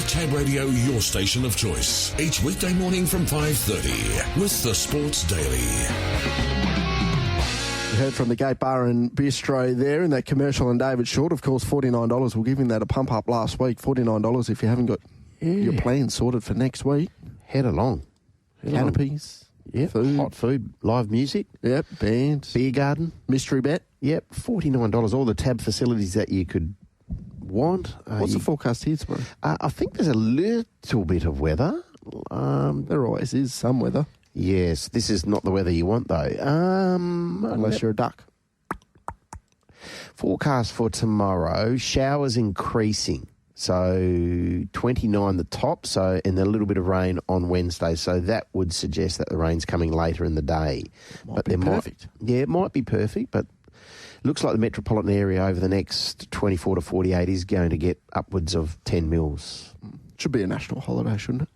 Make Tab Radio your station of choice. Each weekday morning from 5:30 with the Sports Daily. We heard from the Gate Bar and Bistro there in that commercial, and David Short, of course, $49. We'll give him that a pump up last week. $49 if you haven't got your plans sorted for next week. Head along. Canopies. Yep. Food. Hot food. Live music. Yep. Band. Beer garden. Mystery bet. Yep. $49. All the Tab facilities that you could want. What's the forecast here tomorrow? I think there's a little bit of weather. There always is some weather. Yes. This is not the weather you want, though. Unless you're a duck. Forecast for tomorrow, showers increasing. So 29 the top, and a little bit of rain on Wednesday. So that would suggest that the rain's coming later in the day. Might be perfect. It might be perfect, but looks like the metropolitan area over the next 24 to 48 is going to get upwards of 10 mils. Should be a national holiday, shouldn't it?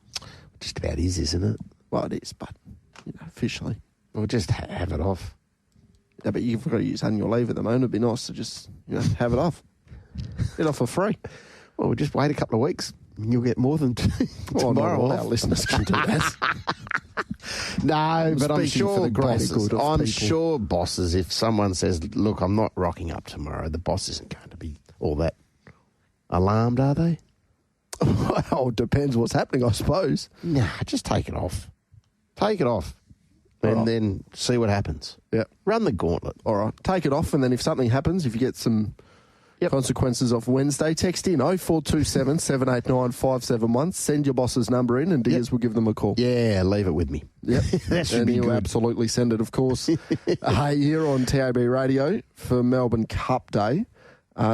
Just about is, isn't it? Well, it is, but officially. Well, just have it off. Yeah, but you've got to use annual leave at the moment. It'd be nice to just have it off. Get off for free. Well, we'll just wait a couple of weeks and you'll get more than two tomorrow. All our listeners can do that. No, but I'm sure bosses, sure bosses, if someone says, look, I'm not rocking up tomorrow, the boss isn't going to be all that alarmed, are they? Well, it depends what's happening, I suppose. Nah, just take it off. Take it off. And then see what happens. Yeah. Run the gauntlet. All right. Take it off, and then if something happens, if you get some consequences off Wednesday, text in 0427 789 571. Send your boss's number in, and Diaz will give them a call. Yeah, leave it with me. Yep. That should and be he'll good. absolutely send it, of course. Here on TAB Radio for Melbourne Cup Day.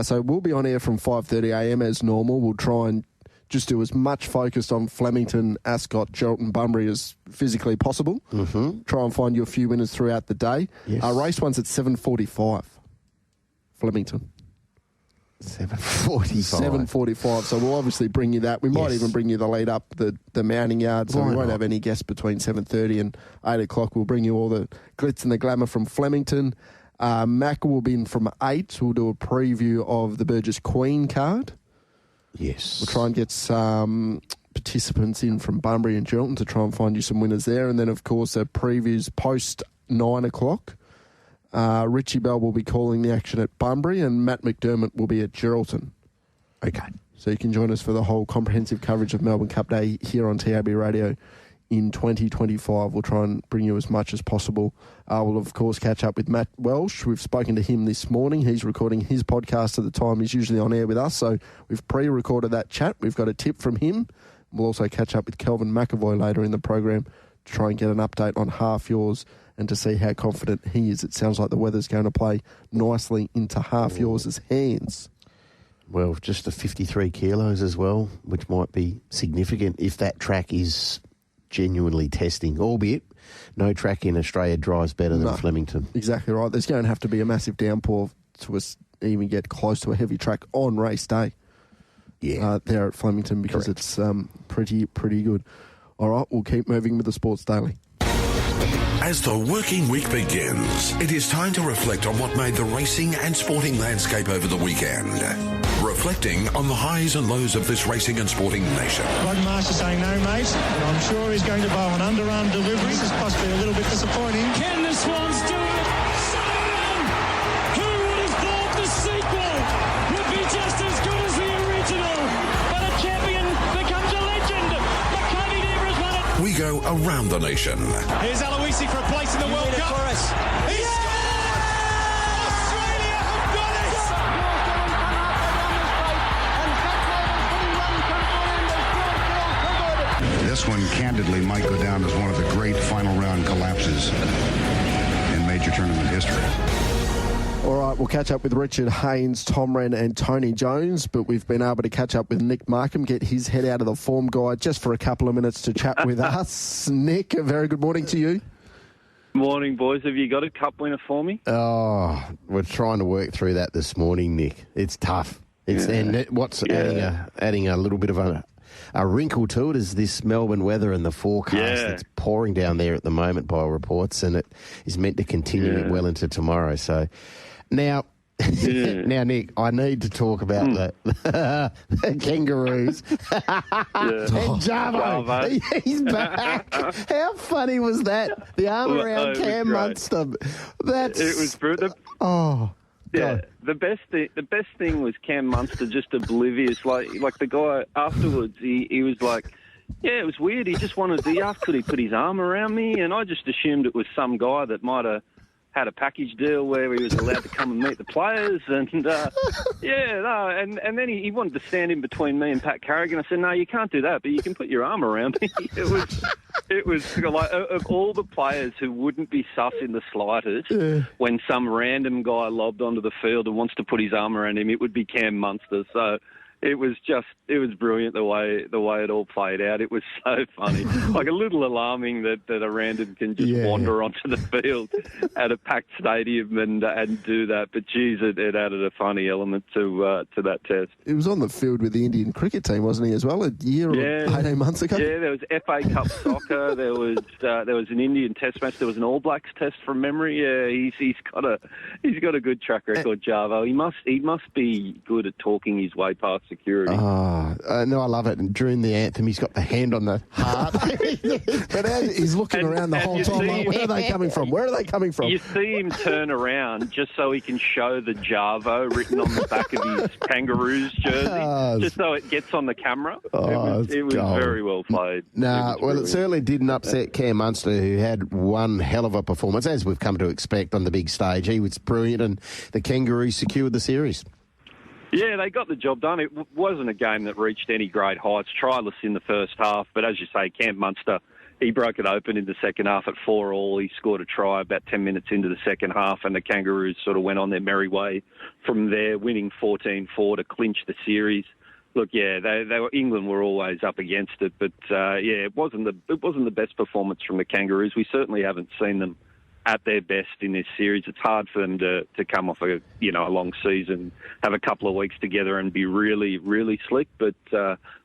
So we'll be on air from 5:30am as normal. We'll try and just do as much focused on Flemington, Ascot, Geraldton, Bunbury as physically possible. Mm-hmm. Try and find you a few winners throughout the day. Yes. Race one's at 7:45. Flemington. 7:45. So we'll obviously bring you that. We might even bring you the lead up the mounting yard. So we won't have any guests between 7:30 and 8 o'clock. We'll bring you all the glitz and the glamour from Flemington. Mac will be in from 8. We'll do a preview of the Burgess Queen card. Yes. We'll try and get some participants in from Bunbury and Geraldton to try and find you some winners there. And then, of course, previews post 9 o'clock. Richie Bell will be calling the action at Bunbury, and Matt McDermott will be at Geraldton. Okay. So you can join us for the whole comprehensive coverage of Melbourne Cup Day here on TAB Radio in 2025. We'll try and bring you as much as possible. We'll, of course, catch up with Matt Welsh. We've spoken to him this morning. He's recording his podcast at the time he's usually on air with us, so we've pre-recorded that chat. We've got a tip from him. We'll also catch up with Kelvin McAvoy later in the program to try and get an update on half yours and to see how confident he is. It sounds like the weather's going to play nicely into half yours' hands. Well, just the 53 kilos as well, which might be significant if that track is genuinely testing, albeit no track in Australia drives better than Flemington. Exactly right. There's going to have to be a massive downpour to us even get close to a heavy track on race day. Yeah, there at Flemington because it's pretty good. All right, we'll keep moving with the Sports Daily. As the working week begins, it is time to reflect on what made the racing and sporting landscape over the weekend. Reflecting on the highs and lows of this racing and sporting nation. Master saying no, mate. And I'm sure he's going to bow an underarm delivery. This is possibly a little bit disappointing. Can the Swans do it? Simon! Who would have thought the sequel would be just as good as the original? But a champion becomes a legend. McCartney never has won it. We go around the nation. Here's Aloisi for a place in the World Cup. For us. He's scored! Australia have got it! This one, candidly, might go down as one of the great final round collapses in major tournament history. All right, we'll catch up with Richard Haynes, Tom Rehn and Tony Jones, but we've been able to catch up with Nick Markham, get his head out of the form guide just for a couple of minutes to chat with us. Nick, a very good morning to you. Morning, boys. Have you got a cup winner for me? Oh, we're trying to work through that this morning, Nick. It's tough. And adding a little bit of a wrinkle to it is this Melbourne weather and the forecast. It's pouring down there at the moment by reports, and it is meant to continue well into tomorrow. So now Now, Nick, I need to talk about the Kangaroos. And Jarvo, he's back. How funny was that? The arm around Cam Munster. It was brutal. God. The best thing was Cam Munster just oblivious. Like the guy afterwards, he was like, yeah, it was weird. He just wanted to ask, could he put his arm around me? And I just assumed it was some guy that might have had a package deal where he was allowed to come and meet the players. And, and then he wanted to stand in between me and Pat Carrigan. I said, no, you can't do that, but you can put your arm around me. It was like, of all the players who wouldn't be sus in the slightest when some random guy lobbed onto the field and wants to put his arm around him, it would be Cam Munster. So it was brilliant the way it all played out. It was so funny, like a little alarming that a random can just wander onto the field at a packed stadium and do that. But geez, it added a funny element to that test. He was on the field with the Indian cricket team, wasn't he, as well, a year or 18 months ago? Yeah, there was FA Cup soccer. There was an Indian Test match. There was an All Blacks test from memory. Yeah, he's got a good track record, Jarvo. He must be good at talking his way past security. No, I love it. And during the anthem, he's got the hand on the heart. But he's looking around the whole time like, where are they coming from? Where are they coming from? You see him turn around just so he can show the Jarvo written on the back of his Kangaroos jersey, just so it gets on the camera. It was very well played. It certainly didn't upset Cam Munster, who had one hell of a performance, as we've come to expect on the big stage. He was brilliant, and the Kangaroos secured the series. Yeah, they got the job done. It wasn't a game that reached any great heights. Tryless in the first half, but as you say, Cam Munster, he broke it open in the second half at 4-4. He scored a try about 10 minutes into the second half, and the Kangaroos sort of went on their merry way from there, winning 14-4 to clinch the series. Look, yeah, England were always up against it, but it wasn't the best performance from the Kangaroos. We certainly haven't seen them at their best in this series. It's hard for them to come off a long season, have a couple of weeks together and be really, really slick. But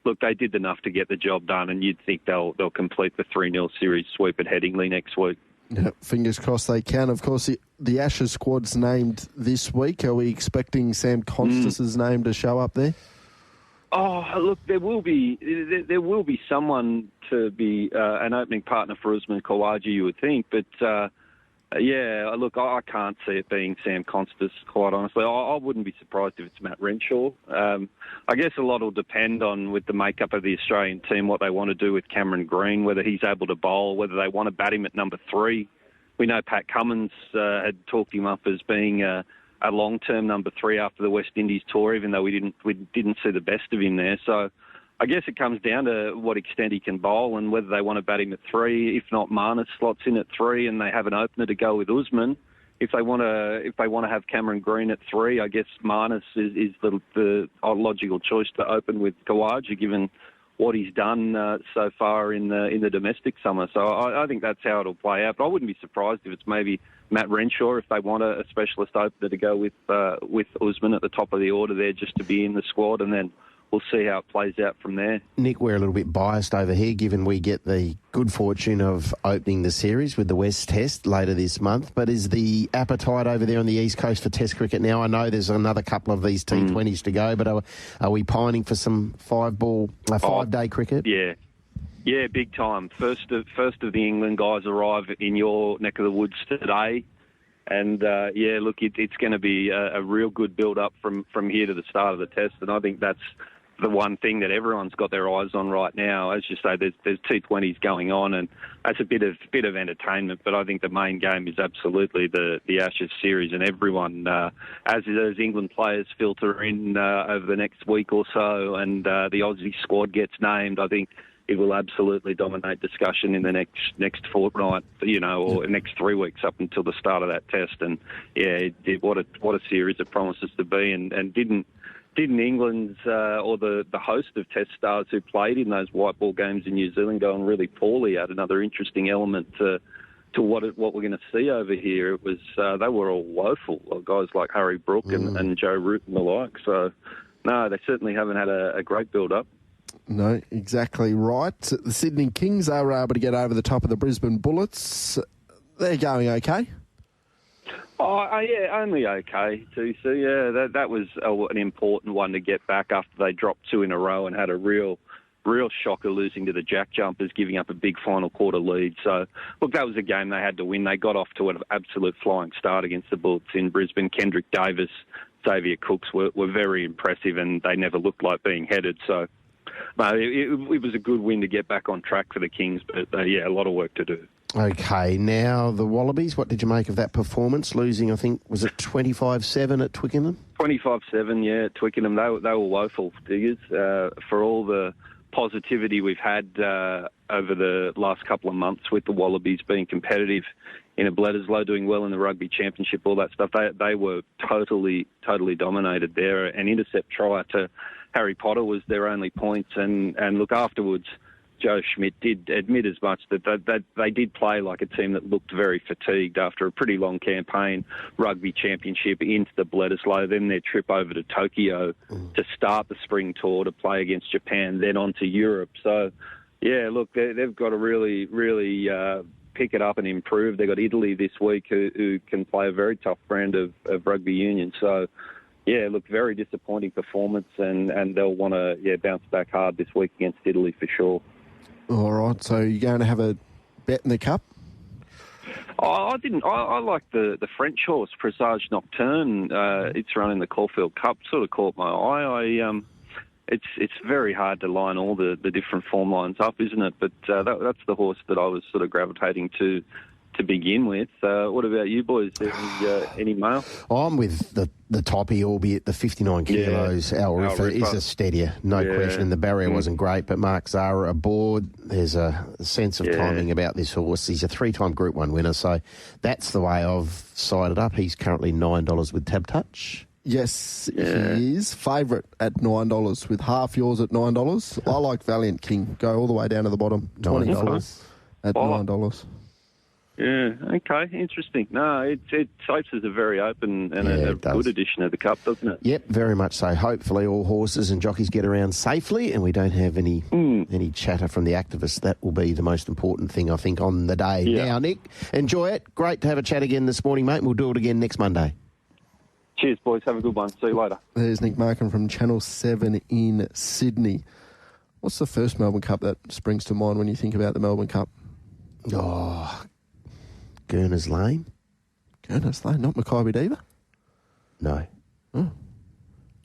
look, they did enough to get the job done, and you'd think they'll complete the 3-0 series sweep at Headingley next week. Yeah, fingers crossed they can. Of course, the Ashes squad's named this week. Are we expecting Sam Constas' name to show up there? Oh, look, there will be someone to be an opening partner for Usman Khawaja, you would think, but. Look, I can't see it being Sam Constas, quite honestly. I wouldn't be surprised if it's Matt Renshaw. I guess a lot will depend on, with the makeup of the Australian team, what they want to do with Cameron Green, whether he's able to bowl, whether they want to bat him at number 3. We know Pat Cummins had talked him up as being a long-term number 3 after the West Indies tour, even though we didn't see the best of him there. So I guess it comes down to what extent he can bowl and whether they want to bat him at 3. If not, Marnus slots in at 3, and they have an opener to go with Usman. If they want to have Cameron Green at 3, I guess Marnus is the logical choice to open with Khawaja, given what he's done so far in the domestic summer. So I think that's how it'll play out. But I wouldn't be surprised if it's maybe Matt Renshaw if they want a specialist opener to go with Usman at the top of the order there, just to be in the squad, and then we'll see how it plays out from there. Nick, we're a little bit biased over here, given we get the good fortune of opening the series with the West Test later this month. But is the appetite over there on the East Coast for Test cricket now? I know there's another couple of these T20s to go, but are we pining for some 5-day cricket? Yeah, big time. First of the England guys arrive in your neck of the woods today. And, look, it's going to be a real good build-up from here to the start of the test. And I think that's the one thing that everyone's got their eyes on right now. As you say, there's T20s going on, and that's a bit of entertainment. But I think the main game is absolutely the Ashes series, and everyone, as England players filter in over the next week or so, and the Aussie squad gets named, I think it will absolutely dominate discussion in the next fortnight, or next 3 weeks up until the start of that test. And what a series it promises to be. And didn't England's or the host of Test stars who played in those white ball games in New Zealand going really poorly add another interesting element to what we're going to see over here. It was they were all woeful, guys like Harry Brook and Joe Root and the like. So no, they certainly haven't had a great build up. No, exactly right. The Sydney Kings are able to get over the top of the Brisbane Bullets. They're going okay. Oh, yeah, only okay, too. So, yeah, that was an important one to get back after they dropped 2 in a row and had a real shocker losing to the Jack Jumpers, giving up a big final quarter lead. So, look, that was a game they had to win. They got off to an absolute flying start against the Bullets in Brisbane. Kendrick Davis, Xavier Cooks were very impressive, and they never looked like being headed. So, no, it was a good win to get back on track for the Kings, but, yeah, a lot of work to do. Okay, now the Wallabies, what did you make of that performance? Losing, I think, was it 25-7 at Twickenham? 25-7, yeah, at Twickenham. They were woeful, Diggers, for all the positivity we've had over the last couple of months with the Wallabies being competitive in a Bledisloe, doing well in the Rugby Championship, all that stuff. They were totally dominated there. An intercept try to Harry Potter was their only points, and look, afterwards, Joe Schmidt did admit as much that they did play like a team that looked very fatigued after a pretty long campaign, Rugby Championship into the Bledisloe, then their trip over to Tokyo to start the spring tour to play against Japan, then on to Europe. So, yeah, look, they've got to really pick it up and improve. They've got Italy this week who can play a very tough brand of rugby union. So, yeah, look, very disappointing performance, and they'll want to bounce back hard this week against Italy for sure. All right, so you're going to have a bet in the Cup? Oh, I didn't. I like the French horse, Presage Nocturne. It's run in the Caulfield Cup. Sort of caught my eye. It's very hard to line all the different form lines up, isn't it? But that's the horse that I was sort of gravitating to begin with. What about you boys? Any mail? I'm with the toppy, albeit the 59 kilos. Al Riffa is a steadier, no question. The barrier wasn't great, but Mark Zara aboard. There's a sense of timing about this horse. He's a 3-time Group 1 winner, so that's the way I've sided up. He's currently $9 with Tab Touch. Yes, he is. Favourite at $9 with half yours at $9. I like Valiant King. Go all the way down to the bottom. $20 at $9. Yeah, okay, interesting. No, it shapes as a very open and a good edition of the Cup, doesn't it? Yep, very much so. Hopefully all horses and jockeys get around safely and we don't have any chatter from the activists. That will be the most important thing, I think, on the day. Yeah. Now, Nick, enjoy it. Great to have a chat again this morning, mate. We'll do it again next Monday. Cheers, boys. Have a good one. See you later. There's Nick Markham from Channel 7 in Sydney. What's the first Melbourne Cup that springs to mind when you think about the Melbourne Cup? Oh, Gurner's Lane. Gurner's Lane, not Mackay Diva? No. Oh.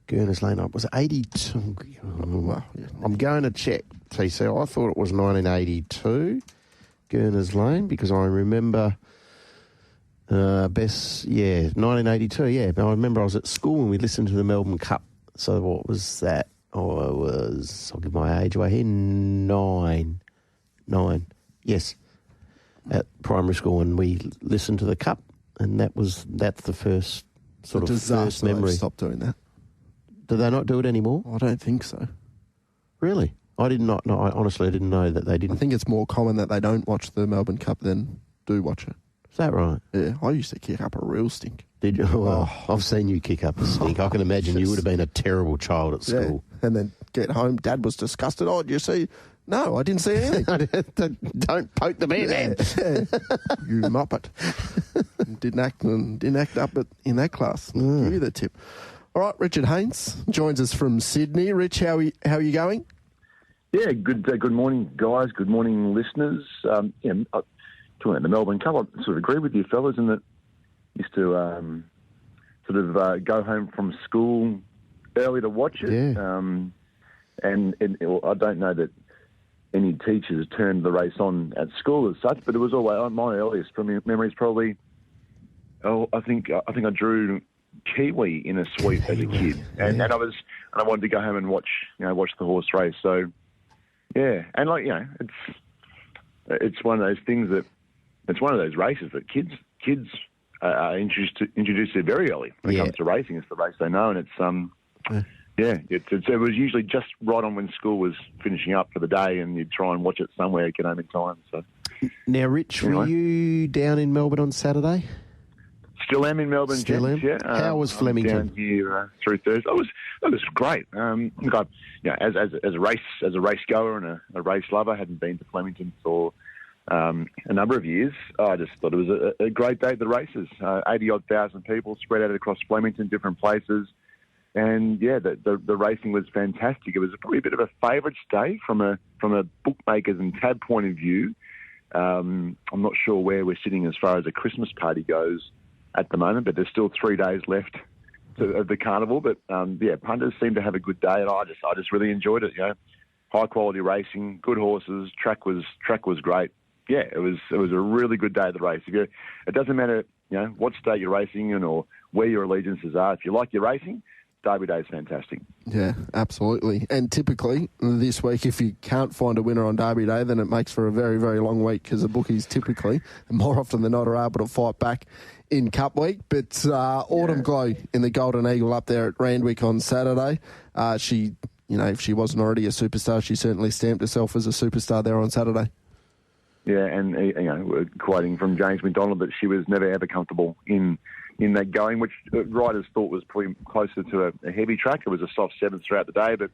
Gurner's Lane, was it 82? Well, yeah. I'm going to check, TC. I thought it was 1982, Gurner's Lane, because I remember 1982, yeah. But I remember I was at school and we listened to the Melbourne Cup. So what was that? I'll give my age away here, 9. Yes. At primary school, and we listened to the Cup, and that's the first sort of first memory. Stop doing that. Do they not do it anymore? I don't think so. Really? I did not know. I honestly didn't know that they didn't. I think it's more common that they don't watch the Melbourne Cup than do watch it. Is that right? Yeah, I used to kick up a real stink. Did you? Well, I've seen you kick up a stink. I can imagine you would have been a terrible child at school. Yeah. And then get home, Dad was disgusted. Oh, did you see? No, I didn't see anything. Don't poke the bear, man. You muppet. Didn't act up in that class. Give you the tip. All right, Richard Haynes joins us from Sydney. Rich, how are you going? Yeah, good morning, guys. Good morning, listeners. Talking about the Melbourne Cup, I sort of agree with you fellas in that used to go home from school early to watch it. Yeah. And I don't know that any teachers turned the race on at school as such, but it was always my earliest memories. Probably, I think I drew Kiwi in a sweep as a kid, and I wanted to go home and watch the horse race. So yeah, and it's one of those things that it's one of those races that kids are introduced to very early when it comes to racing. It's the race they know, and it's it was usually just right on when school was finishing up for the day, and you'd try and watch it somewhere, get home in time. So now, Rich, were you down in Melbourne on Saturday? Still am in Melbourne. Still am. Yeah. How was Flemington? Down here through Thursday. It was great. As a race goer and a race lover, I hadn't been to Flemington for a number of years. I just thought it was a great day at the races. 80-odd thousand people spread out across Flemington, different places. And, yeah, the racing was fantastic. It was probably a bit of a favourites day from a bookmakers and tab point of view. I'm not sure where we're sitting as far as a Christmas party goes at the moment, but there's still 3 days left of the carnival. But, punters seemed to have a good day, and I just really enjoyed it, High-quality racing, good horses, track was great. Yeah, it was a really good day at the race. It doesn't matter, what state you're racing in or where your allegiances are. If you like your racing, Derby Day is fantastic. Yeah, absolutely. And typically this week, if you can't find a winner on Derby Day, then it makes for a very, very long week because the bookies typically, more often than not, are able to fight back in Cup Week. But Autumn Glow in the Golden Eagle up there at Randwick on Saturday. She, if she wasn't already a superstar, she certainly stamped herself as a superstar there on Saturday. Yeah, and quoting from James McDonald that she was never ever comfortable in that going, which riders thought was probably closer to a heavy track. It was a soft seventh throughout the day, but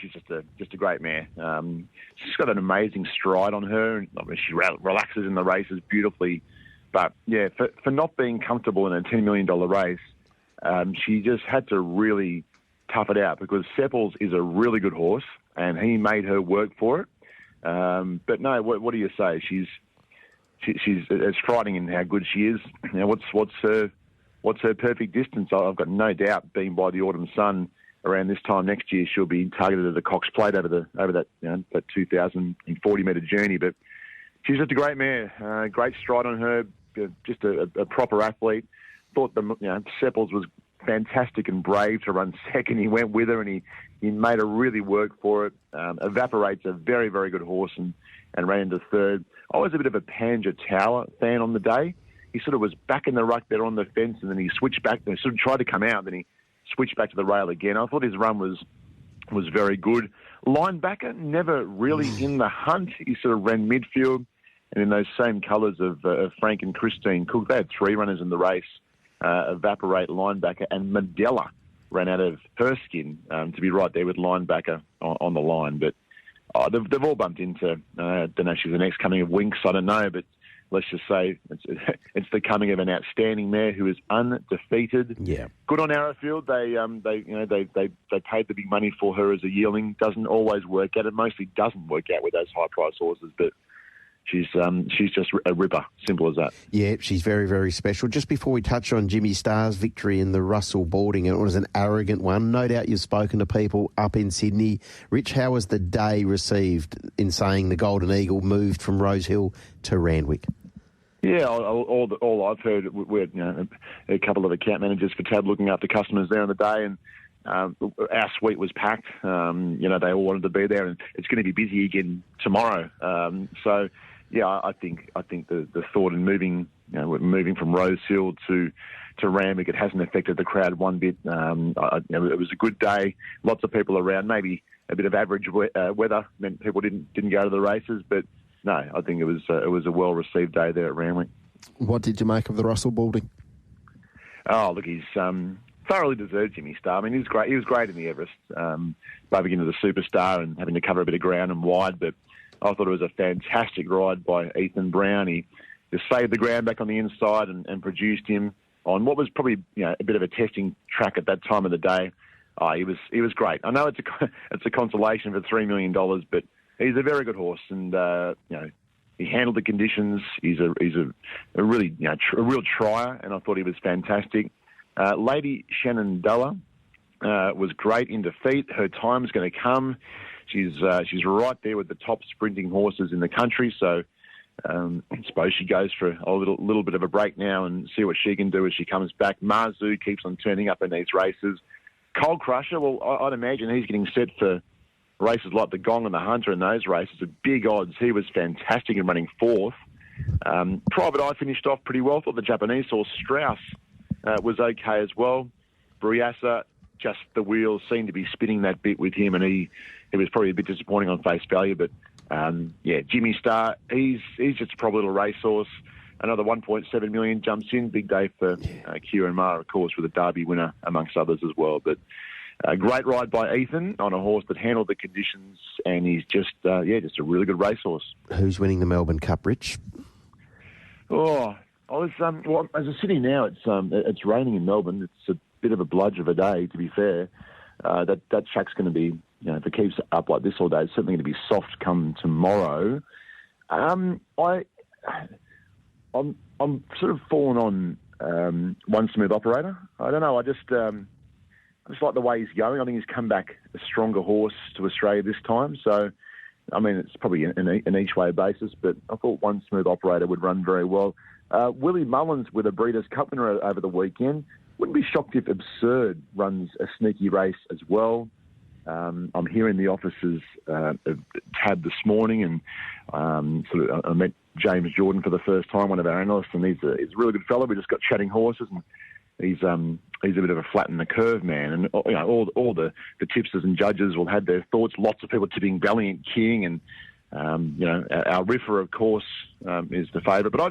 she's just a great mare. She's got an amazing stride on her, and she relaxes in the races beautifully. But yeah, for not being comfortable in a $10 million race, she just had to really tough it out because Sepples is a really good horse, and he made her work for it. But no, what do you say? She's as frightening in how good she is. What's her perfect distance? I've got no doubt, being by the autumn sun around this time next year, she'll be targeted at the Cox Plate over that that 2,040 metre journey. But she's just a great mare, great stride on her, just a proper athlete. Thought Sepples was fantastic and brave to run second. He went with her and he made her really work for it. Evaporate's a very, very good horse and ran into third. I was a bit of a Pinjarra Tower fan on the day. He sort of was back in the ruck there on the fence, and then he switched back. He sort of tried to come out, then he switched back to the rail again. I thought his run was very good. Linebacker, never really in the hunt. He sort of ran midfield, and in those same colours of Frank and Christine Cook, they had 3 runners in the race. Evaporate, Linebacker, and Medella ran out of her skin to be right there with Linebacker on the line. But they've all bumped into, I don't know if she's the next coming of Winks, I don't know, but let's just say it's the coming of an outstanding mare who is undefeated. Yeah, good on Arrowfield. They paid the big money for her as a yearling. Doesn't always work out. It mostly doesn't work out with those high price horses, but she's just a ripper. Simple as that. Yeah, she's very, very special. Just before we touch on Jimmy Starr's victory in the Russell Boarding, it was an arrogant one. No doubt you've spoken to people up in Sydney. Rich, how was the day received in saying the Golden Eagle moved from Rosehill to Randwick? Yeah, all I've heard, we had a couple of account managers for Tab looking after customers there on the day, and our suite was packed. They all wanted to be there, and it's going to be busy again tomorrow. Yeah, I think the thought in moving from Rosehill to Randwick, it hasn't affected the crowd one bit. It was a good day, lots of people around. Maybe a bit of average weather meant people didn't go to the races, but no, I think it was a well received day there at Randwick. What did you make of the Russell Boarding? Oh, look, he's thoroughly deserved Jimmy Starr. I mean, he was great. He was great in the Everest, moving into the Superstar and having to cover a bit of ground and wide, but I thought it was a fantastic ride by Ethan Brown. He just saved the ground back on the inside and produced him on what was probably a bit of a testing track at that time of the day. He was great. I know it's a consolation for $3 million, but he's a very good horse, and he handled the conditions. He's a really a real trier, and I thought he was fantastic. Lady Shenandoah was great in defeat. Her time's going to come. She's right there with the top sprinting horses in the country. So I suppose she goes for a little bit of a break now and see what she can do as she comes back. Marzu keeps on turning up in these races. Cold Crusher, well, I'd imagine he's getting set for races like the Gong and the Hunter in those races at big odds. He was fantastic in running fourth. Private Eye finished off pretty well. Thought the Japanese horse Strauss was okay as well. Briassa, just the wheels seemed to be spinning that bit with him, and he was probably a bit disappointing on face value. But Jimmy Starr, he's just a proper little racehorse. Another 1.7 million jumps in. Big day for Kieran Maher, of course, with a Derby winner amongst others as well. But A great ride by Ethan on a horse that handled the conditions, and he's just a really good racehorse. Who's winning the Melbourne Cup, Rich? Oh, I was as a city now, it's raining in Melbourne. It's a bit of a bludge of a day, to be fair. That track's going to be, if it keeps up like this all day, it's certainly going to be soft come tomorrow. I'm sort of fallen on One Smooth Operator. I don't know. I just like the way he's going. I think he's come back a stronger horse to Australia this time. So, I mean, it's probably an each way basis, but I thought One Smooth Operator would run very well. Willie Mullins with a Breeders' Cup winner over the weekend. Wouldn't be shocked if Absurd runs a sneaky race as well. I'm here in the offices of Tab this morning, and I met James Jordan for the first time, one of our analysts, and he's a really good fellow. We just got chatting horses, and he's a bit of a flatten the curve man. And all the tipsters and judges will have their thoughts. Lots of people tipping Valiant King, and our Riffer, of course, is the favourite. But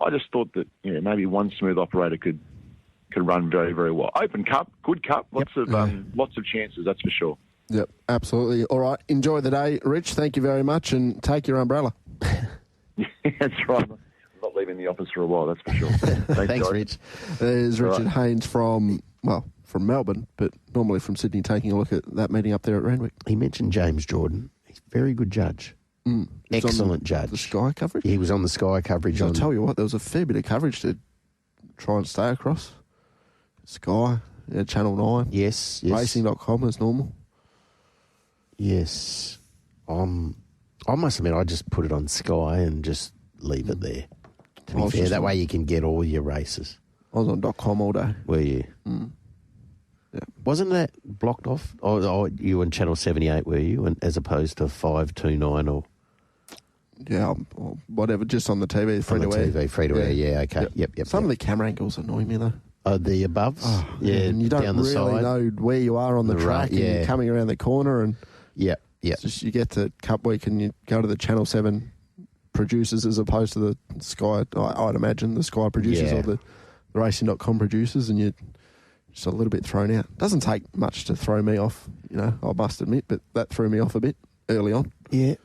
I just thought that maybe One Smooth Operator could run very, very well. Open Cup, good Cup, lots of chances, that's for sure. Yep, absolutely. All right, enjoy the day, Rich. Thank you very much, and take your umbrella. That's right. I'm not leaving the office for a while, that's for sure. Thanks, Rich. There's Richard Haynes from Melbourne, but normally from Sydney, taking a look at that meeting up there at Randwick. He mentioned James Jordan. He's a very good judge. Excellent judge. The Sky coverage? He was on the Sky coverage. I'll tell you what, there was a fair bit of coverage to try and stay across. Sky, Channel 9. Yes. Racing.com as normal. Yes. I must admit, I just put it on Sky and just leave it there. To be fair, that way you can get all your races. I was on .com all day. Were you? Mm. Yeah. Wasn't that blocked off? Oh, you were on Channel 78, were you? As opposed to 529 or... Yeah, or whatever, just on the TV, free to air. TV, free to air, yeah, okay. Yep. Some of the camera angles annoy me, though. Oh, the aboves? Oh, yeah, and you don't down the really side. know where you are on the track, and you're coming around the corner, and Yep. just you get to Cup Week and you go to the Channel 7 producers as opposed to the Sky, I'd imagine, the Sky producers or the Racing.com producers, and you're just a little bit thrown out. Doesn't take much to throw me off, I must admit, but that threw me off a bit early on. Yeah.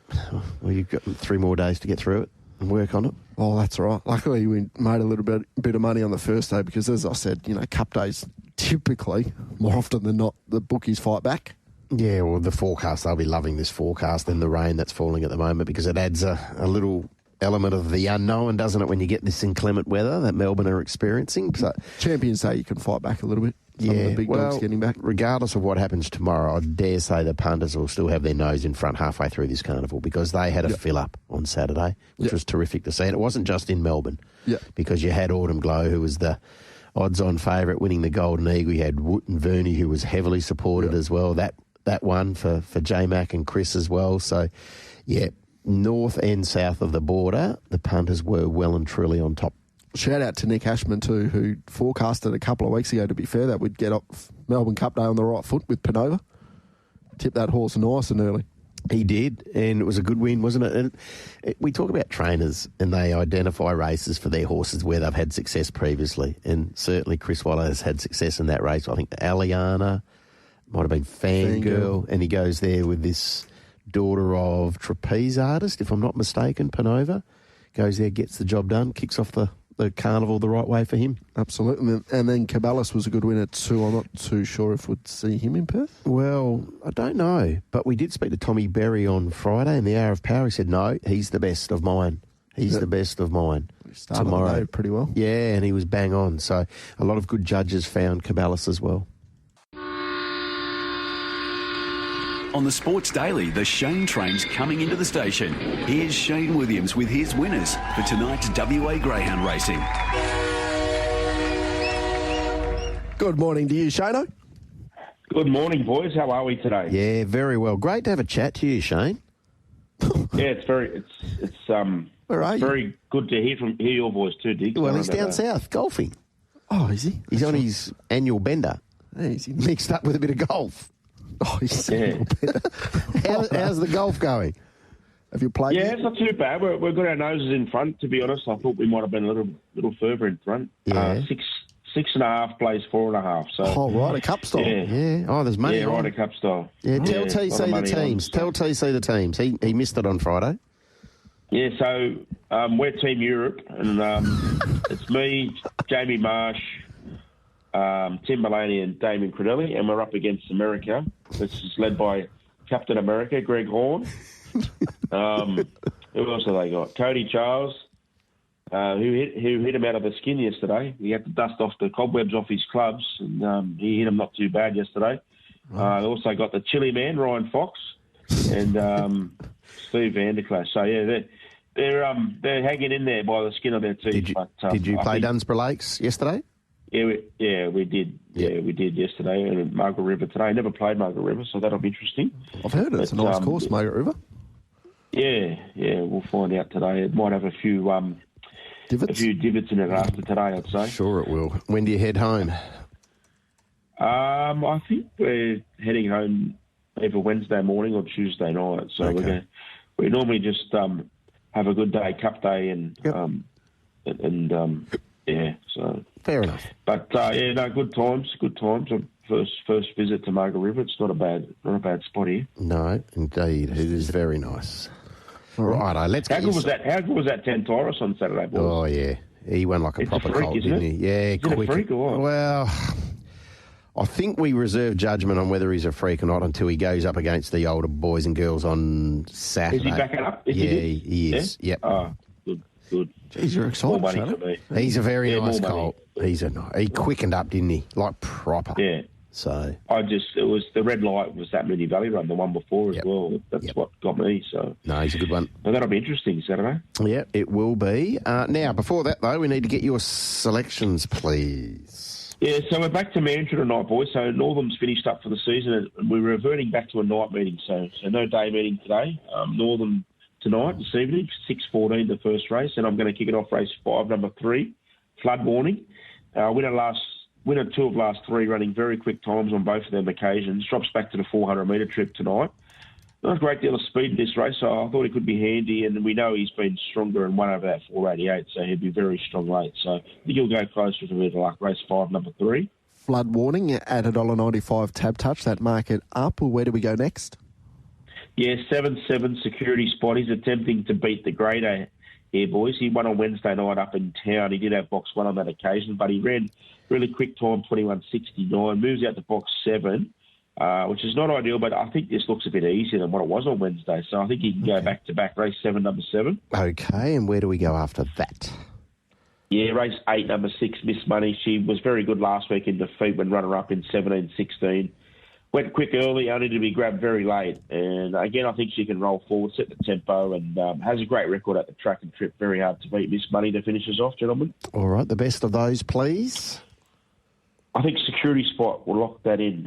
Well, you've got 3 more days to get through it and work on it. Oh, that's all right. Luckily, we made a little bit of money on the first day because, as I said, Cup days typically, more often than not, the bookies fight back. Yeah, well, the forecast, they'll be loving this forecast and the rain that's falling at the moment because it adds a little element of the unknown, doesn't it, when you get this inclement weather that Melbourne are experiencing. So, Champions Day, you can fight back a little bit. Some of the big dogs getting back. Regardless of what happens tomorrow, I dare say the punters will still have their nose in front halfway through this carnival because they had a fill-up on Saturday, which was terrific to see. And it wasn't just in Melbourne because you had Autumn Glow, who was the odds-on favourite, winning the Golden Eagle. You had Woot and Verney, who was heavily supported as well. That one for J-Mac and Chris as well. So, north and south of the border, the punters were well and truly on top. Shout out to Nick Ashman too, who forecasted a couple of weeks ago, to be fair, that we'd get up Melbourne Cup Day on the right foot with Panova. Tipped that horse nice and early. He did, and it was a good win, wasn't it? And we talk about trainers, and they identify races for their horses where they've had success previously, and certainly Chris Waller has had success in that race. I think Aliana might have been Fangirl, and he goes there with this daughter of trapeze artist, if I'm not mistaken, Panova. Goes there, gets the job done, kicks off the carnival the right way for him. Absolutely. And then Caballas was a good winner too. I'm not too sure if we'd see him in Perth. Well, I don't know. But we did speak to Tommy Berry on Friday in the Hour of Power. He said, no, he's the best of mine. He's the best of mine. Started tomorrow. The day pretty well. Yeah, and he was bang on. So a lot of good judges found Caballas as well. On the Sports Daily, the Shayne train's coming into the station. Here's Shayne Williams with his winners for tonight's WA Greyhound Racing. Good morning to you, Shayne. Good morning, boys. How are we today? Yeah, very well. Great to have a chat to you, Shayne. Yeah, it's very good to hear your voice too, Dick. Well, he's down south golfing. Oh, is he? He's on his annual bender. He's mixed up with a bit of golf. Oh, he's How's the golf going? Have you played? Yeah, it's not too bad. We've got our noses in front. To be honest, I thought we might have been a little further in front. Yeah. 6.5 plays 4.5. So. Oh, right, a cup style. Yeah. Oh, there's money. Yeah, right, a cup style. Yeah, tell TC the teams. Tell TC the teams. He missed it on Friday. Yeah, so we're Team Europe, and it's me, Jamie Marsh, Tim Mulaney and Damien Credelli, and we're up against America. This is led by Captain America, Greg Horn. Who else have they got? Cody Charles, who hit him out of the skin yesterday. He had to dust off the cobwebs off his clubs, and he hit him not too bad yesterday. Also got the Chili Man, Ryan Fox, and Steve Vanderklaas. So yeah, they're hanging in there by the skin of their teeth. Did you play Dunsborough Lakes yesterday? Yeah, we did. Yeah, we did yesterday, and at Margaret River today. I never played Margaret River, so that'll be interesting. I've heard it's a nice course, Margaret River. Yeah, we'll find out today. It might have a few divots. A few divots in it after today, I'd say. Sure it will. When do you head home? I think we're heading home either Wednesday morning or Tuesday night. So we normally just have a good day, cup day, and so fair enough. But good times. First visit to Margaret River. It's not a bad spot here. No, indeed, it is very nice. Right, let's get. How good was that Tantaurus on Saturday, boys? Oh yeah, he won like a proper colt, didn't he? Yeah, quick. A freak or what? Well, I think we reserve judgment on whether he's a freak or not until he goes up against the older boys and girls on Saturday. Is he backing up? He is. Yeah? Yep. Oh, good. Jeez, you're excited, more money for me. He's a very nice colt. He quickened up, didn't he? Like proper. Yeah. So it was the red light was that Mooney Valley run, the one before as well. That's what got me. So no, he's a good one. Well, that'll be interesting Saturday. Yeah, it will be. Now, before that though, we need to get your selections, please. Yeah, so we're back to Mandurah tonight, boys. So Northam's finished up for the season, and we're reverting back to a night meeting. So no day meeting today. Northam tonight, this evening, 6:14, the first race, and I'm going to kick it off race 5, number 3, Flood Warning. Winner 2 of last 3, running very quick times on both of them occasions. Drops back to the 400-metre trip tonight. Not a great deal of speed in this race, so I thought he could be handy, and we know he's been stronger and won over that 488, so he'd be very strong late. So I think he'll go close with a bit of luck. Race 5, number 3. Flood Warning at $1.95 tab touch. That market up. Well, where do we go next? Yeah, 7-7 Security Spot. He's attempting to beat the Grader here, boys. He won on Wednesday night up in town. He did have box 1 on that occasion, but he ran really quick time, 21.69. Moves out to box 7, which is not ideal, but I think this looks a bit easier than what it was on Wednesday. So I think he can go back-to-back, race 7, number 7. Okay, and where do we go after that? Yeah, race 8, number 6, Miss Money. She was very good last week in defeat when runner-up in 17.16. Went quick early, only to be grabbed very late. And again, I think she can roll forward, set the tempo, and has a great record at the track and trip. Very hard to beat. Miss Money to finish us off, gentlemen. All right, the best of those, please. I think Security Spot will lock that in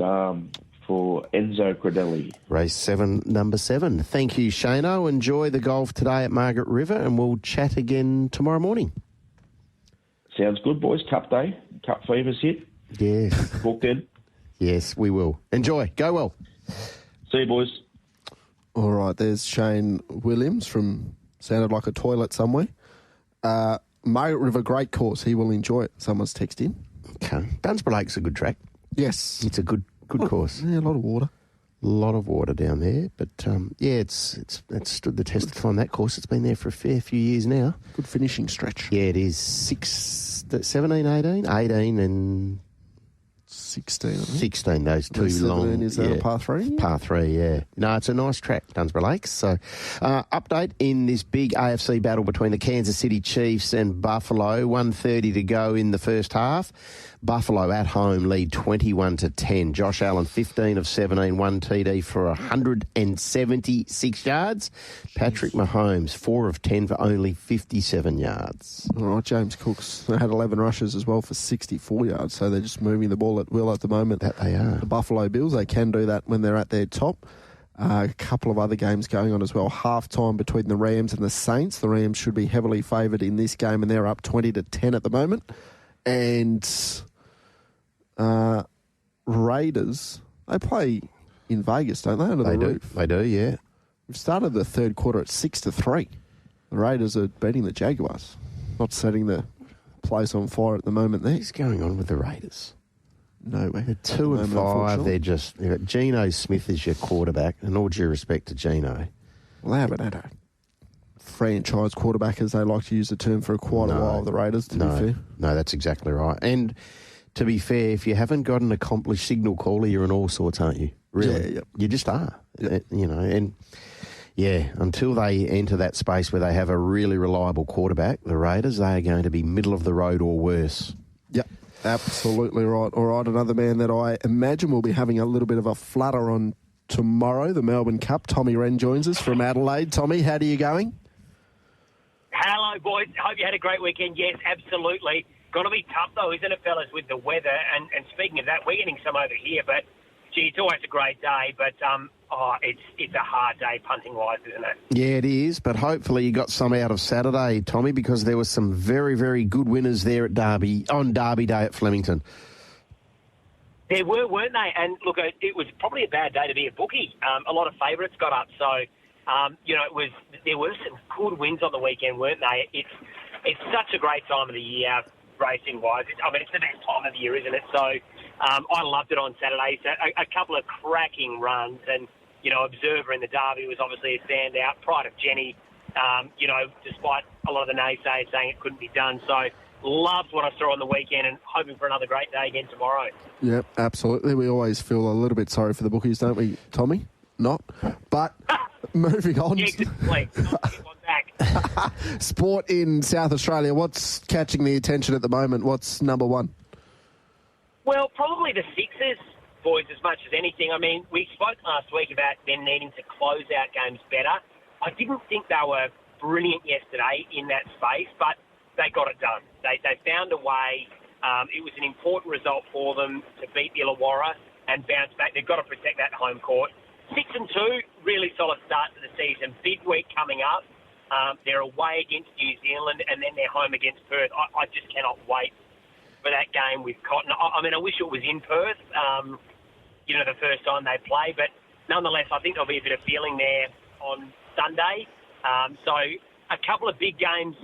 for Enzo Credelli. Race 7, number 7. Thank you, Shayne. Enjoy the golf today at Margaret River, and we'll chat again tomorrow morning. Sounds good, boys. Cup day. Cup fever's hit. Yes. Booked in. Yes, we will. Enjoy. Go well. See you, boys. All right, there's Shayne Williams from Sounded Like a Toilet Somewhere. Margaret River, great course. He will enjoy it. Someone's texted in. Okay. Dunsborough Lake's a good track. Yes. It's a good course. Yeah, a lot of water. A lot of water down there. But, it's stood the test of time, that course. It's been there for a fair few years now. Good finishing stretch. Yeah, it is 17, 18 and 16, I think. 16, those two long. Is that a par 3? Par 3, yeah. No, it's a nice track, Dunsborough Lakes. So, update in this big AFC battle between the Kansas City Chiefs and Buffalo. 1:30 to go in the first half. Buffalo at home lead 21-10. Josh Allen, 15 of 17, 1 TD for 176 yards. Patrick Mahomes, 4 of 10 for only 57 yards. All right, James Cook's had 11 rushes as well for 64 yards, so they're just moving the ball at will at the moment. That they are. The Buffalo Bills, they can do that when they're at their top. A couple of other games going on as well. Half-time between the Rams and the Saints. The Rams should be heavily favoured in this game, and they're up 20-10 at the moment. And Raiders, they play in Vegas, don't they? Under the roof. They do, yeah. We've started the third quarter at 6-3. The Raiders are beating the Jaguars, not setting the place on fire at the moment there. What's going on with the Raiders? Nowhere. They're 2-5. They're just... You've got Geno Smith as your quarterback, and all due respect to Geno. Well, they haven't had a franchise quarterback, as they like to use the term, for quite a while, the Raiders, to be fair. No, that's exactly right. And to be fair, if you haven't got an accomplished signal caller, you're in all sorts, aren't you? Really? Yeah. You just are. Yep. And... Yeah, until they enter that space where they have a really reliable quarterback, the Raiders, they are going to be middle of the road or worse. Yep, absolutely right. All right, another man that I imagine will be having a little bit of a flutter on tomorrow, the Melbourne Cup. Tommy Rehn joins us from Adelaide. Tommy, how are you going? Hello, boys. Hope you had a great weekend. Yes, absolutely. Got to be tough, though, isn't it, fellas, with the weather? And speaking of that, we're getting some over here, but, gee, it's always a great day, but... it's a hard day punting-wise, isn't it? Yeah, it is, but hopefully you got some out of Saturday, Tommy, because there were some very, very good winners there at on Derby Day at Flemington. There were, weren't they? And, look, it was probably a bad day to be a bookie. A lot of favourites got up, so, there were some good wins on the weekend, weren't they? It's such a great time of the year, racing-wise. It's the best time of the year, isn't it? So... I loved it on Saturday. So a couple of cracking runs, and Observer in the Derby was obviously a standout. Pride of Jenny, despite a lot of the naysayers saying it couldn't be done. So loved what I saw on the weekend, and hoping for another great day again tomorrow. Yep, absolutely. We always feel a little bit sorry for the bookies, don't we, Tommy? Not, but moving on. Yeah, exactly. Back. Sport in South Australia. What's catching the attention at the moment? What's number one? Well, probably the Sixers, boys, as much as anything. I mean, we spoke last week about them needing to close out games better. I didn't think they were brilliant yesterday in that space, but they got it done. They found a way. It was an important result for them to beat Illawarra and bounce back. They've got to protect that home court. 6-2, really solid start to the season. Big week coming up. They're away against New Zealand, and then they're home against Perth. I just cannot wait for that game with Cotton. I wish it was in Perth, the first time they play, but nonetheless, I think there'll be a bit of feeling there on Sunday. So a couple of big games,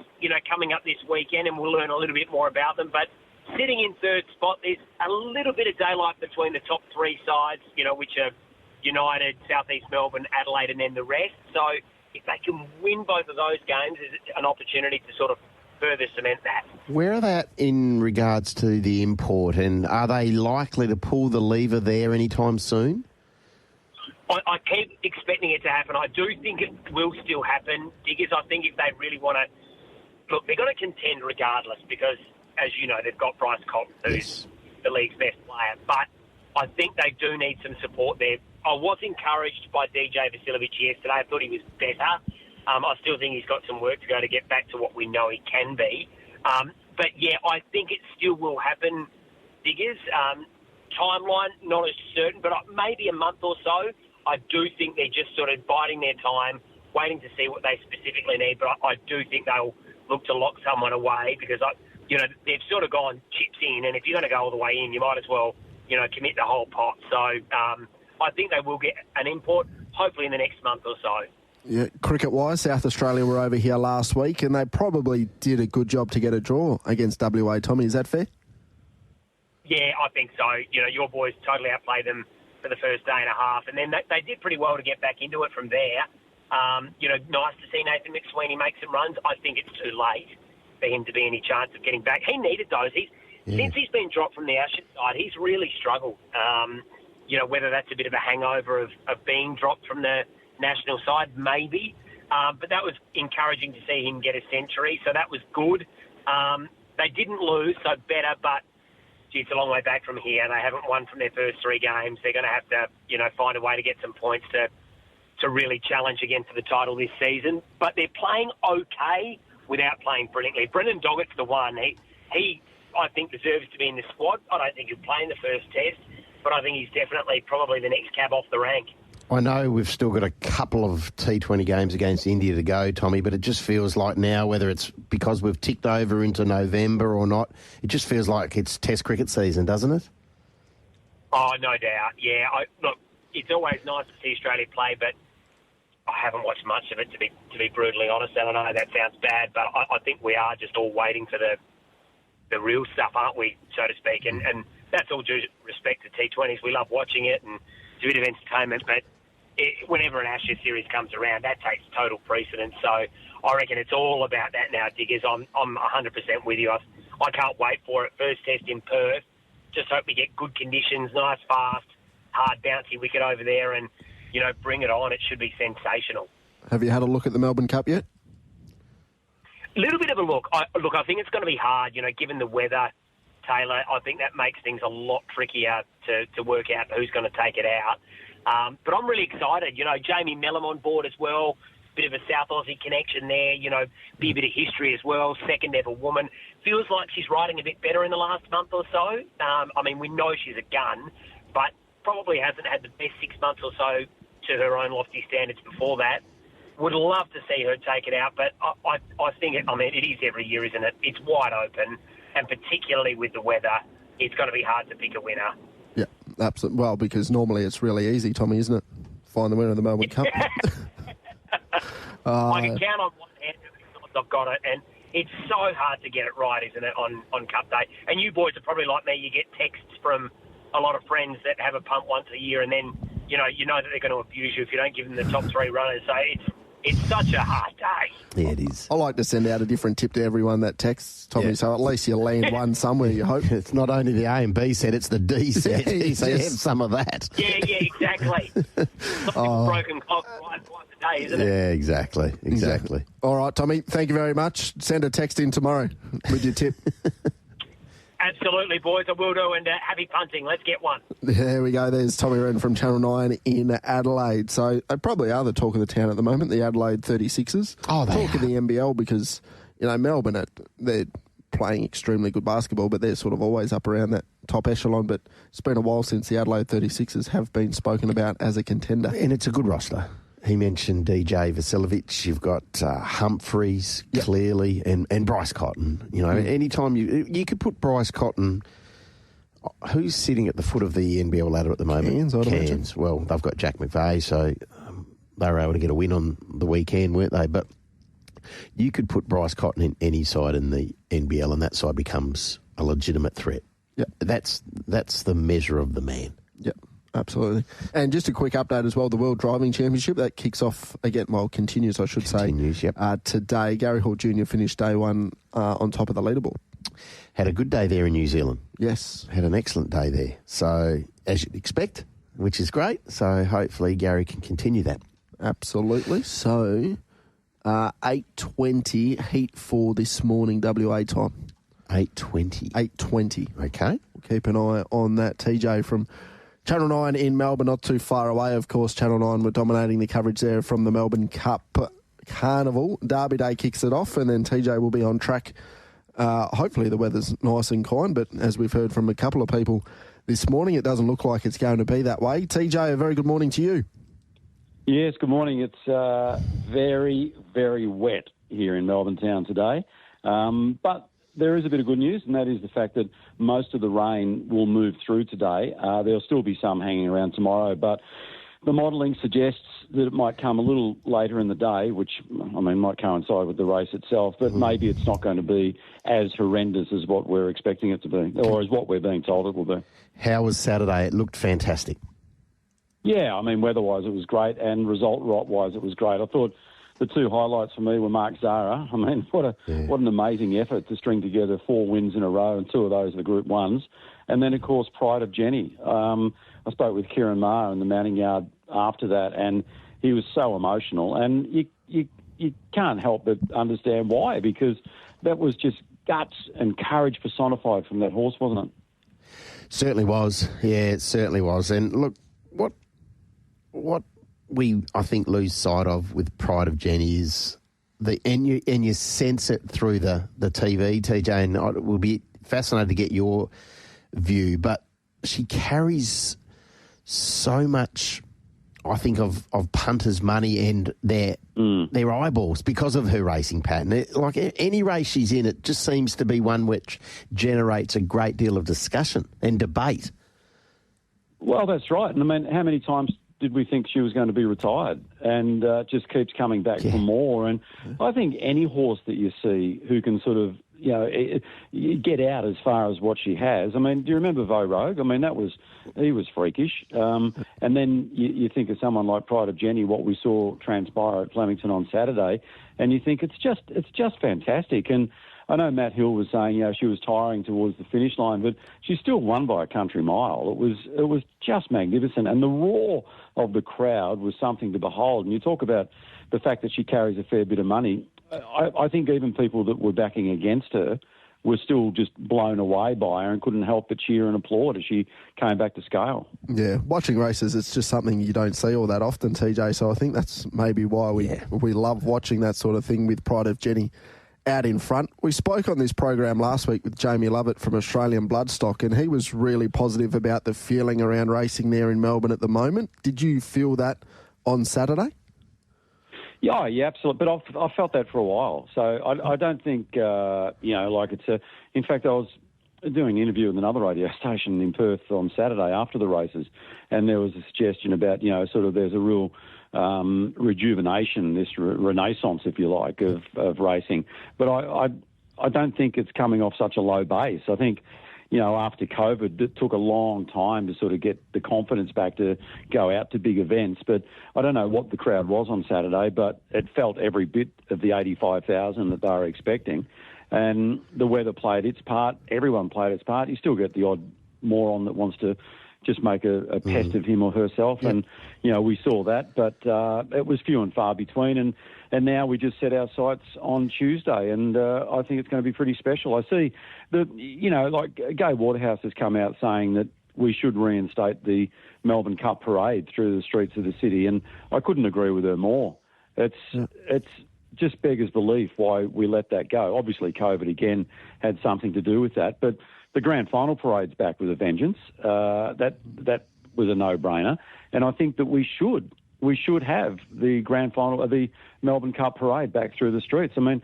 coming up this weekend, and we'll learn a little bit more about them. But sitting in third spot, there's a little bit of daylight between the top three sides, which are United, South East Melbourne, Adelaide, and then the rest. So if they can win both of those games, there's an opportunity to sort of further cement that. Where are they at in regards to the import, and are they likely to pull the lever there anytime soon? I keep expecting it to happen. I do think it will still happen, Diggers. I think if they really want to... Look, they've got to contend regardless because, as you know, they've got Bryce Cotton, who's the league's best player. But I think they do need some support there. I was encouraged by DJ Vasiljevic yesterday. I thought he was better. I still think he's got some work to go to get back to what we know he can be. But, yeah, I think it still will happen, Diggers. Timeline, not as certain, but maybe a month or so. I do think they're just sort of biding their time, waiting to see what they specifically need. But I do think they'll look to lock someone away because, they've sort of gone chips in. And if you're going to go all the way in, you might as well, commit the whole pot. So I think they will get an import, hopefully in the next month or so. Yeah, cricket-wise, South Australia were over here last week, and they probably did a good job to get a draw against WA. Tommy, is that fair? Yeah, I think so. Your boys totally outplayed them for the first day and a half, and then they did pretty well to get back into it from there. Nice to see Nathan McSweeney make some runs. I think it's too late for him to be any chance of getting back. He needed those. Since he's been dropped from the Ashes side, he's really struggled. Whether that's a bit of a hangover of being dropped from the national side, maybe. But that was encouraging to see him get a century, so that was good. They didn't lose, so better, but it's a long way back from here. They haven't won from their first three games. They're going to have to, find a way to get some points to really challenge again for the title this season. But they're playing okay without playing brilliantly. Brendan Doggett's the one. He I think, deserves to be in the squad. I don't think he'll play in the first test, but I think he's definitely probably the next cab off the rank. I know we've still got a couple of T20 games against India to go, Tommy, but it just feels like now, whether it's because we've ticked over into November or not, it just feels like it's Test cricket season, doesn't it? Oh, no doubt. Yeah, look, it's always nice to see Australia play, but I haven't watched much of it, to be brutally honest. And I know that sounds bad, but I think we are just all waiting for the real stuff, aren't we, so to speak? And that's all due respect to T20s. We love watching it, and it's a bit of entertainment, but whenever an Ashes series comes around, that takes total precedence. So I reckon it's all about that now, Diggers. I'm 100% with you. I can't wait for it. First test in Perth. Just hope we get good conditions, nice, fast, hard, bouncy wicket over there, and, bring it on. It should be sensational. Have you had a look at the Melbourne Cup yet? A little bit of a look. I think it's going to be hard, given the weather, Taylor. I think that makes things a lot trickier to work out who's going to take it out. But I'm really excited. Jamie Mellum on board as well. Bit of a South Aussie connection there. Be a bit of history as well. Second ever woman. Feels like she's riding a bit better in the last month or so. We know she's a gun, but probably hasn't had the best 6 months or so to her own lofty standards before that. Would love to see her take it out, but I think it is every year, isn't it? It's wide open, and particularly with the weather, it's going to be hard to pick a winner. Yeah, absolutely. Well, because normally it's really easy, Tommy, isn't it? Find the winner of the Melbourne Cup. I can count on one hand how many times I've got it, and it's so hard to get it right, isn't it, on Cup Day? And you boys are probably like me. You get texts from a lot of friends that have a punt once a year, and then you know that they're going to abuse you if you don't give them the top three runners. So it's such a hard day. Yeah, it is. I like to send out a different tip to everyone that texts, Tommy, so at least you land one somewhere, you hope. It's not only the A and B set, it's the D set. So you have some of that. Yeah, exactly. Broken clock twice a day, isn't it? Yeah, exactly. All right, Tommy, thank you very much. Send a text in tomorrow with your tip. Absolutely, boys, I will do, and happy punting. Let's get one. There we go. There's Tommy Rehn from Channel 9 in Adelaide. So they probably are the talk of the town at the moment, the Adelaide 36ers. Oh, they talk of the NBL because, Melbourne, they're playing extremely good basketball, but they're sort of always up around that top echelon. But it's been a while since the Adelaide 36ers have been spoken about as a contender. And it's a good roster. He mentioned DJ Vasiljevic. You've got Humphreys, clearly, and Bryce Cotton. Anytime you could put Bryce Cotton, who's sitting at the foot of the NBL ladder at the moment? Cairns. Well, they've got Jack McVeigh, so they were able to get a win on the weekend, weren't they? But you could put Bryce Cotton in any side in the NBL, and that side becomes a legitimate threat. Yep. That's the measure of the man. Yep. Absolutely. And just a quick update as well, the World Driving Championship, that kicks off again, continues, I should say. Yep. Today, Gary Hall Jr. finished day one on top of the leaderboard. Had a good day there in New Zealand. Yes. Had an excellent day there. So, as you'd expect, which is great. So, hopefully, Gary can continue that. Absolutely. So, 8:20 heat 4 this morning, WA time. 8:20. 8:20. Okay. We'll keep an eye on that. TJ from Channel 9 in Melbourne, not too far away. Of course, Channel 9 were dominating the coverage there from the Melbourne Cup Carnival. Derby Day kicks it off, and then TJ will be on track. Hopefully the weather's nice and kind, but as we've heard from a couple of people this morning, it doesn't look like it's going to be that way. TJ, a very good morning to you. Yes, good morning. It's very, very wet here in Melbourne town today. But there is a bit of good news, and that is the fact that most of the rain will move through today. There'll still be some hanging around tomorrow, but the modelling suggests that it might come a little later in the day, which, might coincide with the race itself, but maybe it's not going to be as horrendous as what we're expecting it to be, or as what we're being told it will be. How was Saturday? It looked fantastic. Yeah, weather-wise it was great, and result-wise it was great. I thought the two highlights for me were Mark Zahra. What an amazing effort to string together 4 wins in a row, and 2 of those are the Group 1s. And then, of course, Pride of Jenny. I spoke with Kieran Maher in the mounting yard after that, and he was so emotional. And you can't help but understand why, because that was just guts and courage personified from that horse, wasn't it? Certainly was. Yeah, it certainly was. And look, what we, I think, lose sight of with Pride of Jenny is and you sense it through the TV, TJ, and it will be fascinated to get your view, but she carries so much, I think, of punters' money and their eyeballs because of her racing pattern. Like any race she's in, it just seems to be one which generates a great deal of discussion and debate. Well, that's right. And how many times did we think she was going to be retired, and just keeps coming back for more? And I think any horse that you see who can sort of, get out as far as what she has. I mean, do you remember Vo Rogue? I mean, he was freakish. And then you think of someone like Pride of Jenny, what we saw transpire at Flemington on Saturday, and you think it's just fantastic. And I know Matt Hill was saying, she was tiring towards the finish line, but she still won by a country mile. It was just magnificent, and the roar of the crowd was something to behold. And you talk about the fact that she carries a fair bit of money. I think even people that were backing against her were still just blown away by her and couldn't help but cheer and applaud as she came back to scale. Yeah, watching races, it's just something you don't see all that often, TJ, so I think that's maybe why we love watching that sort of thing with Pride of Jenny out in front. We spoke on this program last week with Jamie Lovett from Australian Bloodstock, and he was really positive about the feeling around racing there in Melbourne at the moment. Did you feel that on Saturday? Yeah, absolutely. But I've felt that for a while. So I don't think, it's a... In fact, I was doing an interview with another radio station in Perth on Saturday after the races, and there was a suggestion about, there's a real rejuvenation, this renaissance, if you like, of racing. But I don't think it's coming off such a low base. I think, after COVID, it took a long time to sort of get the confidence back to go out to big events. But I don't know what the crowd was on Saturday, but it felt every bit of the 85,000 that they were expecting. And the weather played its part. Everyone played its part. You still get the odd moron that wants to just make a pest of him or herself. Yep. And, we saw that, but it was few and far between. And now we just set our sights on Tuesday, and I think it's going to be pretty special. I see that, Gay Waterhouse has come out saying that we should reinstate the Melbourne Cup parade through the streets of the city, and I couldn't agree with her more. It's just beggars belief why we let that go. Obviously, COVID again had something to do with that, but the grand final parade's back with a vengeance. That was a no-brainer, and I think that we should have the grand final of the Melbourne Cup parade back through the streets. I mean,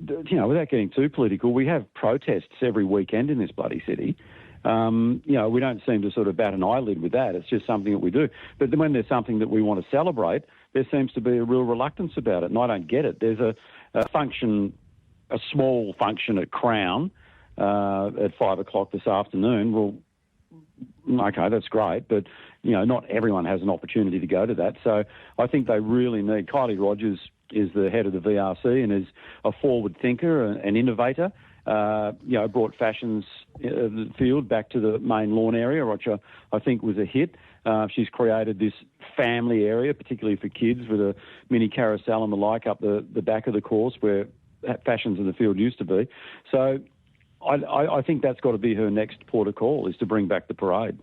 without getting too political, we have protests every weekend in this bloody city. We don't seem to sort of bat an eyelid with that. It's just something that we do. But then when there's something that we want to celebrate, there seems to be a real reluctance about it, and I don't get it. There's a small function at Crown at 5 o'clock this afternoon. Well, okay, that's great, but, not everyone has an opportunity to go to that. So I think they really need... Kylie Rogers is the head of the VRC and is a forward thinker and an innovator. Brought Fashions field back to the main lawn area, which I think was a hit. She's created this family area, particularly for kids, with a mini carousel and the like up the back of the course where Fashions in the field used to be. So I think that's got to be her next port of call, is to bring back the parade.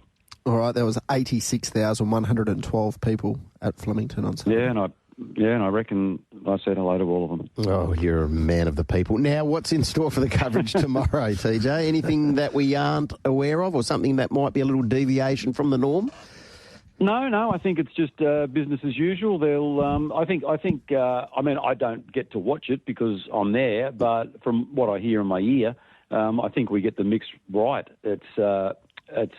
All right, there was 86,112 people at Flemington on Saturday. And I reckon I said hello to all of them. Oh, you're a man of the people. Now, what's in store for the coverage tomorrow, TJ? Anything that we aren't aware of, or something that might be a little deviation from the norm? No, I think it's just business as usual. They'll, I think. I don't get to watch it because I'm there, but from what I hear in my ear, I think we get the mix right.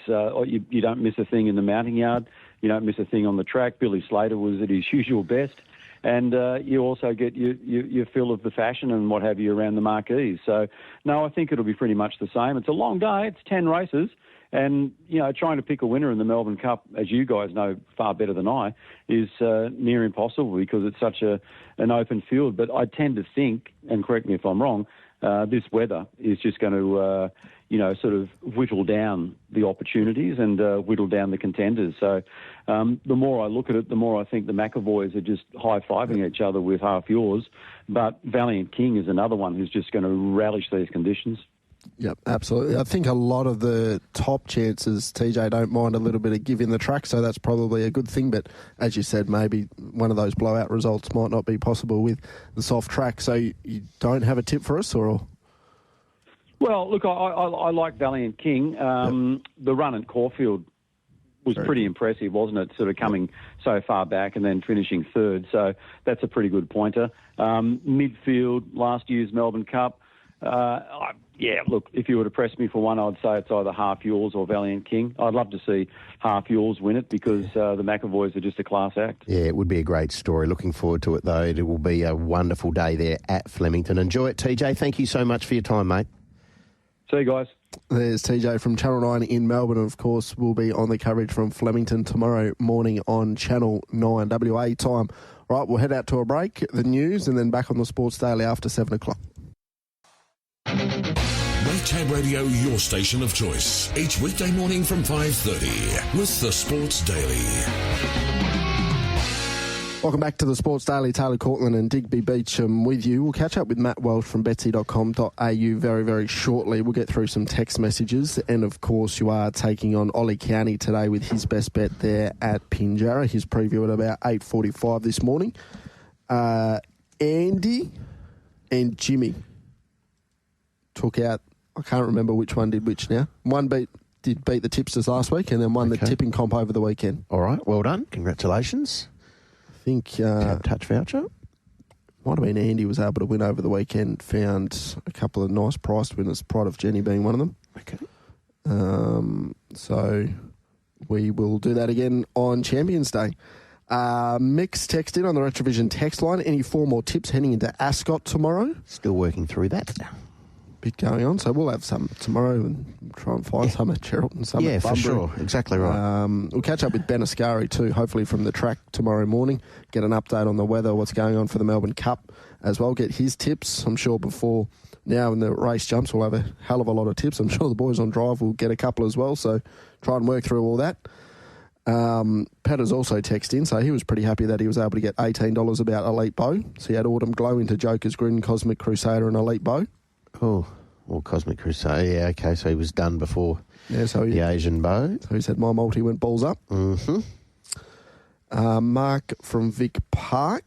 You don't miss a thing in the mounting yard. You don't miss a thing on the track. Billy Slater was at his usual best. And you also get your fill of the fashion and what have you around the marquees. So, no, I think it'll be pretty much the same. It's a long day. It's 10 races. And, trying to pick a winner in the Melbourne Cup, as you guys know far better than I, is near impossible because it's such an open field. But I tend to think, and correct me if I'm wrong, this weather is just going to, sort of whittle down the opportunities and whittle down the contenders. So the more I look at it, the more I think the McAvoys are just high-fiving each other with half yours. But Valiant King is another one who's just going to relish these conditions. Yep, absolutely. I think a lot of the top chances, TJ, don't mind a little bit of give in the track, so that's probably a good thing. But as you said, maybe one of those blowout results might not be possible with the soft track. So you don't have a tip for us, or...? Well, look, I like Valiant King. The run at Caulfield was pretty impressive, wasn't it? Sort of coming so far back and then finishing third. So that's a pretty good pointer. Midfield, last year's Melbourne Cup. Look, if you were to press me for one, I'd say it's either Half Yours or Valiant King. I'd love to see Half Yours win it because the McAvoys are just a class act. Yeah, it would be a great story. Looking forward to it, though. It will be a wonderful day there at Flemington. Enjoy it, TJ. Thank you so much for your time, mate. See you guys. There's TJ from Channel 9 in Melbourne. And of course, we'll be on the coverage from Flemington tomorrow morning on Channel 9 WA time. All right, we'll head out to a break, the news, and then back on the Sports Daily after 7 o'clock. Make Tab Radio your station of choice. Each weekday morning from 5:30 with the Sports Daily. Welcome back to the Sports Daily. Taylor Cortland and Digby Beecham with you. We'll catch up with Matt Welsh from betsy.com.au very, very shortly. We'll get through some text messages. And, of course, you are taking on Oli Cownie today with his best bet there at Pinjarra. His preview at about 8:45 this morning. Andy and Jimmy took out, I can't remember which one did which now. One did beat the tipsters last week and then won the tipping comp over the weekend. All right, well done. Congratulations. I think Tab Touch voucher. Might have been Andy was able to win over the weekend. Found a couple of nice priced winners, Pride of Jenny being one of them. Okay. So we will do that again on Champions Day. Mix text in on the Retrovision text line. Any 4 more tips heading into Ascot tomorrow? Still working through that. Bit going on, so we'll have some tomorrow and try and find some at Gerald and some at Bunbury. For sure. Exactly right. We'll catch up with Ben Ascari too, hopefully from the track tomorrow morning. Get an update on the weather, what's going on for the Melbourne Cup as well. Get his tips. I'm sure before now in the race jumps we'll have a hell of a lot of tips. I'm sure the boys on drive will get a couple as well, so try and work through all that. Patter's also texted in, so he was pretty happy that he was able to get $18 about Elite Bow. So he had Autumn Glow into Joker's Grin, Cosmic Crusader and Elite Bow. Oh, well, Cosmic Crusader, yeah, okay, so he was done before the Asian Bow. So he said my multi went balls up. Mm-hmm. Mark from Vic Park,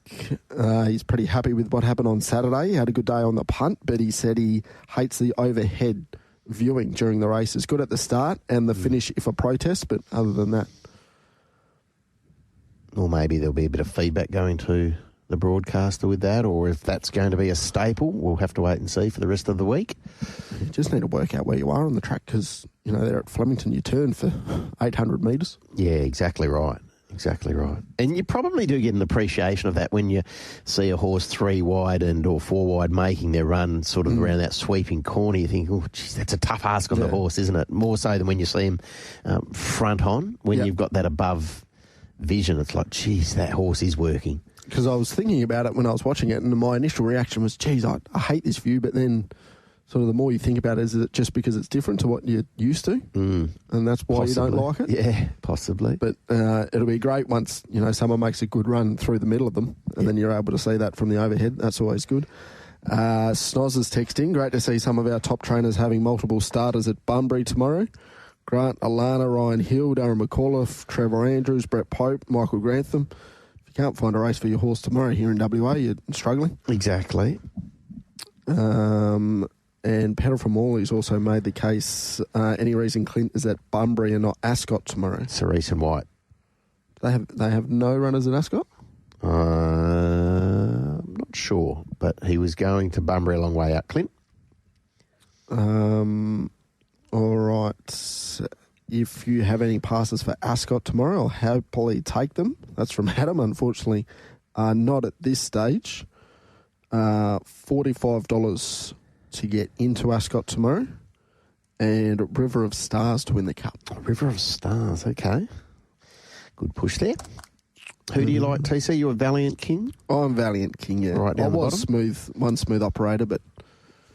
he's pretty happy with what happened on Saturday. He had a good day on the punt, but he said he hates the overhead viewing during the race. It's good at the start and the finish if a protest, but other than that. Or maybe there'll be a bit of feedback going to the broadcaster with that, or if that's going to be a staple, we'll have to wait and see for the rest of the week. You just need to work out where you are on the track because, you know, they're at Flemington, you turn for 800 metres. Yeah, exactly right. Exactly right. And you probably do get an appreciation of that when you see a horse 3 wide or 4 wide making their run sort of around that sweeping corner. You think, oh, geez, that's a tough ask on the horse, isn't it? More so than when you see him front on, when you've got that above vision. It's like, geez, that horse is working. Because I was thinking about it when I was watching it, and my initial reaction was, geez, I hate this view, but then sort of the more you think about it, is it just because it's different to what you're used to? And that's why you don't like it? Yeah, possibly. But it'll be great once, you know, someone makes a good run through the middle of them, and then you're able to see that from the overhead. That's always good. Snoz is texting. Great to see some of our top trainers having multiple starters at Bunbury tomorrow. Grant, Alana, Ryan Hill, Darren McAuliffe, Trevor Andrews, Brett Pope, Michael Grantham. You can't find a race for your horse tomorrow here in WA, you're struggling. Exactly. And Petal from Morley's also made the case, any reason Clint is at Bunbury and not Ascot tomorrow? Cerise and White. They have no runners at Ascot? I'm not sure, but he was going to Bunbury a long way out, Clint. All right. If you have any passes for Ascot tomorrow, I'll happily take them. That's from Adam, unfortunately. Not at this stage. $45 to get into Ascot tomorrow. And River of Stars to win the Cup. River of Stars, okay. Good push there. Who do you like, TC? You a Valiant King? I'm Valiant King, yeah. Right down the bottom? One smooth operator, but...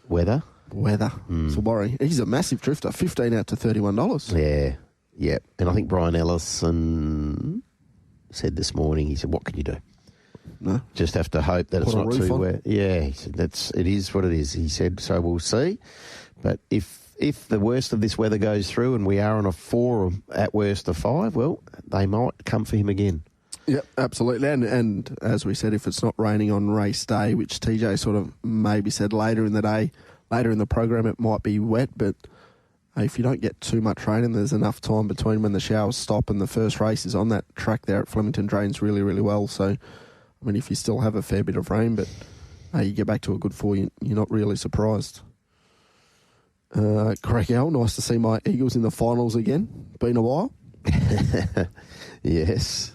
Weather? It's a worry. He's a massive drifter, 15 out to $31. Yeah. And I think Brian Ellison said this morning, he said, what can you do? No. Just have to hope that it's not too wet. Yeah, he said, it is what it is. He said, so we'll see. But if the worst of this weather goes through and we are on a 4 or at worst a 5, well, they might come for him again. Yep, absolutely. And as we said, if it's not raining on race day, which TJ sort of maybe said later in the day, later in the program it might be wet, but if you don't get too much rain and there's enough time between when the showers stop and the first race is on, that track there at Flemington drains really, really well. So, I mean, if you still have a fair bit of rain, but you get back to a good 4, you're not really surprised. Greg L, nice to see my Eagles in the finals again. Been a while. Yes.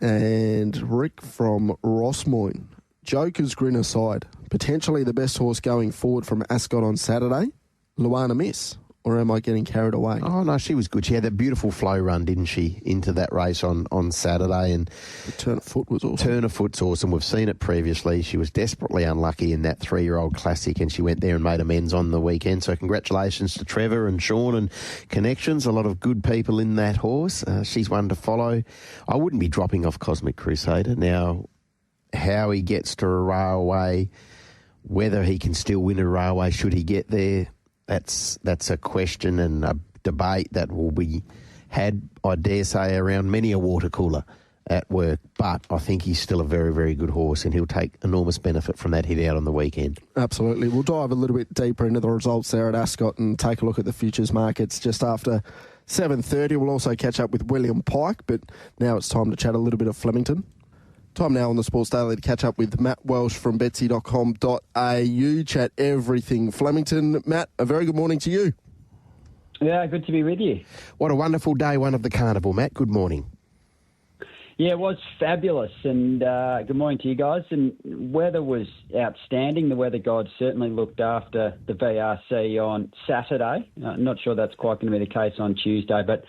And Rick from Rossmoyne. Joker's grin aside, potentially the best horse going forward from Ascot on Saturday. Luana Miss, or am I getting carried away? Oh, no, she was good. She had that beautiful flow run, didn't she, into that race on Saturday. And the turn of foot was awesome. Turn of foot's awesome. We've seen it previously. She was desperately unlucky in that 3-year-old classic, and she went there and made amends on the weekend. So congratulations to Trevor and Sean and Connections. A lot of good people in that horse. She's one to follow. I wouldn't be dropping off Cosmic Crusader. Now, how he gets to a railway, whether he can still win a railway should he get there, that's a question and a debate that will be had, I dare say, around many a water cooler at work. But I think he's still a very, very good horse, and he'll take enormous benefit from that hit out on the weekend. Absolutely. We'll dive a little bit deeper into the results there at Ascot and take a look at the futures markets just after 7:30. We'll also catch up with William Pike, but now it's time to chat a little bit of Flemington. Time now on the Sports Daily to catch up with Matt Welsh from betsy.com.au. Chat everything Flemington. Matt, a very good morning to you. Yeah, good to be with you. What a wonderful day one of the carnival, Matt. Good morning. Yeah, it was fabulous, and good morning to you guys. And weather was outstanding. The weather gods certainly looked after the VRC on Saturday. Not sure that's quite going to be the case on Tuesday, but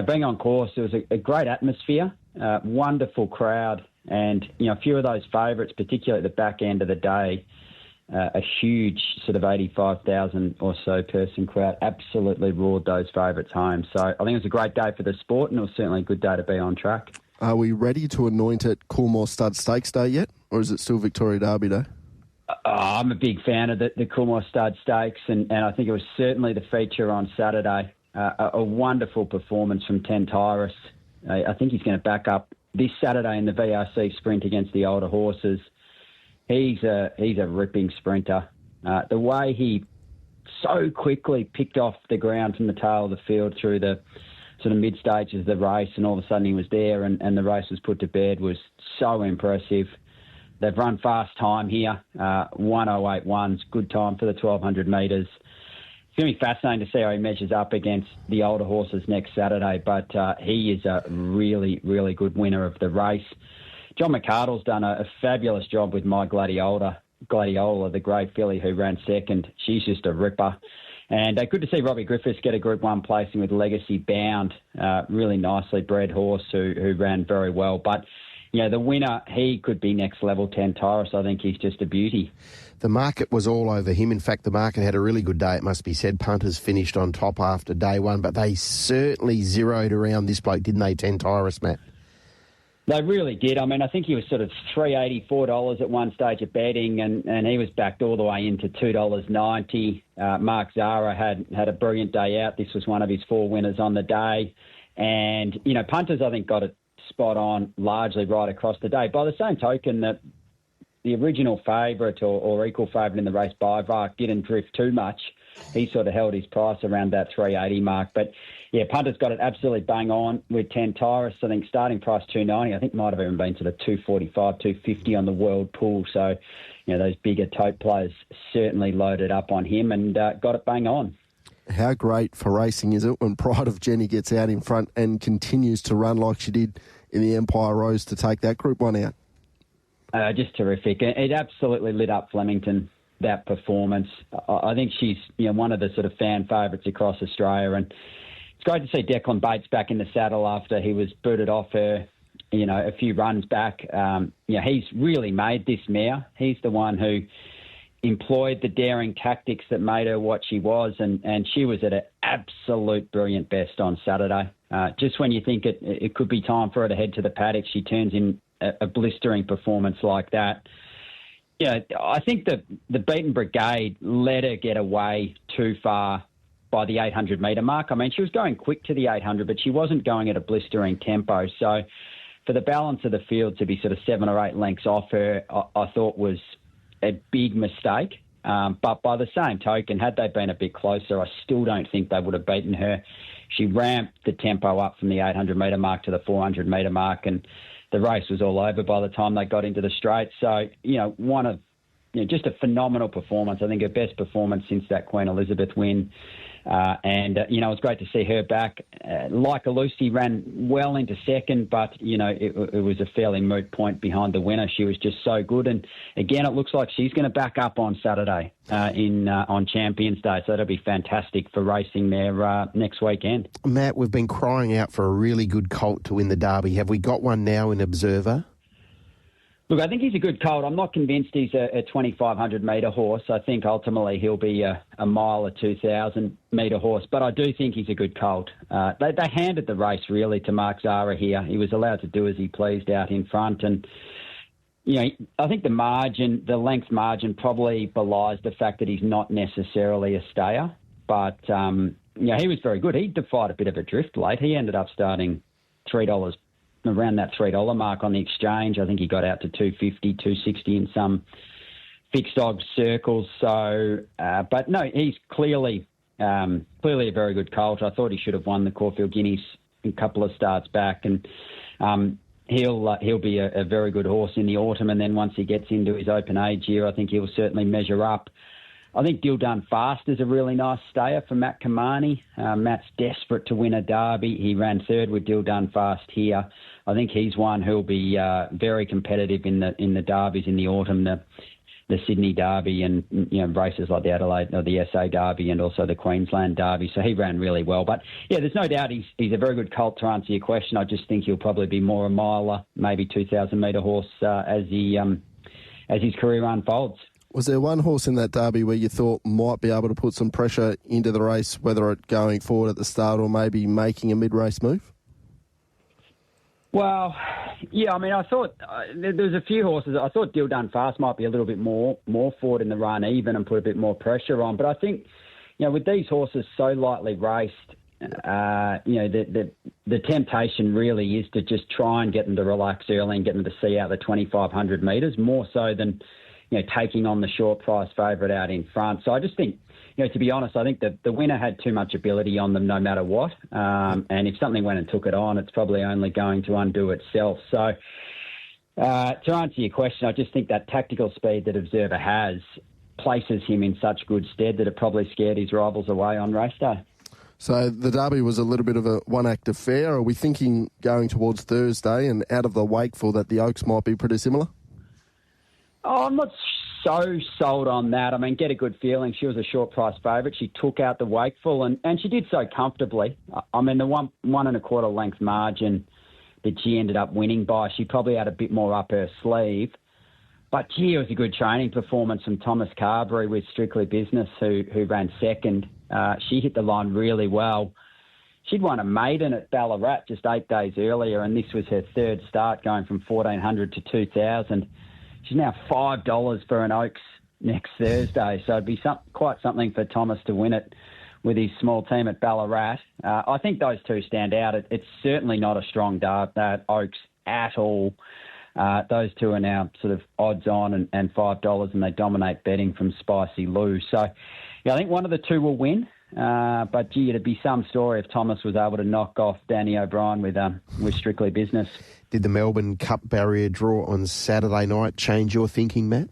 being on course, it was a great atmosphere, wonderful crowd. And, a few of those favourites, particularly at the back end of the day, a huge sort of 85,000 or so person crowd absolutely roared those favourites home. So I think it was a great day for the sport, and it was certainly a good day to be on track. Are we ready to anoint it Coolmore Stud Stakes Day yet, or is it still Victoria Derby Day? I'm a big fan of the Coolmore Stud Stakes, and I think it was certainly the feature on Saturday. A wonderful performance from Tentyrus. I think he's going to back up this Saturday in the VRC sprint against the older horses. He's a ripping sprinter. The way he so quickly picked off the ground from the tail of the field through the sort of mid-stages of the race, and all of a sudden he was there and the race was put to bed, was so impressive. They've run fast time here. 1:08.1's good time for the 1,200 metres. It's going to be fascinating to see how he measures up against the older horses next Saturday, but he is a really, really good winner of the race. John McArdle's done a fabulous job with My Gladiola, the grey filly who ran second. She's just a ripper. And good to see Robbie Griffiths get a Group 1 placing with Legacy Bound, really nicely bred horse who ran very well. But, the winner, he could be next level, Tentyrus. I think he's just a beauty. The market was all over him. In fact, the market had a really good day, it must be said. Punters finished on top after day one, but they certainly zeroed around this bloke, didn't they, Tentyrus, Matt? They really did. I mean, I think he was sort of $3.84 at one stage of betting, and he was backed all the way into $2.90. Mark Zahra had a brilliant day out. This was one of his 4 winners on the day. And, punters, I think, got it spot on largely right across the day. By the same token, that the original favourite or equal favourite in the race, Bivark, didn't drift too much. He sort of held his price around that 380 mark. But, punters got it absolutely bang on with Tentyrus. I think starting price 290. I think might have even been sort of 245, 250 on the world pool. So, those bigger tote players certainly loaded up on him and got it bang on. How great for racing is it when Pride of Jenny gets out in front and continues to run like she did in the Empire Rose to take that Group 1 out? Just terrific. It absolutely lit up Flemington, that performance. I think she's one of the sort of fan favourites across Australia, and it's great to see Declan Bates back in the saddle after he was booted off her, a few runs back. He's really made this mare. He's the one who employed the daring tactics that made her what she was, and she was at an absolute brilliant best on Saturday. Just when you think it could be time for her to head to the paddock, she turns in a blistering performance like that. I think that the Beaten Brigade let her get away too far by the 800-metre mark. I mean, she was going quick to the 800, but she wasn't going at a blistering tempo. So for the balance of the field to be sort of 7 or 8 lengths off her, I thought was a big mistake. But by the same token, had they been a bit closer, I still don't think they would have beaten her. She ramped the tempo up from the 800-metre mark to the 400-metre mark, and the race was all over by the time they got into the straight. So, one of just a phenomenal performance. I think her best performance since that Queen Elizabeth win. It was great to see her back. Like Lucy ran well into second, but, it was a fairly moot point behind the winner. She was just so good. And, again, it looks like she's going to back up on Saturday on Champions Day. So that'll be fantastic for racing there next weekend. Matt, we've been crying out for a really good colt to win the Derby. Have we got one now in Observer? Look, I think he's a good colt. I'm not convinced he's a 2,500 metre horse. I think ultimately he'll be a mile or 2,000 metre horse. But I do think he's a good colt. They handed the race really to Mark Zahra here. He was allowed to do as he pleased out in front. And, I think the length margin probably belies the fact that he's not necessarily a stayer. But, he was very good. He defied a bit of a drift late. He ended up starting $3 around that $3 mark on the exchange. I think he got out to $2.50, $2.60 in some fixed odds circles. So, but no, he's clearly a very good colt. I thought he should have won the Caulfield Guineas a couple of starts back, and he'll be a very good horse in the autumn. And then once he gets into his open age year, I think he'll certainly measure up. I think Dill Done Fast is a really nice stayer for Matt Kamani. Matt's desperate to win a Derby. He ran third with Dill Done Fast here. I think he's one who'll be very competitive in the Derbies in the autumn, the Sydney Derby and races like the Adelaide or the SA Derby and also the Queensland Derby. So he ran really well. But yeah, there's no doubt he's a very good colt to answer your question. I just think he'll probably be more a miler, maybe 2,000 metre horse as his career unfolds. Was there one horse in that Derby where you thought might be able to put some pressure into the race, whether it going forward at the start or maybe making a mid-race move? Well, yeah, I mean, I thought there's a few horses. I thought Dill Done Fast might be a little bit more forward in the run even and put a bit more pressure on. But I think, with these horses so lightly raced, the temptation really is to just try and get them to relax early and get them to see out the 2,500 metres, more so than taking on the short price favourite out in front. So I just think, to be honest, I think that the winner had too much ability on them no matter what. And if something went and took it on, it's probably only going to undo itself. So to answer your question, I just think that tactical speed that Observer has places him in such good stead that it probably scared his rivals away on race day. So the Derby was a little bit of a one-act affair. Are we thinking going towards Thursday and out of the Wakeful that the Oaks might be pretty similar? Oh, I'm not so sold on that. I mean, get a good feeling. She was a short price favourite. She took out the Wakeful and she did so comfortably. I mean, the one and a quarter length margin that she ended up winning by, she probably had a bit more up her sleeve. But, gee, it was a good training performance from Thomas Carberry with Strictly Business, who ran second. She hit the line really well. She'd won a maiden at Ballarat just 8 days earlier, and this was her third start, going from 1,400 to 2,000. She's now $5 for an Oaks next Thursday, so it'd be quite something for Thomas to win it with his small team at Ballarat. I think those two stand out. It's certainly not a strong dart, that Oaks at all. Those two are now sort of odds on and $5, and they dominate betting from Spicy Lou. So, yeah, I think one of the two will win. But, gee, it'd be some story if Thomas was able to knock off Danny O'Brien with Strictly Business. Did the Melbourne Cup barrier draw on Saturday night change your thinking, Matt?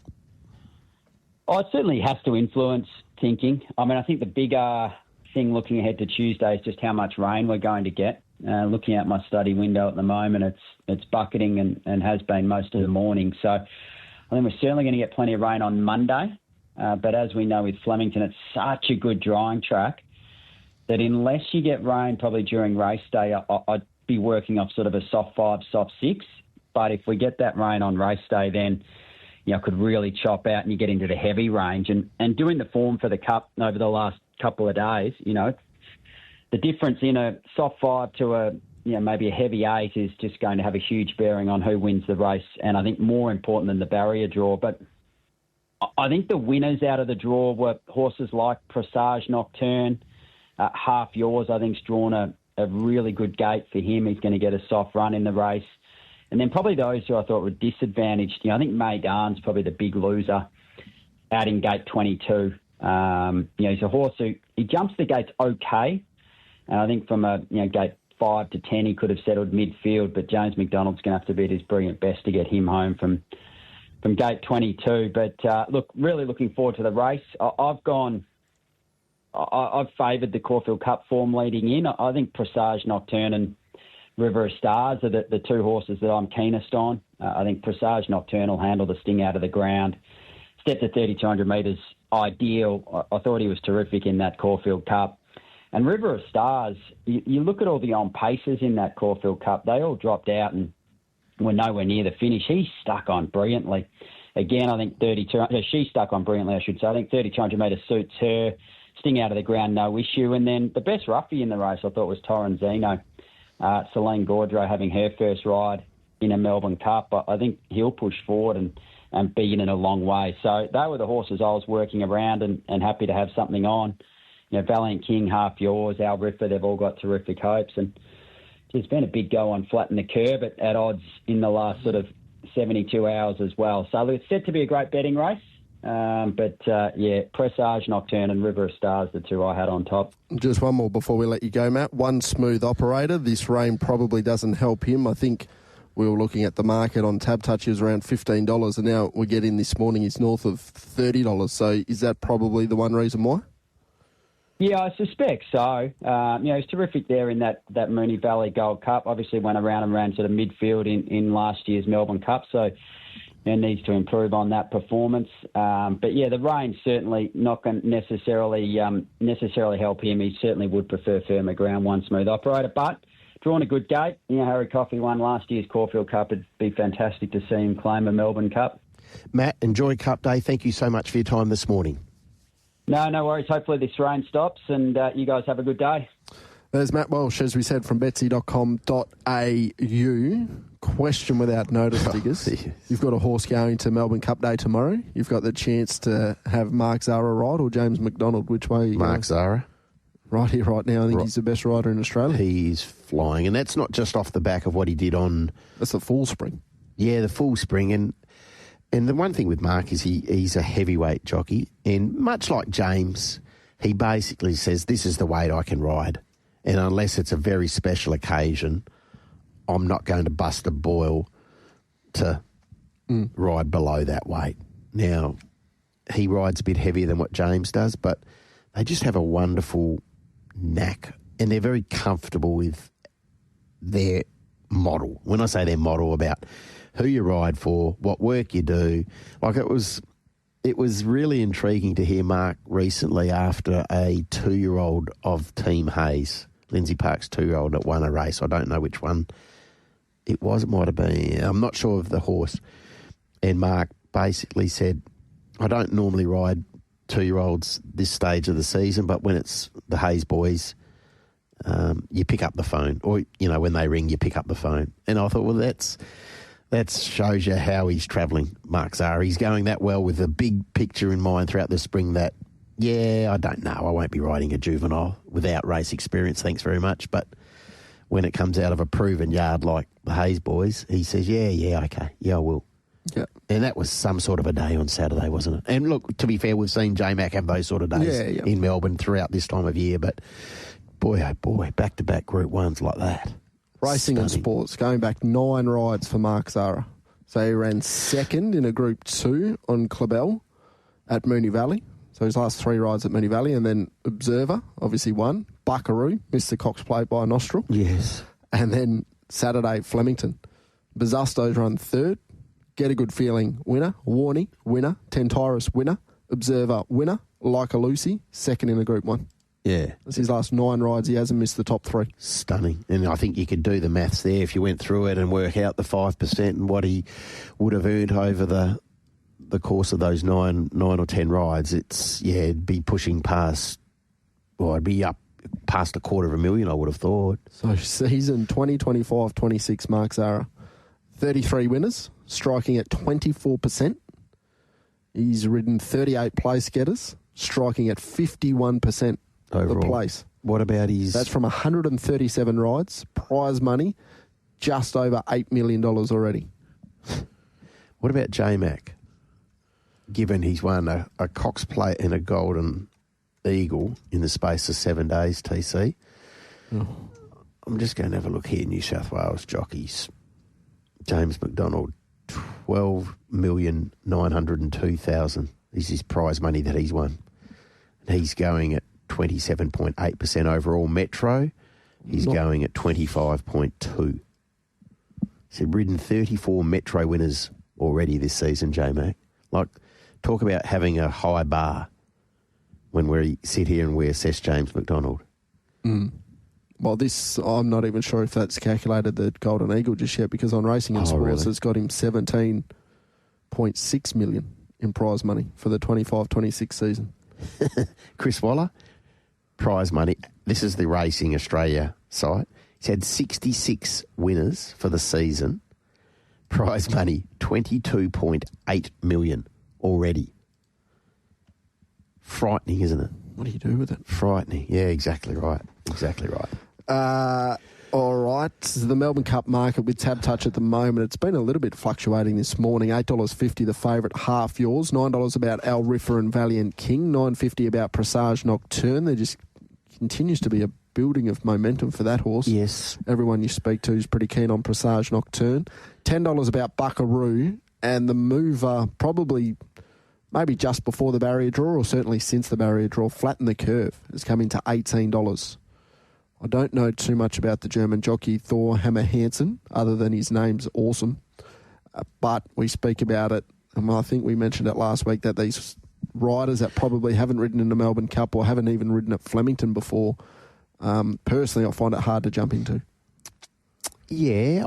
Oh, it certainly has to influence thinking. I mean, I think the bigger thing looking ahead to Tuesday is just how much rain we're going to get. Looking out my study window at the moment, it's bucketing and has been most of the morning. So I think we're certainly going to get plenty of rain on Monday. But as we know with Flemington, it's such a good drying track that unless you get rain probably during race day, I'd be working off sort of a soft 5, soft 6. But if we get that rain on race day, then could really chop out and you get into the heavy range. And doing the form for the Cup over the last couple of days, the difference in a soft 5 to a maybe a heavy 8 is just going to have a huge bearing on who wins the race. And I think more important than the barrier draw. But I think the winners out of the draw were horses like Presage Nocturne. Half Yours, I think, has drawn a really good gate for him. He's going to get a soft run in the race. And then probably those who I thought were disadvantaged. I think Maidan's probably the big loser out in gate 22. He's a horse who he jumps the gates okay. And I think from a gate 5 to 10 he could have settled midfield, but James McDonald's going to have to be at his brilliant best to get him home from gate 22. But, look, really looking forward to the race. I've favoured the Caulfield Cup form leading in. I think Presage Nocturne and River of Stars are the two horses that I'm keenest on. I think Presage Nocturne will handle the sting out of the ground. Stepped at 3,200 metres, ideal. I thought he was terrific in that Caulfield Cup. And River of Stars, you look at all the on-paces in that Caulfield Cup, they all dropped out and were nowhere near the finish. He stuck on brilliantly. Again, I think she stuck on brilliantly, I should say. I think 3,200 metres suits her. Sting out of the ground, no issue. And then the best roughie in the race, I thought, was Torrenzino. Celine Gaudreau having her first ride in a Melbourne Cup. I think he'll push forward and be in it a long way. So they were the horses I was working around and happy to have something on. You know, Valiant King, Half Yours, Al Ripper, they've all got terrific hopes. And there's been a big go on Flatten the Curb at odds in the last sort of 72 hours as well. So it's set to be a great betting race. Presage Nocturne and River of Stars, the two I had on top. Just one more before we let you go, Matt. One smooth operator. This rain probably doesn't help him. I think we were looking at the market on Tab Touch, he was around $15, and now we get in this morning, he's north of $30. So is that probably the one reason why? Yeah, I suspect so. He's terrific there in that Moonee Valley Gold Cup. Obviously went around and ran sort of midfield in last year's Melbourne Cup, so needs to improve on that performance. The rain certainly not going to necessarily help him. He certainly would prefer firmer ground, one smooth operator. But drawn a good gate. Harry Coffey won last year's Caulfield Cup. It'd be fantastic to see him claim a Melbourne Cup. Matt, enjoy Cup Day. Thank you so much for your time this morning. No worries. Hopefully this rain stops and you guys have a good day. There's Matt Welsh, as we said, from betsy.com.au. Question without notice, Diggers. You've got a horse going to Melbourne Cup Day tomorrow. You've got the chance to have Mark Zahra ride or James McDonald. Which way are you going? Mark Zahra. Right here, right now. I think he's the best rider in Australia. He's flying, and that's not just off the back of what he did on... That's the full spring. Yeah, the full spring. And the one thing with Mark is he's a heavyweight jockey, and much like James, he basically says, this is the weight I can ride. And unless it's a very special occasion, I'm not going to bust a boil to ride below that weight. Now, he rides a bit heavier than what James does, but they just have a wonderful knack, and they're very comfortable with their model. When I say their model, about who you ride for, what work you do, like it was really intriguing to hear Mark recently after a 2-year-old of Team Haynes, Lindsay Park's 2-year-old that won a race. I don't know which one it was. It might have been, I'm not sure of the horse. And Mark basically said, I don't normally ride 2-year-olds this stage of the season, but when it's the Hayes boys, you pick up the phone, or when they ring, you pick up the phone. And I thought, well, that shows you how he's travelling, Mark Zahra. He's going that well with a big picture in mind throughout the spring that, I don't know, I won't be riding a juvenile without race experience, thanks very much. But when it comes out of a proven yard like the Hayes boys, he says, okay, I will. Yeah. And that was some sort of a day on Saturday, wasn't it? And look, to be fair, we've seen J-Mac have those sort of days in Melbourne throughout this time of year, but boy, oh boy, back-to-back Group 1s like that. Racing and sports, going back 9 rides for Mark Zahra. So he ran second in a Group 2 on Clabell at Moonee Valley. So his last 3 rides at Moonee Valley, and then Observer, obviously won. Buckaroo, missed the Cox Plate by a nostril. Yes. And then Saturday, Flemington. Bazasto's run 3rd. Get a Good Feeling, winner. Warney, winner. Tentyrus, winner. Observer, winner. Like a Lucy, 2nd in a Group 1. Yeah. That's his last 9 rides. He hasn't missed the top 3. Stunning. And I think you could do the maths there if you went through it and work out the 5% and what he would have earned over the course of those 9 or 10 rides. It'd be pushing past, it'd be up past $250,000, I would have thought. So season 2025-26, Mark Zahra, 33 winners, striking at 24%. He's ridden 38 place getters, striking at 51% overall. The place. What about his... That's from 137 rides, prize money, just over $8 million already. What about J-Mac? Given he's won a Cox Plate and a Golden Eagle in the space of 7 days, TC. Oh. I'm just going to have a look here, New South Wales jockeys. James McDonald, $12,902,000 is his prize money that he's won. And he's going at 27.8% overall. Metro, he's going at 25.2%. He's ridden 34 Metro winners already this season, J-Mac. Like, talk about having a high bar when we sit here and we assess James McDonald. Well, I'm not even sure if that's calculated the Golden Eagle just yet, because on Racing and Sports really? it's got him 17.6 million in prize money for the 25-26 season. Chris Waller, prize money. This is the Racing Australia site. He's had 66 winners for the season. Prize money, 22.8 million already. Frightening, isn't it? What do you do with it? Frightening. Yeah, exactly right. Exactly right. All right. The Melbourne Cup market with Tab Touch at the moment, it's been a little bit fluctuating this morning. $8.50 the favourite, half yours. $9 about Al Riffer and Valiant King. $9.50 about Presage Nocturne. There just continues to be a building of momentum for that horse. Yes. Everyone you speak to is pretty keen on Presage Nocturne. $10 about Buckaroo, and the mover probably maybe just before the barrier draw, or certainly since the barrier draw, Flatten the Curve has come into $18. I don't know too much about the German jockey Thor Hammer Hansen, other than his name's awesome. But we speak about it, and I think we mentioned it last week, that these riders that probably haven't ridden in the Melbourne Cup or haven't even ridden at Flemington before, personally I find it hard to jump into. Yeah,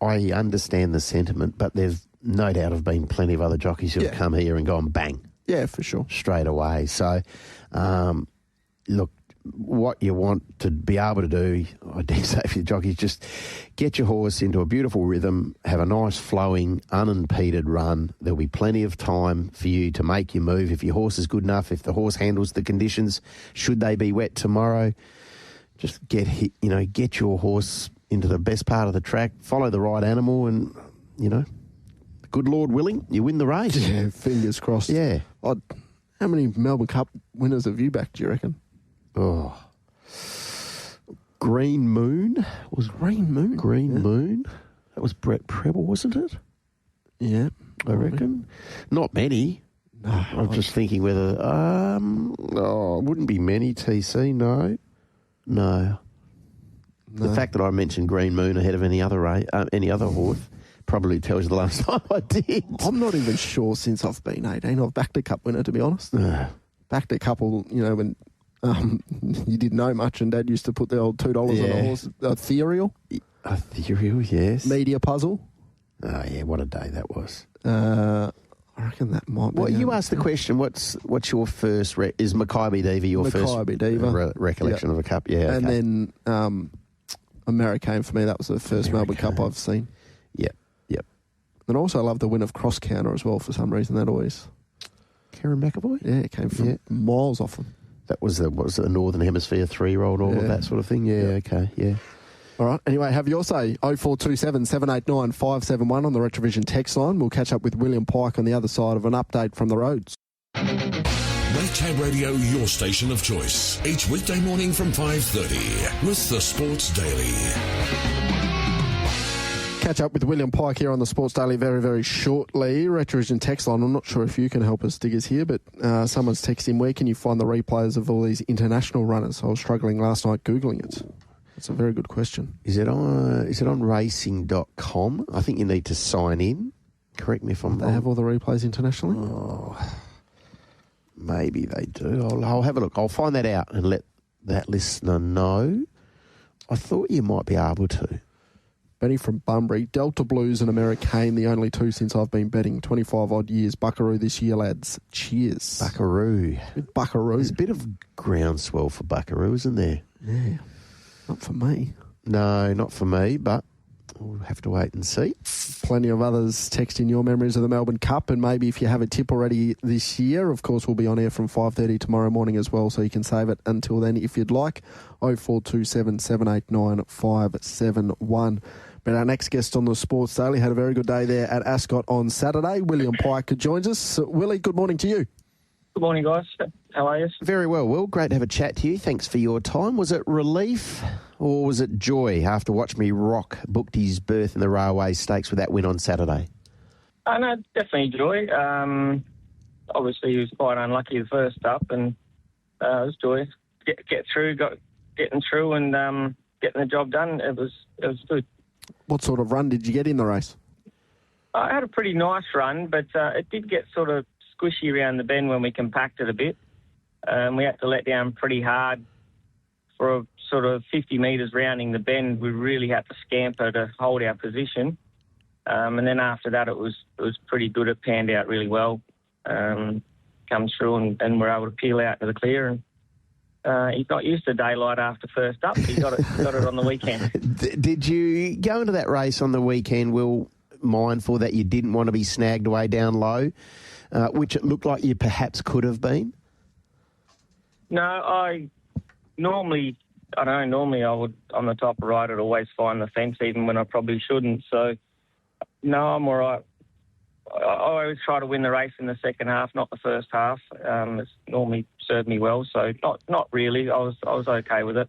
I understand the sentiment, but there's no doubt have been plenty of other jockeys who have come here and gone bang. Yeah, for sure. Straight away. So, look, what you want to be able to do, I dare say for your jockeys, just get your horse into a beautiful rhythm, have a nice flowing, unimpeded run. There'll be plenty of time for you to make your move. If your horse is good enough, if the horse handles the conditions, should they be wet tomorrow, just get your horse into the best part of the track, follow the right animal, and, good Lord willing, you win the race. Yeah, fingers crossed. Yeah. How many Melbourne Cup winners have you backed, do you reckon? Oh. Green Moon. Green Moon. That was Brett Preble, wasn't it? Yeah. I reckon. Not many. No. I'm just thinking whether... it wouldn't be many, TC, no. The fact that I mentioned Green Moon ahead of any other horse probably tells you the last time I did. I'm not even sure since I've been 18 I've backed a cup winner, to be honest. Backed a couple, when you didn't know much and Dad used to put the old $2 on a horse. Ethereal, yes. Media Puzzle. Oh, yeah, what a day that was. I reckon that might be... Well, you asked the question, what's your first... is Mackay Diva your first recollection of a cup? Yeah, and then Americane for me, that was the first Melbourne Cup I've seen. Yep. And also I love the win of Cross Counter as well for some reason, that always... Karen McAvoy? Yeah, it came from miles off him. That was the Northern Hemisphere 3-year-old, all of that sort of thing? Yeah, okay, yeah. All right, anyway, have your say. 0427 789 571 on the Retrovision text line. We'll catch up with William Pike on the other side of an update from the roads. Make Tab Radio your station of choice. Each weekday morning from 5:30 with the Sports Daily. Catch up with William Pike here on the Sports Daily very, very shortly. Retrovision text line. I'm not sure if you can help us, Diggers, here, but someone's texting, where can you find the replays of all these international runners? I was struggling last night Googling it. That's a very good question. Is it on racing.com? I think you need to sign in. Correct me if I'm wrong. They have all the replays internationally? Oh, maybe they do. I'll have a look. I'll find that out and let that listener know. I thought you might be able to. Benny from Bunbury. Delta Blues and Americane, the only two since I've been betting. 25-odd years. Buckaroo this year, lads. Cheers. Buckaroo. There's a bit of groundswell for Buckaroo, isn't there? Yeah. Not for me. No, not for me, but we'll have to wait and see. Plenty of others texting your memories of the Melbourne Cup, and maybe if you have a tip already this year, of course, we'll be on air from 5:30 tomorrow morning as well, so you can save it until then if you'd like. 0427 789 571. But our next guest on the Sports Daily had a very good day there at Ascot on Saturday. William Pike joins us. Willie, good morning to you. Good morning, guys. How are you? Very well, Will. Great to have a chat to you. Thanks for your time. Was it relief or was it joy after Watch Me Rock booked his berth in the Railway Stakes with that win on Saturday? No, definitely joy. Obviously, he was quite unlucky the first up, and it was joy. Getting through, and getting the job done. It was good. What sort of run did you get in the race? I had a pretty nice run, but it did get sort of squishy around the bend when we compacted a bit. We had to let down pretty hard for a sort of 50 metres rounding the bend. We really had to scamper to hold our position. And then after that, it was pretty good. It panned out really well. Come through and we're able to peel out to the clear. And he's not used to daylight after first up. He got it on the weekend. Did you go into that race on the weekend, Will, mindful that you didn't want to be snagged away down low, which it looked like you perhaps could have been? No, normally I would, on the top right, I'd always find the fence even when I probably shouldn't. So, no, I'm all right. I always try to win the race in the second half, not the first half. It's normally served me well, so not really. I was okay with it.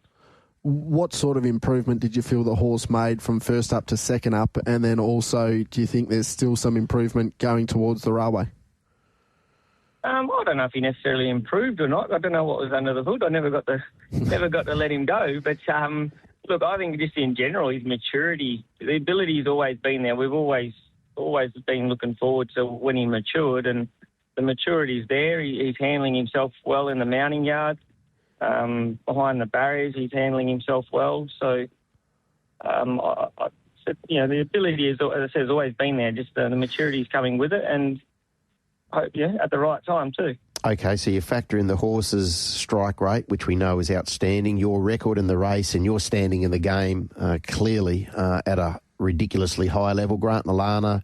What sort of improvement did you feel the horse made from first up to second up? And then also, do you think there's still some improvement going towards the railway? I don't know if he necessarily improved or not. I don't know what was under the hood. I never got to let him go. But look, I think just in general, his maturity, the ability's always been there. We've always been looking forward to when he matured, and the maturity's there. He's handling himself well in the mounting yard. Behind the barriers, he's handling himself well. So, the ability is, as I said, has always been there. Just the maturity's coming with it, and at the right time too. Okay, so you factor in the horse's strike rate, which we know is outstanding, your record in the race and your standing in the game clearly at a ridiculously high level. Grant Milana,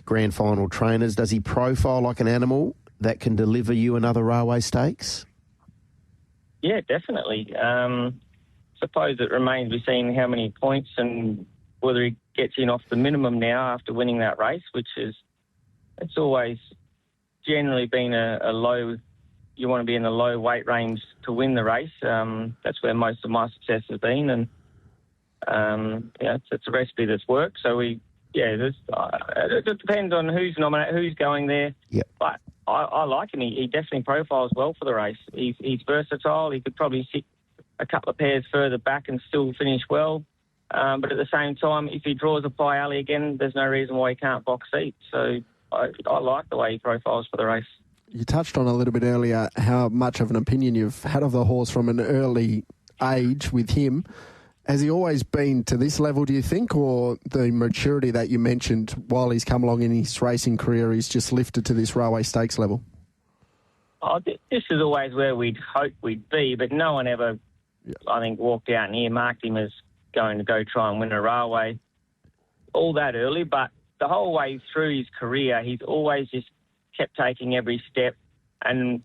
grand final trainers. Does he profile like an animal that can deliver you another railway stakes? Yeah, definitely. Suppose it remains to be seen how many points and whether he gets in off the minimum now after winning that race, which is, it's always generally been a low, you want to be in the low weight range to win the race. That's where most of my success has been, and it's a recipe that's worked. So it depends on who's nominated, who's going there. Yep. But I like him. He definitely profiles well for the race. He's versatile. He could probably sit a couple of pairs further back and still finish well. But at the same time, if he draws a Pie Alley again, there's no reason why he can't box seat. So I like the way he profiles for the race. You touched on a little bit earlier how much of an opinion you've had of the horse from an early age with him. Has he always been to this level, do you think, or the maturity that you mentioned while he's come along in his racing career, he's just lifted to this railway stakes level? This is always where we'd hoped we'd be, but no one ever, I think, walked out and earmarked him as going to go try and win a railway all that early. But the whole way through his career, he's always just kept taking every step, and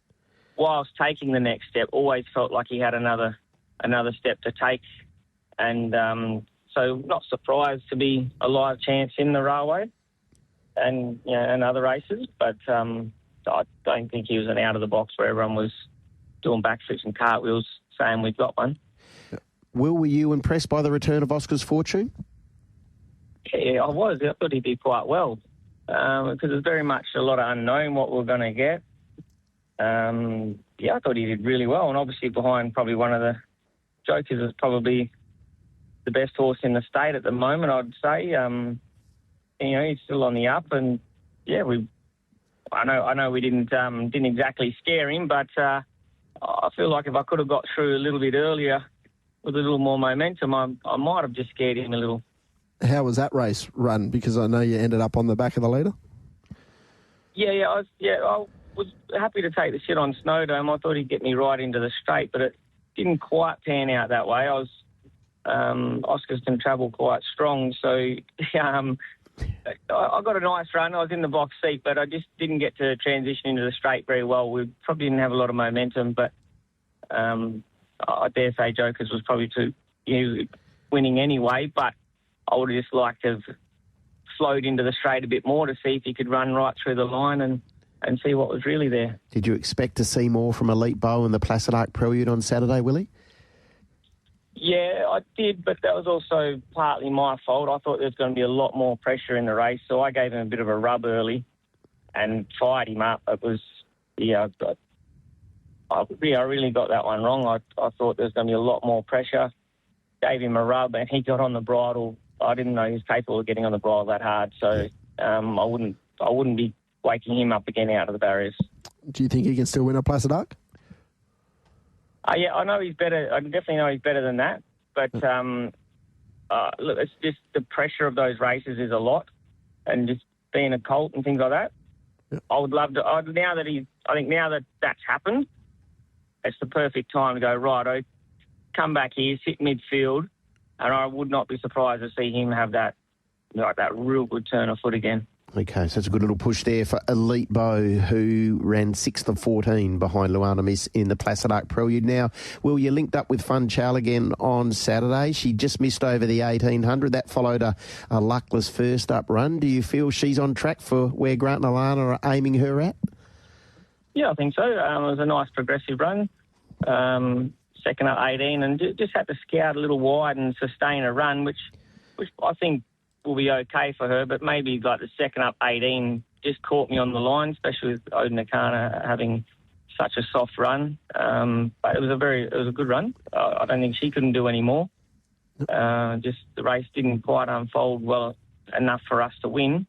whilst taking the next step, always felt like he had another step to take. And so not surprised to be a live chance in the railway and other races, but I don't think he was an out of the box where everyone was doing backflips and cartwheels saying we've got one. Will, were you impressed by the return of Oscar's Fortune? Yeah, I was. I thought he'd do quite well because there's very much a lot of unknown what we're going to get. I thought he did really well, and obviously behind probably one of the jokers is probably the best horse in the state at the moment, I'd say. He's still on the up, and I know we didn't exactly scare him, but I feel like if I could have got through a little bit earlier with a little more momentum, I might have just scared him a little. How was that race run? Because I know you ended up on the back of the leader. I was happy to take the shit on Snowdome. I thought he'd get me right into the straight, but it didn't quite pan out that way. Oscars can travel quite strong, so I got a nice run. I was in the box seat, but I just didn't get to transition into the straight very well. We probably didn't have a lot of momentum, but I dare say Jokers was probably winning anyway, but I would have just liked to have slowed into the straight a bit more to see if he could run right through the line and see what was really there. Did you expect to see more from Elite Bow and the Placid Arc Prelude on Saturday, Willie? Yeah, I did, but that was also partly my fault. I thought there was going to be a lot more pressure in the race, so I gave him a bit of a rub early and fired him up. It was, I really got that one wrong. I thought there was going to be a lot more pressure. Gave him a rub, and he got on the bridle. I didn't know he was capable of getting on the bridle that hard, so I wouldn't be waking him up again out of the barriers. Do you think he can still win a Placid Arc? Yeah, I know he's better. I definitely know he's better than that. But look, it's just the pressure of those races is a lot, and just being a colt and things like that. Yeah. I would love to. I think now that that's happened, it's the perfect time to go right. Come back here, sit midfield, and I would not be surprised to see him have that real good turn of foot again. Okay, so it's a good little push there for Elite Bow, who ran 6th of 14 behind Luana Miss in the Placid Arc Prelude. Now, Will, you linked up with Fun Chal again on Saturday. She just missed over the 1800. That followed a luckless first up run. Do you feel she's on track for where Grant and Alana are aiming her at? Yeah, I think so. It was a nice progressive run. Second up 18, and just had to scout a little wide and sustain a run, which I think will be okay for her, but maybe like the second up 18 just caught me on the line, especially with Odinakana having such a soft run. But it was a good run. I don't think she couldn't do any more. Just the race didn't quite unfold well enough for us to win,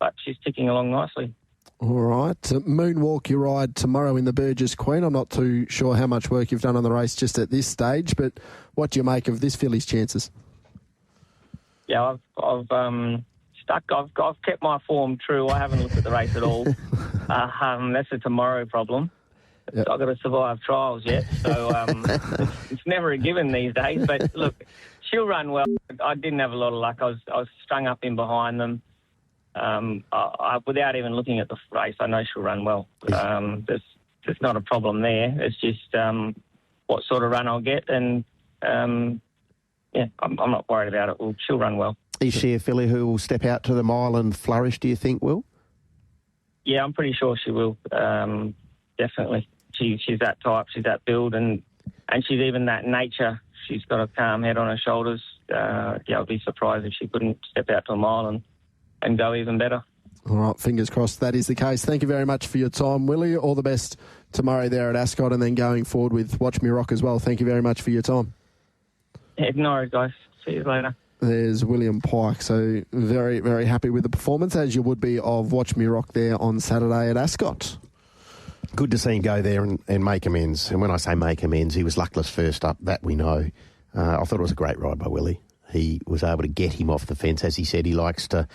but she's ticking along nicely. All right. Moonwalk your ride tomorrow in the Burgess Queen. I'm not too sure how much work you've done on the race just at this stage, but what do you make of this filly's chances? Yeah, I've kept my form true. I haven't looked at the race at all. That's a tomorrow problem. Yep. I've got to survive trials yet, so it's never a given these days. But look, she'll run well. I didn't have a lot of luck. I was strung up in behind them. Without even looking at the race, I know she'll run well. There's not a problem there. It's just what sort of run I'll get, and I'm not worried about it. Well, she'll run well. Is she a filly who will step out to the mile and flourish, do you think, Will? Yeah, I'm pretty sure she will. Definitely. She's that type, she's that build, and she's even that nature. She's got a calm head on her shoulders. I'd be surprised if she couldn't step out to a mile and go even better. All right, fingers crossed that is the case. Thank you very much for your time, Willie. All the best tomorrow there at Ascot, and then going forward with Watch Me Rock as well. Thank you very much for your time. Yeah, no worries, guys. See you later. There's William Pike, so very, very happy with the performance, as you would be, of Watch Me Rock there on Saturday at Ascot. Good to see him go there and make amends. And when I say make amends, he was luckless first up, that we know. I thought it was a great ride by Willie. He was able to get him off the fence. As he said, he likes to,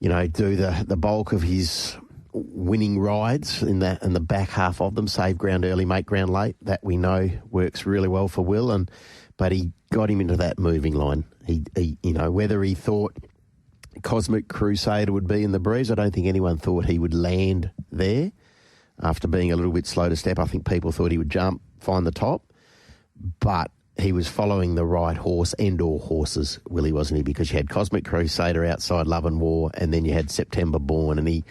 do the bulk of his winning rides in the back half of them, save ground early, make ground late. That we know works really well for Will, but he got him into that moving line. He whether he thought Cosmic Crusader would be in the breeze, I don't think anyone thought he would land there. After being a little bit slow to step, I think people thought he would jump, find the top, but he was following the right horse and/or horses, Willie, wasn't he? Because you had Cosmic Crusader outside Love and War, and then you had September Born, and he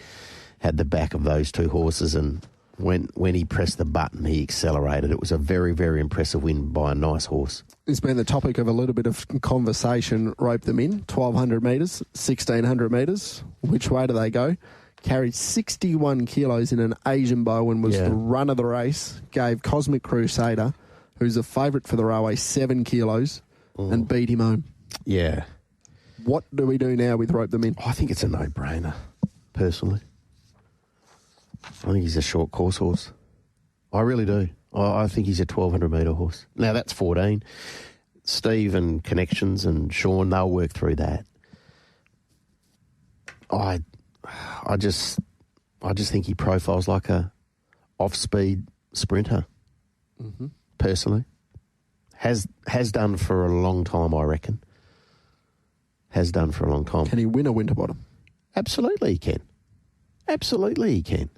had the back of those two horses, and when he pressed the button, he accelerated. It was a very, very impressive win by a nice horse. It's been the topic of a little bit of conversation. Rope them in, 1,200 metres, 1,600 metres. Which way do they go? Carried 61 kilos in an Asian bow and was the run of the race. Gave Cosmic Crusader, who's a favourite for the railway, 7 kilos and beat him home. Yeah. What do we do now with Rope Them In? I think it's a no-brainer, personally. I think he's a short course horse. I really do. I think he's a 1,200-metre horse. Now, that's 14. Steve and Connections and Sean, they'll work through that. I just think he profiles like a off-speed sprinter, personally. Has done for a long time, I reckon. Has done for a long time. Can he win a Winterbottom? Absolutely he can. Absolutely he can.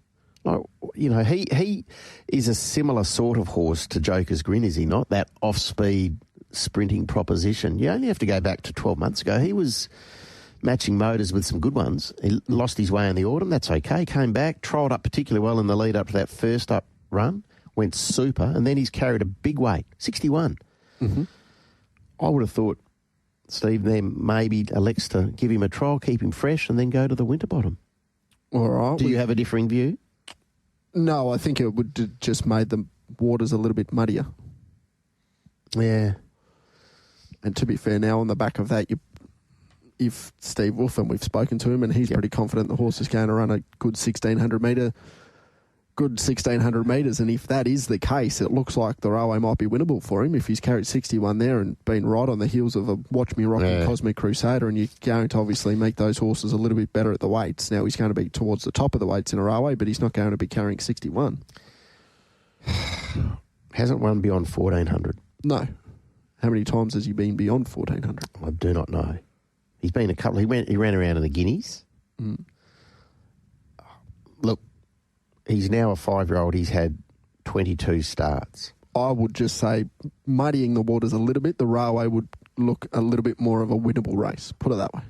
Like, he is a similar sort of horse to Joker's Grin, is he not? That off-speed sprinting proposition. You only have to go back to 12 months ago. He was matching motors with some good ones. He lost his way in the autumn. That's okay. Came back, trialled up particularly well in the lead up to that first up run. Went super, and then he's carried a big weight, 61. I would have thought Steve then maybe elects to give him a trial, keep him fresh, and then go to the Winterbottom. All right. Do you have a differing view? No, I think it would have just made the waters a little bit muddier. Yeah. And to be fair, now on the back of that, if Steve Wolf, and we've spoken to him, and he's pretty confident the horse is going to run a good 1,600 metres, and if that is the case, it looks like the railway might be winnable for him if he's carried 61 there and been right on the heels of a Watch Me Rock and Cosmic Crusader, and you're going to obviously make those horses a little bit better at the weights. Now, he's going to be towards the top of the weights in a railway, but he's not going to be carrying 61. Hasn't won beyond 1,400. No. How many times has he been beyond 1,400? I do not know. He's been a couple. He ran around in the Guineas. Mm. Look, he's now a 5-year-old. He's had 22 starts. I would just say, muddying the waters a little bit, the railway would look a little bit more of a winnable race. Put it that way.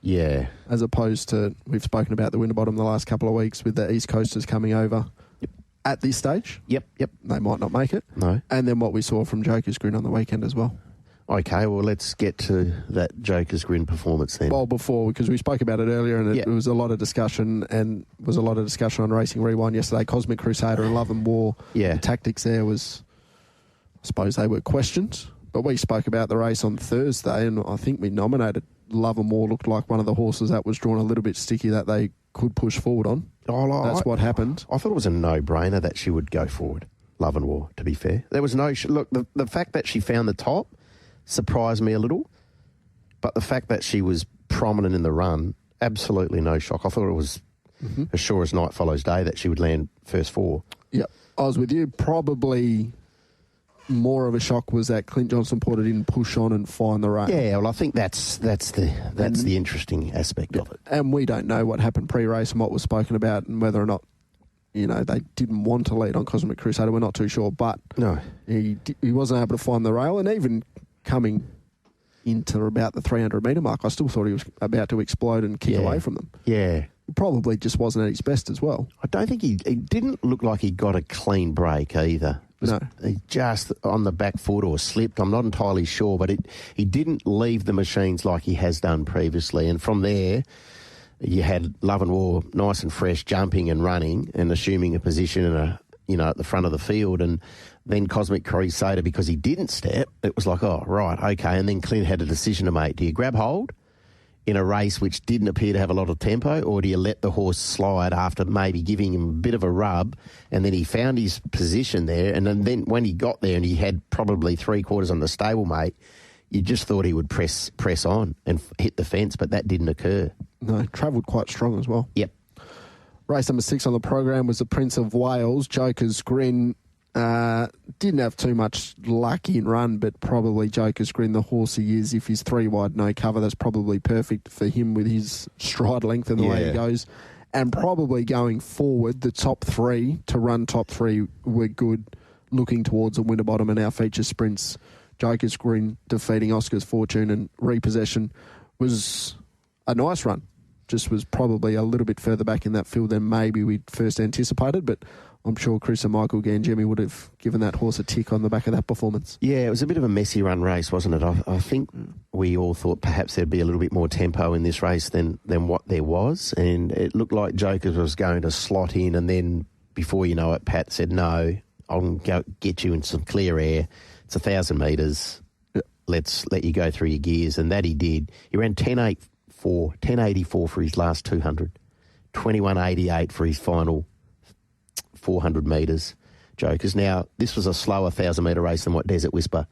Yeah. As opposed to, we've spoken about the Winterbottom the last couple of weeks with the East Coasters coming over. Yep. At this stage. Yep. They might not make it. No. And then what we saw from Joker's Grin on the weekend as well. Okay, well, let's get to that Joker's Grin performance then. Well, before, because we spoke about it earlier, and it was a lot of discussion, and was a lot of discussion on Racing Rewind yesterday. Cosmic Crusader and Love and War. Yeah. The tactics there was, I suppose they were questioned, but we spoke about the race on Thursday, and I think we nominated Love and War. Looked like one of the horses that was drawn a little bit sticky that they could push forward on. That's what happened. I thought it was a no-brainer that she would go forward, Love and War, to be fair. There was no... Look, the fact that she found the top surprised me a little, but the fact that she was prominent in the run, absolutely no shock. I thought it was as sure as night follows day that she would land first 4. Yep, I was with you. Probably more of a shock was that Clint Johnson-Porter didn't push on and find the rain. Yeah, well, I think that's the interesting aspect of it. And we don't know what happened pre-race and what was spoken about, and whether or not, they didn't want to lead on Cosmic Crusader. We're not too sure, but no, he wasn't able to find the rail, and even coming into about the 300-metre mark, I still thought he was about to explode and kick away from them. Yeah. He probably just wasn't at his best as well. I don't think he didn't look like he got a clean break either. No. He just on the back foot or slipped. I'm not entirely sure, but he didn't leave the machines like he has done previously. And from there, you had Love and War nice and fresh, jumping and running and assuming a position at the front of the field. And then Cosmic Crusader, because he didn't step, it was like, oh, right, okay. And then Clint had a decision to make. Do you grab hold in a race which didn't appear to have a lot of tempo, or do you let the horse slide after maybe giving him a bit of a rub? And then he found his position there, and then when he got there and he had probably 3/4 on the stablemate, you just thought he would press on and hit the fence, but that didn't occur. No, travelled quite strong as well. Yep. Race number 6 on the program was the Prince of Wales, Joker's Grin. Didn't have too much luck in run, but probably Joker's Grin, the horse he is. If he's 3 wide, no cover, that's probably perfect for him with his stride length and the way he goes. And probably going forward, the top 3 to run top 3 were good, looking towards a Winterbottom, and our feature sprints, Joker's Grin defeating Oscar's Fortune and Repossession was a nice run. Just was probably a little bit further back in that field than maybe we'd first anticipated, but I'm sure Chris and Michael Gangemi would have given that horse a tick on the back of that performance. Yeah, it was a bit of a messy run race, wasn't it? I think we all thought perhaps there'd be a little bit more tempo in this race than what there was, and it looked like Jokers was going to slot in, and then before you know it, Pat said, no, I'll go get you in some clear air. It's 1,000 metres. Yep. Let's let you go through your gears, and that he did. He ran 10.84 for his last 200, 21.88 for his final 400 metres, Jokers. Now, this was a slower 1,000-metre race than what Desert Whisper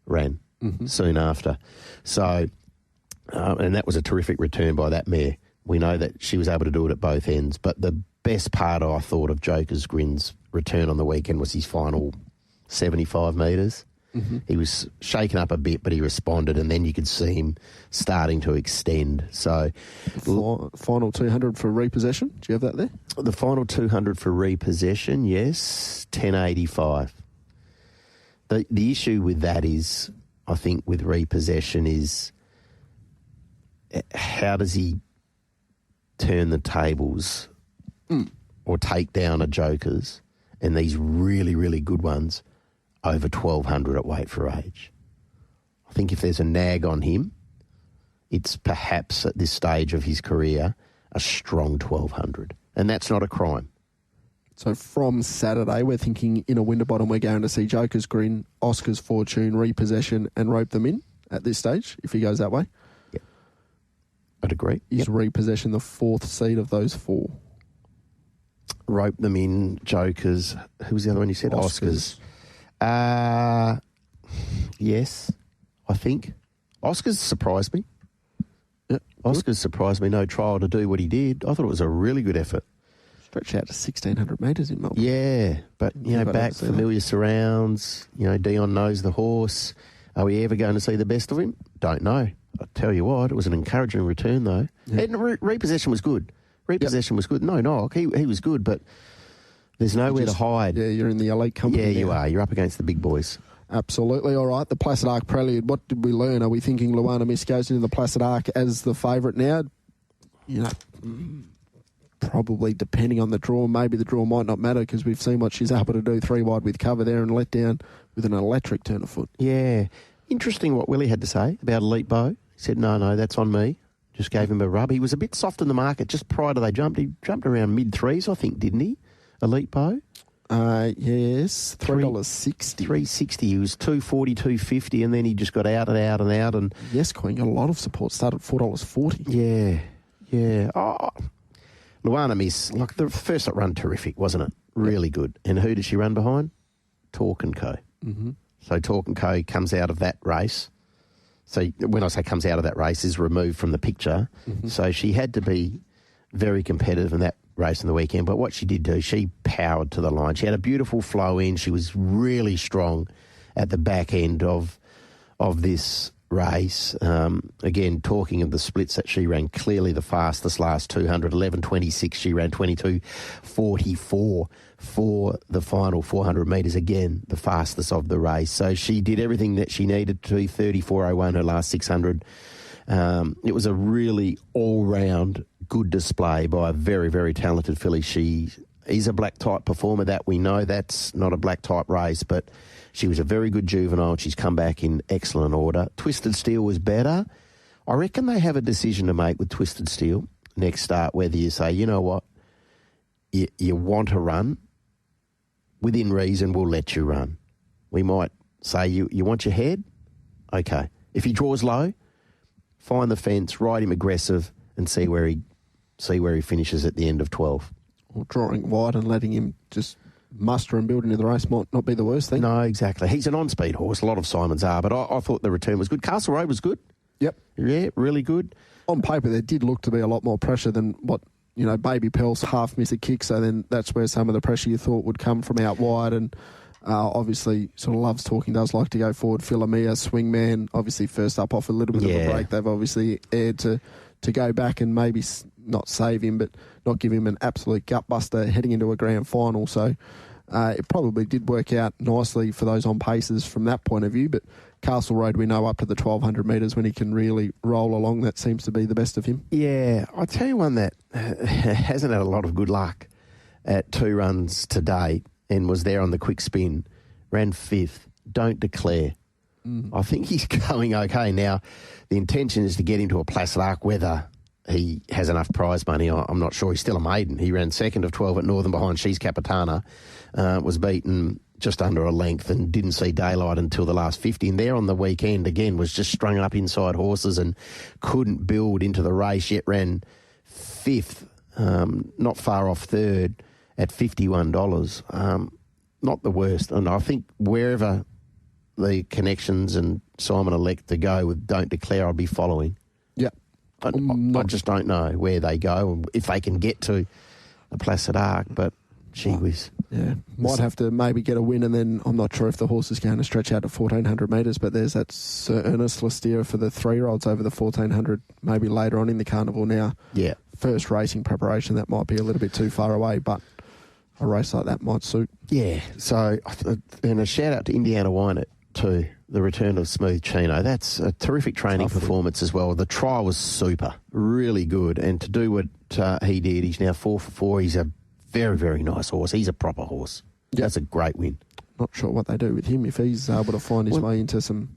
ran soon after. So, and that was a terrific return by that mare. We know that she was able to do it at both ends, but the best part, I thought, of Joker's Grin's return on the weekend was his final 75 metres. He was shaken up a bit, but he responded, and then you could see him starting to extend. So, final 200 for Repossession. Do you have that there? The final 200 for Repossession, yes, 10.85. The issue with that is, I think, with Repossession is how does he turn the tables or take down a Joker's and these really, really good ones over 1,200 at weight for age. I think if there's a nag on him, it's perhaps at this stage of his career a strong 1,200. And that's not a crime. So from Saturday, we're thinking in a Winterbottom, we're going to see Joker's Grin, Oscar's Fortune, Repossession and Rope Them In at this stage, if he goes that way. Yep. I'd agree. Is Repossession the fourth seed of those four? Rope Them In, Jokers. Who was the other one you said? Oscars. Yes, I think. Oscars surprised me. Yep. Oscars surprised me. No trial to do what he did. I thought it was a really good effort. Stretch out to 1,600 metres in Melbourne. Yeah, but, back, familiar surrounds. Dion knows the horse. Are we ever going to see the best of him? Don't know. I'll tell you what, it was an encouraging return, though. Yeah. And repossession was good. Repossession was good. No knock. He was good, but there's nowhere to hide. Yeah, you're in the elite company. Yeah, you are. You're up against the big boys. Absolutely. All right, the Placid Arc Prelude. What did we learn? Are we thinking Luana Miss goes into the Placid Arc as the favourite now? Probably depending on the draw. Maybe the draw might not matter because we've seen what she's able to do 3 wide with cover there and let down with an electric turn of foot. Yeah. Interesting what Willie had to say about Elite Bow. He said, no, that's on me. Just gave him a rub. He was a bit soft in the market just prior to they jumped. He jumped around mid-threes, I think, didn't he? Elite Bow? Yes, $3.60. $3.60. He was $2.40, $2.50, and then he just got out and out and out. And yes, Queen got a lot of support. Started at $4.40. Yeah. Oh, Luana Miss, like the first up run, terrific, wasn't it? Really good. And who did she run behind? Talk & Co. Mm-hmm. So Talk & Co. comes out of that race. So when I say comes out of that race, is removed from the picture. Mm-hmm. So she had to be very competitive in that race in the weekend. But what she did do, she powered to the line. She had a beautiful flow in. She was really strong at the back end of this race. Again, talking of the splits that she ran, clearly the fastest last 200, 11.26. She ran 22.44 for the final 400 metres. Again, the fastest of the race. So she did everything that she needed to, 34.01 her last 600. It was a really all-round good display by a very, very talented filly. She is a black type performer, that we know. That's not a black type race, but she was a very good juvenile. She's come back in excellent order. Twisted Steel was better. I reckon they have a decision to make with Twisted Steel next start, whether you say, you know what, you want to run, within reason we'll let you run. We might say you want your head? Okay. If he draws low, find the fence, ride him aggressive and see where he finishes at the end of 12. Or drawing wide and letting him just muster and build into the race might not be the worst thing. No, exactly. He's an on-speed horse. A lot of Simons are, but I thought the return was good. Castle Road was good. Yep. Yeah, really good. On paper, there did look to be a lot more pressure than what, Baby Pearl's half missed a kick, so then that's where some of the pressure you thought would come from out wide, and obviously sort of Loves Talking does like to go forward. Philomea, Swingman, obviously first up off a little bit of a break. They've obviously aired to go back and maybe not save him, but not give him an absolute gutbuster heading into a grand final. So it probably did work out nicely for those on paces from that point of view. But Castle Road, we know up to the 1,200 metres when he can really roll along. That seems to be the best of him. Yeah, I'll tell you one that hasn't had a lot of good luck at 2 runs to date and was there on the quick spin, ran 5th, Don't Declare. I think he's going okay. Now, the intention is to get him to a Placid Arc, whether he has enough prize money. I'm not sure. He's still a maiden. He ran 2nd of 12 at Northern behind She's Capitana, was beaten just under a length and didn't see daylight until the last 50. And there on the weekend, again, was just strung up inside horses and couldn't build into the race, yet ran 5th, not far off 3rd at $51. Not the worst. And I think wherever the connections and Simon elect to go with Don't Declare, I'll be following. Yeah. I just don't know where they go, if they can get to the Placid Arc, but gee whiz. Yeah, might have to maybe get a win, and then I'm not sure if the horse is going to stretch out to 1,400 metres, but there's that Sir Ernest Listeria for the 3-year-olds over the 1,400, maybe later on in the carnival now. Yeah. First racing preparation, that might be a little bit too far away, but a race like that might suit. Yeah, so, and a shout out to Indiana Wynett too, the return of Smooth Chino. That's a terrific training performance as well. The trial was super, really good, and to do what he did, he's now 4 for 4. He's a very, very nice horse. He's a proper horse. Yep. That's a great win. Not sure what they do with him if he's able to find his way into some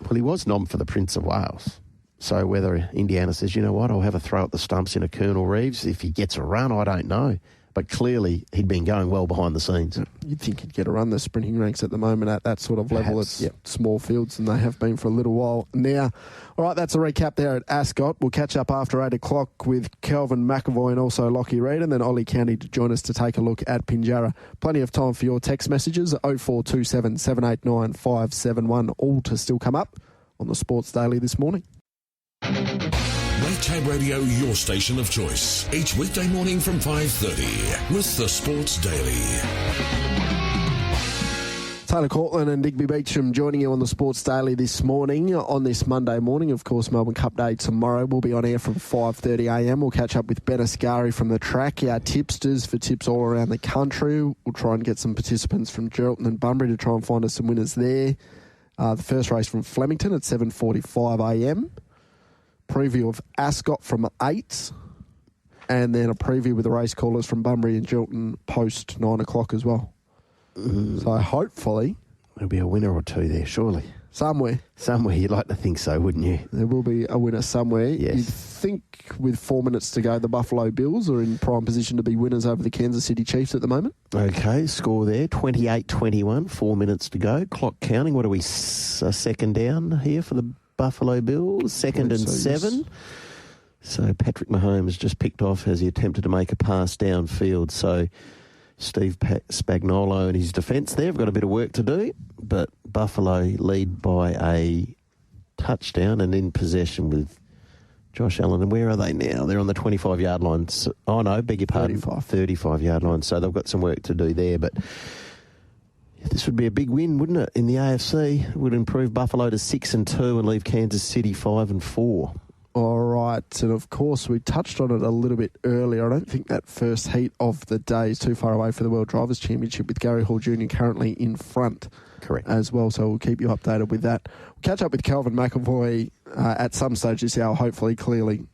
Well, he was nom for the Prince of Wales. So whether Indiana says, you know what, I'll have a throw at the stumps in a Colonel Reeves. If he gets a run, I don't know. But clearly he'd been going well behind the scenes. You'd think he'd get a run. The sprinting ranks at the moment at that sort of level. Perhaps, it's small fields, and they have been for a little while now. All right, that's a recap there at Ascot. We'll catch up after 8 o'clock with Kelvin McAvoy and also Lachy Reid, and then Oli Cownie to join us to take a look at Pinjarra. Plenty of time for your text messages, 0427 789 571, all to still come up on the Sports Daily this morning. Tab Radio, your station of choice. Each weekday morning from 5:30 with the Sports Daily. Taylor Cortland and Digby Beecham joining you on the Sports Daily this morning. On this Monday morning, of course, Melbourne Cup Day tomorrow. We'll be on air from 5:30am. We'll catch up with Ben Ascari from the track, our tipsters for tips all around the country. We'll try and get some participants from Geraldton and Bunbury to try and find us some winners there. The first race from Flemington at 7:45am. Preview of Ascot from 8, and then a preview with the race callers from Bunbury and Geraldton post 9 o'clock as well. So hopefully there'll be a winner or two there, surely. Somewhere you'd like to think so, wouldn't you? There will be a winner somewhere. Yes. You'd think with 4 minutes to go, the Buffalo Bills are in prime position to be winners over the Kansas City Chiefs at the moment. Okay, score there, 28-21, 4 minutes to go. Clock counting. What are we, a second down here for the Buffalo Bills? Second and 7. Yes. So Patrick Mahomes just picked off as he attempted to make a pass downfield. So Steve Spagnuolo and his defence there have got a bit of work to do, but Buffalo lead by a touchdown and in possession with Josh Allen. And where are they now? They're on the 25-yard line. Oh, no, beg your pardon. 35-yard line. So they've got some work to do there, but this would be a big win, wouldn't it, in the AFC? It would improve Buffalo to 6-2 and leave Kansas City 5-4. All right, and of course we touched on it a little bit earlier. I don't think that first heat of the day is too far away for the World Drivers' Championship with Gary Hall Jr. currently in front. Correct. As well, so we'll keep you updated with that. We'll catch up with Kelvin McAvoy at some stage this hour, hopefully, clearly.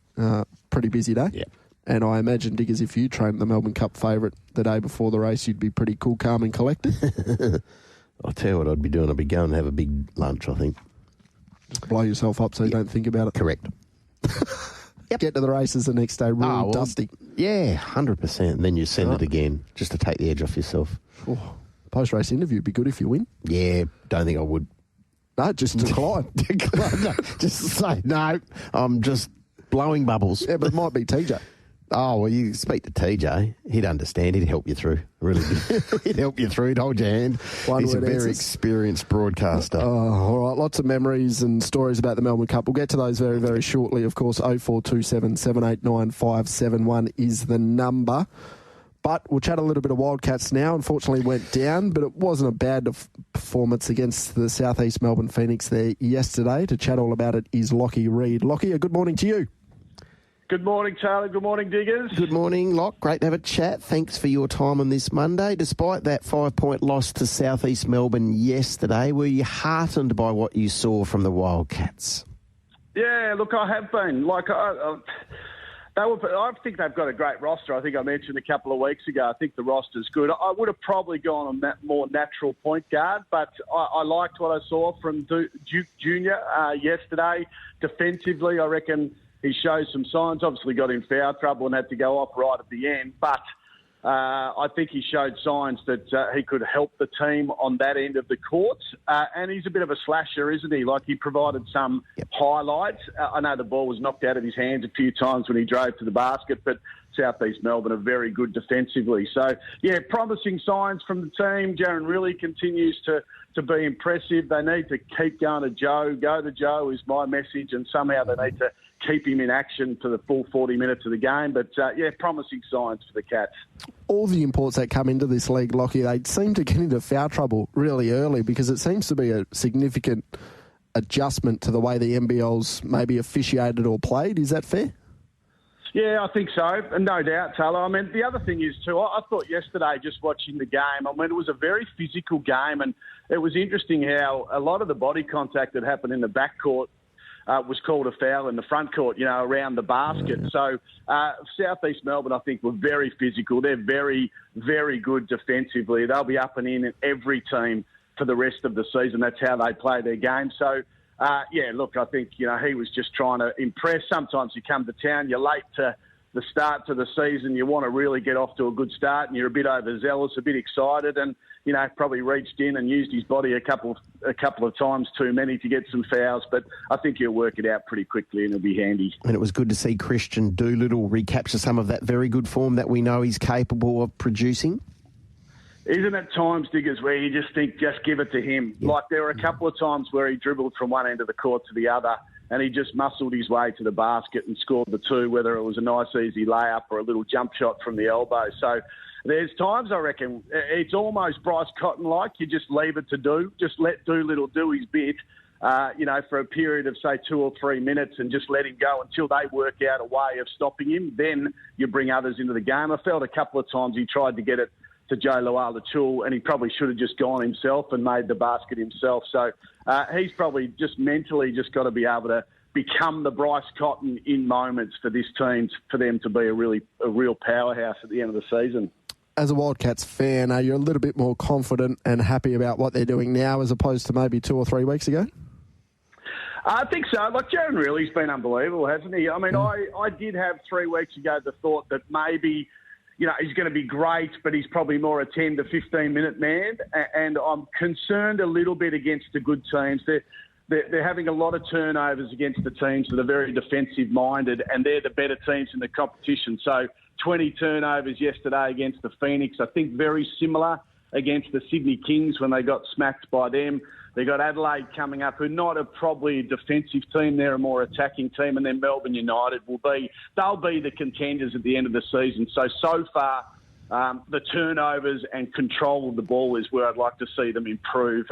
Pretty busy day. Yeah. And I imagine, Diggers, if you trained the Melbourne Cup favourite the day before the race, you'd be pretty cool, calm and collected. I'll tell you what I'd be doing. I'd be going to have a big lunch, I think. Just blow yourself up so you don't think about it. Correct. Yep. Get to the races the next day, real dusty. Yeah, 100%. And then you send it again, just to take the edge off yourself. Oh, post-race interview would be good if you win. Yeah, don't think I would. No, just decline. No, just say, no, I'm just blowing bubbles. Yeah, but it might be TJ. Oh, well, you speak to TJ. He'd understand. He'd help you through. Really. He'd help you through. He'd hold your hand. He's a very experienced broadcaster. All right. Lots of memories and stories about the Melbourne Cup. We'll get to those very, very shortly. Of course, 0427 789 571 is the number. But we'll chat a little bit of Wildcats now. Unfortunately, went down, but it wasn't a bad performance against the South East Melbourne Phoenix there yesterday. To chat all about it is Lachy Reid. Lachy, a good morning to you. Good morning, Charlie. Good morning, Diggers. Good morning, Lock. Great to have a chat. Thanks for your time on this Monday. Despite that 5-point loss to South East Melbourne yesterday, were you heartened by what you saw from the Wildcats? Yeah, look, I have been. I think they've got a great roster. I think I mentioned a couple of weeks ago, I think the roster's good. I would have probably gone on that more natural point guard, but I liked what I saw from Duke Jr. Yesterday. Defensively, I reckon he shows some signs. Obviously got in foul trouble and had to go off right at the end, but I think he showed signs that he could help the team on that end of the court. And he's a bit of a slasher, isn't he? Like, he provided some highlights. I know the ball was knocked out of his hands a few times when he drove to the basket, but South East Melbourne are very good defensively. So, yeah, promising signs from the team. Jaron really continues to be impressive. They need to keep going to Joe. Go to Joe is my message, and somehow they need to keep him in action for the full 40 minutes of the game. But, yeah, promising signs for the Cats. All the imports that come into this league, Lachy, they seem to get into foul trouble really early because it seems to be a significant adjustment to the way the NBL's maybe officiated or played. Is that fair? Yeah, I think so, and no doubt, Taylor. I mean, the other thing is, too, I thought yesterday, just watching the game, I mean, it was a very physical game, and it was interesting how a lot of the body contact that happened in the backcourt was called a foul in the front court, around the basket. So South East Melbourne, I think, were very physical. They're very, very good defensively. They'll be up and in every team for the rest of the season. That's how they play their game. So look, I think, he was just trying to impress. Sometimes you come to town, you're late to the start to the season, you want to really get off to a good start, and you're a bit overzealous, a bit excited, and, probably reached in and used his body a couple of times too many to get some fouls, but I think he'll work it out pretty quickly and it'll be handy. And it was good to see Christian Doolittle recapture some of that very good form that we know he's capable of producing. Isn't it times, Diggers, where you just think, just give it to him? Yeah. Like there were a couple of times where he dribbled from one end of the court to the other and he just muscled his way to the basket and scored the two, whether it was a nice, easy layup or a little jump shot from the elbow. So there's times, I reckon, it's almost Bryce Cotton-like. You just leave it to do. Just let Doolittle do his bit, for a period of, say, 2 or 3 minutes and just let him go until they work out a way of stopping him. Then you bring others into the game. I felt a couple of times he tried to get it to Joe Luala-Chul, and he probably should have just gone himself and made the basket himself. So he's probably just mentally just got to be able to become the Bryce Cotton in moments for this team, for them to be a real powerhouse at the end of the season. As a Wildcats fan, are you a little bit more confident and happy about what they're doing now as opposed to maybe 2 or 3 weeks ago? I think so. Like, Jaron Really's been unbelievable, hasn't he? I mean, I did have 3 weeks ago the thought that maybe, he's going to be great, but he's probably more a 10 to 15-minute man. And I'm concerned a little bit against the good teams. They're having a lot of turnovers against the teams that are very defensive-minded, and they're the better teams in the competition. So 20 turnovers yesterday against the Phoenix. I think very similar against the Sydney Kings when they got smacked by them. They got Adelaide coming up, who are not probably a defensive team. They're a more attacking team. And then Melbourne United they'll be the contenders at the end of the season. So far, the turnovers and control of the ball is where I'd like to see them improve.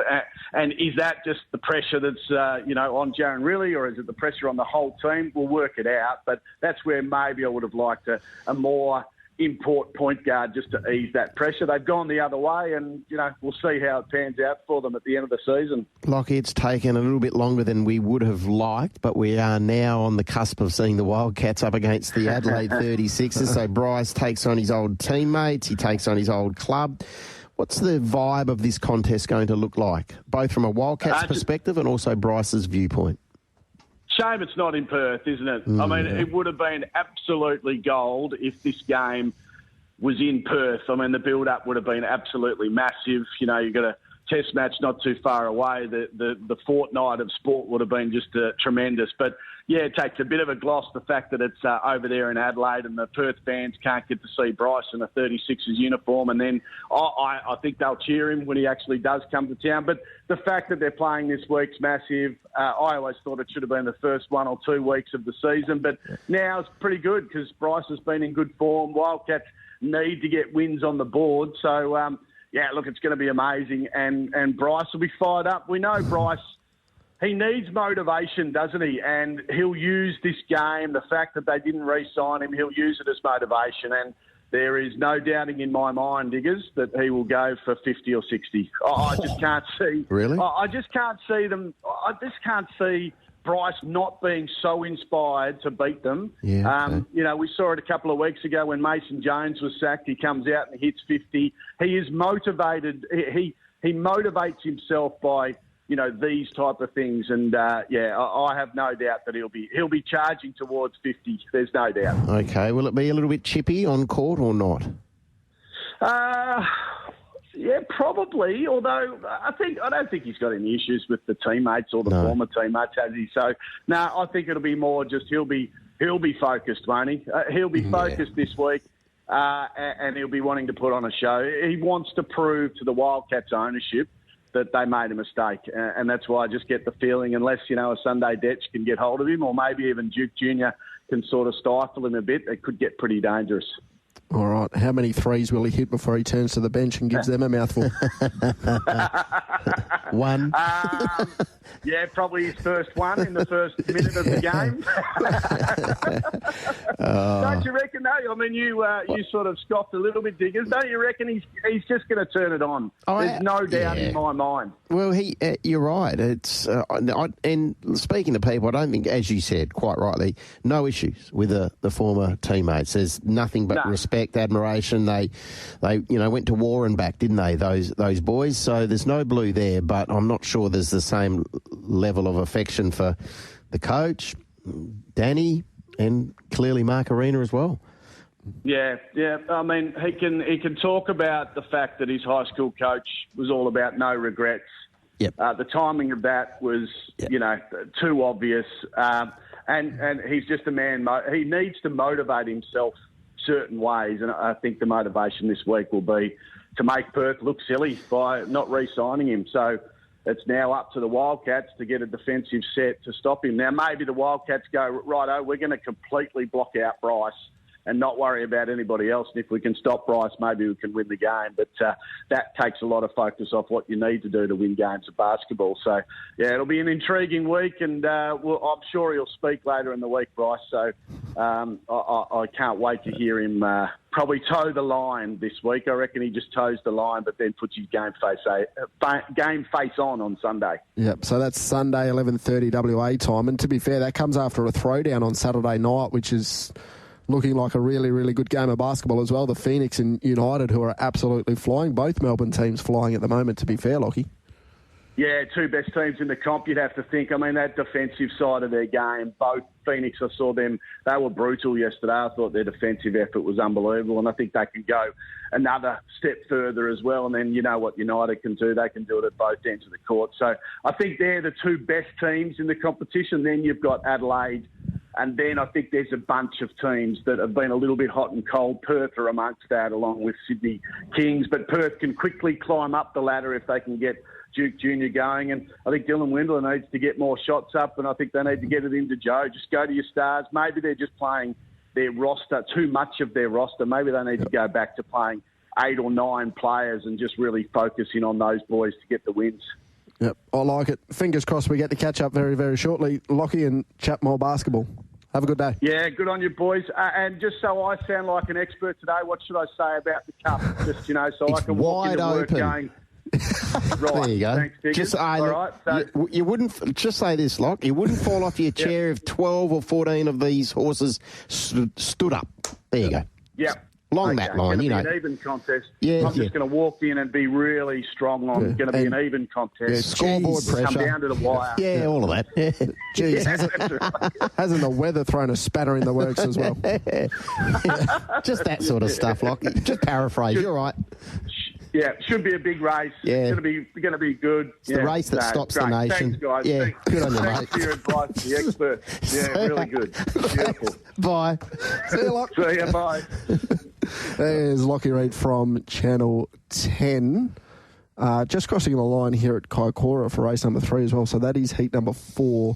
And is that just the pressure that's, on Jaron Reilly, or is it the pressure on the whole team? We'll work it out. But that's where maybe I would have liked a more import point guard just to ease that pressure. They've gone the other way, and, we'll see how it pans out for them at the end of the season. Lockie, it's taken a little bit longer than we would have liked, but we are now on the cusp of seeing the Wildcats up against the Adelaide 36ers. So Bryce takes on his old teammates, he takes on his old club. What's the vibe of this contest going to look like, both from a Wildcats perspective and also Bryce's viewpoint? Shame it's not in Perth, isn't it? I mean, it would have been absolutely gold if this game was in Perth. I mean, the build-up would have been absolutely massive. You've got a test match not too far away. The fortnight of sport would have been just tremendous. But, yeah, it takes a bit of a gloss, the fact that it's over there in Adelaide and the Perth fans can't get to see Bryce in a 36ers uniform. And then I think they'll cheer him when he actually does come to town. But the fact that they're playing this week's massive. I always thought it should have been the first 1 or 2 weeks of the season. But now it's pretty good because Bryce has been in good form. Wildcats need to get wins on the board. So, look, it's going to be amazing. And Bryce will be fired up. We know Bryce, he needs motivation, doesn't he? And he'll use this game, the fact that they didn't re-sign him, he'll use it as motivation. And there is no doubting in my mind, Diggers, that he will go for 50 or 60. I just can't see. Really? I just can't see them. I just can't see Bryce not being so inspired to beat them. Yeah, okay. We saw it a couple of weeks ago when Mason Jones was sacked. He comes out and hits 50. He is motivated. He motivates himself by, these type of things. And, I have no doubt that he'll be charging towards 50. There's no doubt. Okay. Will it be a little bit chippy on court or not? Yeah, probably. Although I don't think he's got any issues with the teammates or the former teammates, has he? So, I think it'll be more just he'll be focused, won't he? He'll be focused this week, and he'll be wanting to put on a show. He wants to prove to the Wildcats ownership that they made a mistake, and that's why I just get the feeling, unless a Sunday Detch can get hold of him, or maybe even Duke Jr. can sort of stifle him a bit, it could get pretty dangerous. All right. How many threes will he hit before he turns to the bench and gives them a mouthful? One. Probably his first one in the first minute of the game. Don't you reckon, though? I mean, you sort of scoffed a little bit, Diggers. Don't you reckon he's just going to turn it on? There's no doubt in my mind. Well, you're right. It's and speaking to people, I don't think, as you said, quite rightly, no issues with the former teammates. There's nothing but respect respect, admiration. They went to war and back, didn't they? Those boys. So there's no blue there, but I'm not sure there's the same level of affection for the coach, Danny, and clearly Mark Arena as well. Yeah. I mean, he can talk about the fact that his high school coach was all about no regrets. Yep. The timing of that was, too obvious. And he's just a man. He needs to motivate himself certain ways, and I think the motivation this week will be to make Perth look silly by not re-signing him. So it's now up to the Wildcats to get a defensive set to stop him. Now, maybe the Wildcats go, righto, we're going to completely block out Bryce and not worry about anybody else. And if we can stop Bryce, maybe we can win the game. But that takes a lot of focus off what you need to do to win games of basketball. So, yeah, it'll be an intriguing week, and I'm sure he'll speak later in the week, Bryce. So I can't wait to hear him probably toe the line this week. I reckon he just toes the line, but then puts his game face on Sunday. Yep, so that's Sunday, 11:30 WA time. And to be fair, that comes after a throwdown on Saturday night, which is looking like a really, really good game of basketball as well. The Phoenix and United, who are absolutely flying. Both Melbourne teams flying at the moment, to be fair, Lockie. Yeah, two best teams in the comp, you'd have to think. I mean, that defensive side of their game, both Phoenix, I saw them, they were brutal yesterday. I thought their defensive effort was unbelievable, and I think they can go another step further as well. And then you know what United can do. They can do it at both ends of the court. So I think they're the two best teams in the competition. Then you've got Adelaide, and then I think there's a bunch of teams that have been a little bit hot and cold. Perth are amongst that, along with Sydney Kings. But Perth can quickly climb up the ladder if they can get Duke Jr. going. And I think Dylan Windler needs to get more shots up, and I think they need to get it into Joe. Just go to your stars. Maybe they're just playing their roster, too much of their roster. Maybe they need to go back to playing 8 or 9 players and just really focusing on those boys to get the wins. Yep, I like it. Fingers crossed we get to catch up very, very shortly. Lockie, and chat more basketball. Have a good day. Yeah, good on you, boys. And just so I sound like an expert today, what should I say about the cup? Just, so I can walk into work going... Right, there you go. Thanks, Diggers. All right. So you wouldn't, just say this, Lock, you wouldn't fall off your chair if 12 or 14 of these horses stood up. There you go. Yep. Along that line, It's going to be an even contest. Yeah, I'm just going to walk in and be really strong on. Going to be an even contest. Yeah, scoreboard pressure. Come down to the wire. Yeah, all of that. Yeah. Jeez, hasn't the weather thrown a spanner in the works as well? Just that sort of stuff, Lock. Just paraphrase. You're right. Yeah, should be a big race. Yeah. Going to be good. It's the race that stops the nation. Thanks, guys. Yeah, good on you, mate. Thanks for your advice, the expert. Yeah, really good. Beautiful. Bye. See you, Lock. See you, bye. There's Lachy Reid from Channel 10. Just crossing the line here at Kaikoura for race number 3 as well. So that is heat number 4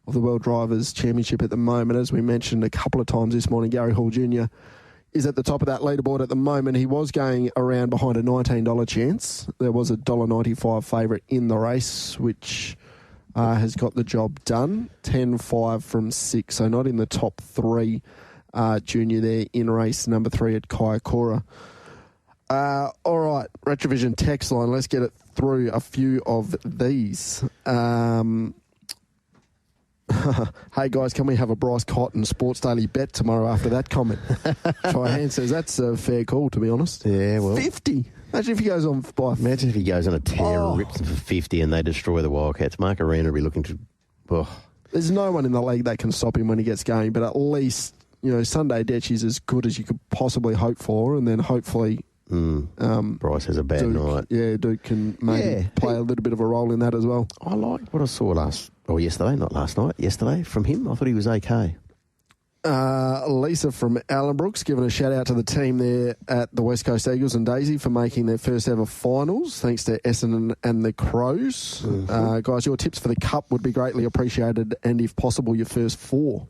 of the World Drivers' Championship at the moment. As we mentioned a couple of times this morning, Gary Hall Jr. is at the top of that leaderboard at the moment. He was going around behind a $19 chance. There was a $1.95 favourite in the race, which has got the job done. 10.5 from 6, so not in the top 3. Junior there in race number 3 at Kaikoura. All right, Retrovision text line. Let's get it through a few of these. Hey guys, can we have a Bryce Cotton Sports Daily bet tomorrow after that comment? Cheyenne says that's a fair call, to be honest. Yeah, well, 50. Imagine if he goes on by. Imagine if he goes on a tear and rips them for 50 and they destroy the Wildcats. Mark Arena will be looking to. Oh. There's no one in the league that can stop him when he gets going, but at least Sunday Detch is as good as you could possibly hope for, and then hopefully. Bryce has a bad night. Yeah, Duke can maybe play a little bit of a role in that as well. I liked what I saw yesterday, not last night, yesterday from him. I thought he was okay. Lisa from Allenbrooks giving a shout out to the team there at the West Coast Eagles and Daisy for making their first ever finals, thanks to Essendon and the Crows. Mm-hmm. Guys, your tips for the Cup would be greatly appreciated, and if possible, your first 4.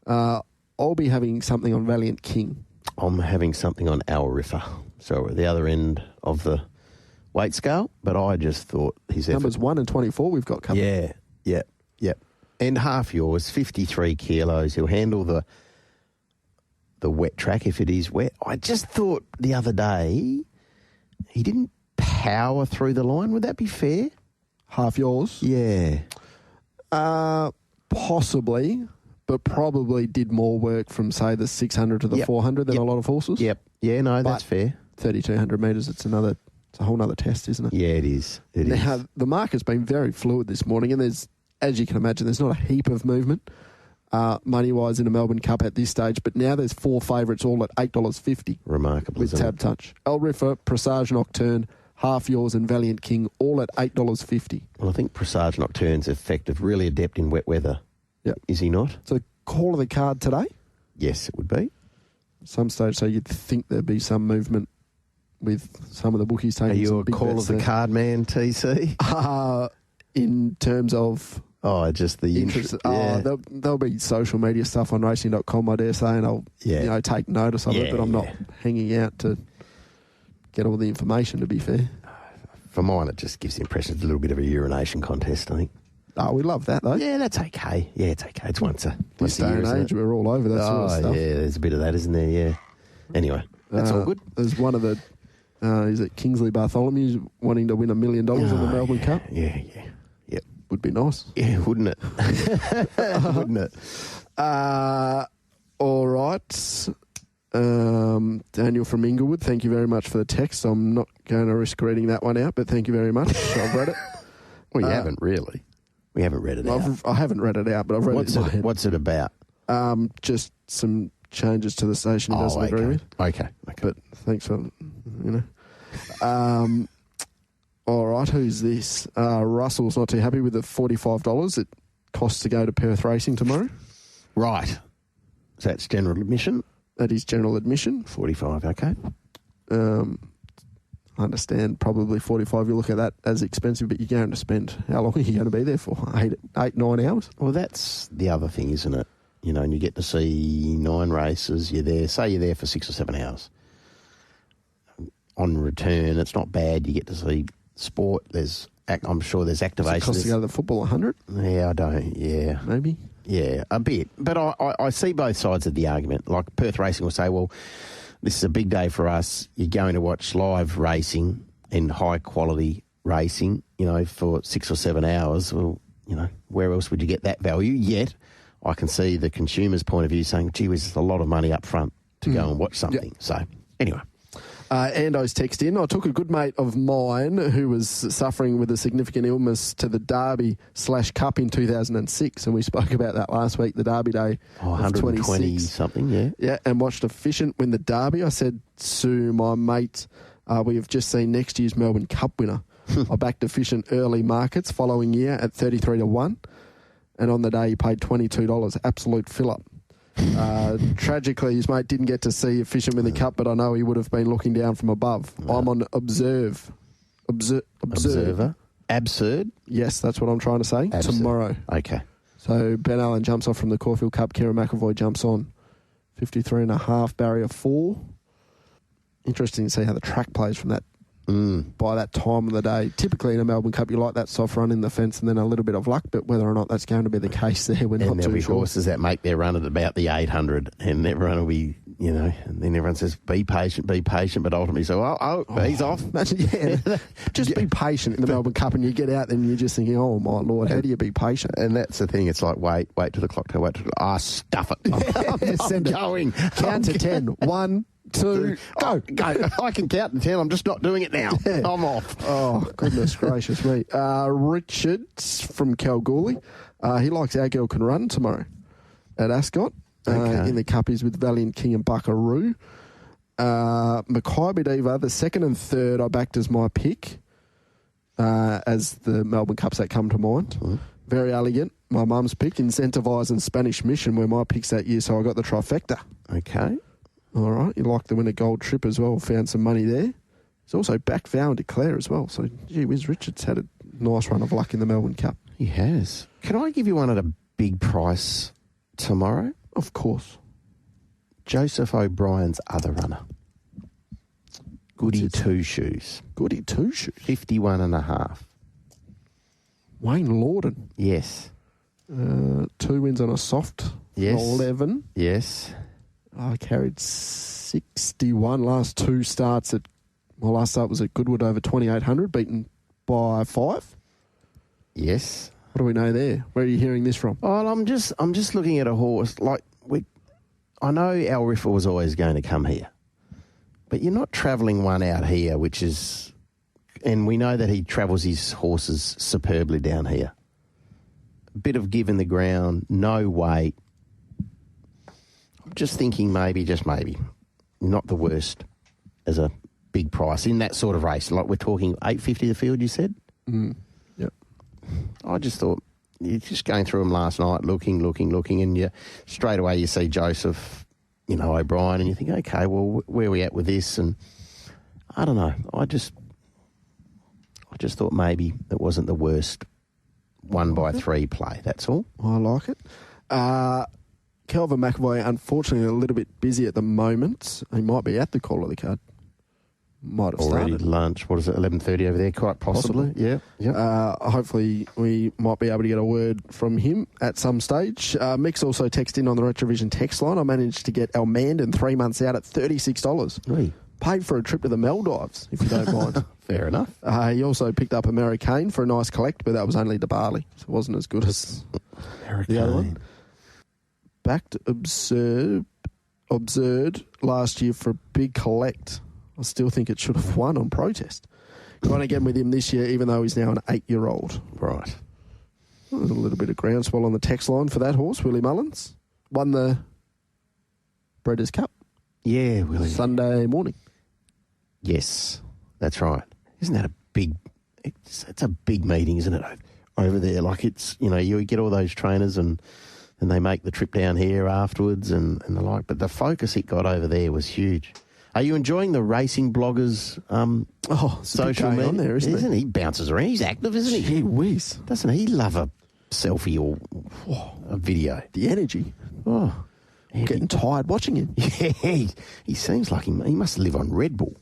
I'll be having something on Valiant King. I'm having something on Our Riffer. So we're at the other end of the weight scale, but I just thought his numbers 1 and 24 we've got covered. Yeah. And half yours, 53 kilos. He'll handle the wet track if it is wet. I just thought the other day he didn't power through the line. Would that be fair? Half yours? Yeah. Possibly. but probably did more work from, say, the 600 to the 400 than a lot of horses. Yep. Yeah, no, that's fair. 3,200 metres, it's a whole other test, isn't it? Yeah, it is. Now, the market's been very fluid this morning, and there's, as you can imagine, there's not a heap of movement money-wise in a Melbourne Cup at this stage, but now there's 4 favourites all at $8.50. Remarkable, with Tab Touch. El Riffer, Presage Nocturne, Half Yours and Valiant King, all at $8.50. Well, I think Presage Nocturne's effective, really adept in wet weather. Yep. Is he not? So, call of the card today? Yes, it would be. Some stage, so you'd think there'd be some movement with some of the bookies taking. Are you some a big call of the card man, TC? In terms of... Oh, just the interest. Yeah. There'll be social media stuff on racing.com, I dare say, and I'll take notice of it, but I'm not hanging out to get all the information, to be fair. For mine, it just gives the impression it's a little bit of a urination contest, I think. Oh, we love that, though. Yeah, that's okay. Yeah, it's okay. It's once a this day year, and age, we're all over that sort of stuff. Yeah, there's a bit of that, isn't there? Yeah. Anyway, that's all good. There's one of the, is it Kingsley Bartholomew's wanting to win $1 million in the Melbourne Cup? Yeah. Yep. Would be nice. Yeah, wouldn't it? Wouldn't it? All right. Daniel from Inglewood, thank you very much for the text. I'm not going to risk reading that one out, but thank you very much. I've read it. Well, you haven't really. We haven't read it out. I haven't read it out, but I've read it in my head. What's it about? Just some changes to the station he doesn't agree with. Okay. But thanks for, all right, who's this? Russell's not too happy with the $45 it costs to go to Perth Racing tomorrow. Right. So that's general admission? That is general admission. 45, okay. I understand probably 45, you look at that as expensive, but you're going to spend, how long are you going to be there for? 9 hours? Well, that's the other thing, isn't it? And you get to see 9 races. You're there, say you're there for 6 or 7 hours. On return, it's not bad. You get to see sport. I'm sure there's activation. Does it cost to go to the football 100? Yeah, I don't. Yeah. Maybe? Yeah, a bit. But I see both sides of the argument. Like Perth Racing will say, well, this is a big day for us. You're going to watch live racing and high-quality racing, for 6 or 7 hours. Well, where else would you get that value? Yet, I can see the consumer's point of view saying, gee whiz, it's a lot of money up front to go and watch something. Yep. So, anyway. Ando's text in. I took a good mate of mine who was suffering with a significant illness to the Derby/Cup in 2006, and we spoke about that last week, the Derby day of 120 something, yeah. Yeah, and watched Efficient win the Derby. I said to my mate, we have just seen next year's Melbourne Cup winner. I backed Efficient early markets following year at 33-1, and on the day he paid $22, absolute fill-up. Tragically, his mate didn't get to see Efficient win the Cup, but I know he would have been looking down from above. I'm on Observer. Absurd? Yes, that's what I'm trying to say. Absurd. Tomorrow. Okay. So Ben Allen jumps off from the Caulfield Cup. Kieran McAvoy jumps on. 53.5, barrier 4. Interesting to see how the track plays from that by that time of the day. Typically in a Melbourne Cup, you like that soft run in the fence and then a little bit of luck, but whether or not that's going to be the case there, we're not too sure. And there'll be horses that make their run at about the 800, and everyone will be, and then everyone says, be patient, but ultimately say, he's off. Imagine, just be patient in the Melbourne Cup, and you get out and you're just thinking, oh my Lord, how do you be patient? And that's the thing, it's like, wait till the clock, stuff it. I'm going. Count to 10. 1, 2, go. I can count to 10. I'm just not doing it now. Yeah. I'm off. Oh, goodness gracious me. Richard from Kalgoorlie. He likes Our Girl Can Run tomorrow at Ascot. In the Cuppies with Valiant King and Buckaroo. Mackay Diva, the second and third I backed as my pick as the Melbourne Cups that come to mind. Very elegant. My mum's pick, Incentivise and Spanish Mission were my picks that year, so I got the trifecta. Okay. All right. You like the Winter Gold Trip as well. Found some money there. He's also backed Vow and Declare as well. So, gee whiz, Richard's had a nice run of luck in the Melbourne Cup. He has. Can I give you one at a big price tomorrow? Of course. Joseph O'Brien's other runner. Goody Two Shoes. Goody Two Shoes? 51.5. Wayne Lorden. Yes. 2 wins on a soft. Yes. 11. Yes. I carried 61 last 2 starts at... My last start was at Goodwood over 2,800, beaten by 5. Yes. What do we know there? Where are you hearing this from? Oh, I'm just looking at a horse. I know Alrifa was always going to come here, but you're not travelling one out here, and we know that he travels his horses superbly down here. A bit of give in the ground, no weight. I'm just thinking maybe, not the worst as a big price in that sort of race. Like we're talking $8.50 the field, you said? Yep. I just thought, you're just going through them last night, looking, and you straight away you see Joseph, O'Brien, and you think, okay, well, where are we at with this? And I don't know. I just thought maybe it wasn't the worst 1x3 play. That's all. I like it. Kelvin McAvoy, unfortunately, a little bit busy at the moment. He might be at the call of the card. Might have already started. Lunch. What is it, 11:30 over there? Quite possibly. Yeah. Hopefully we might be able to get a word from him at some stage. Mick's also texted in on the Retrovision text line. I managed to get El Mandan 3 months out at $36. Really? Paid for a trip to the Maldives, if you don't mind. Fair enough. He also picked up a Americane for a nice collect, but that was only to Bali, so it wasn't as good as the other one. Backed Absurd last year for a big collect. I still think it should have won on protest. Gone again with him this year, even though he's now an 8-year-old. Right. There's a little bit of groundswell on the text line for that horse, Willie Mullins. Won the Breeders' Cup. Yeah, Willie. Sunday morning. Yes, that's right. Isn't that a big... It's a big meeting, isn't it, over there? Like it's, you get all those trainers and they make the trip down here afterwards and the like. But the focus it got over there was huge. Are you enjoying the racing bloggers' social media? On there, isn't he? He bounces around. He's active, isn't he? Gee whiz. Doesn't he love a selfie or a video? The energy. Oh, I'm getting tired watching him. Yeah, he seems like he must live on Red Bull.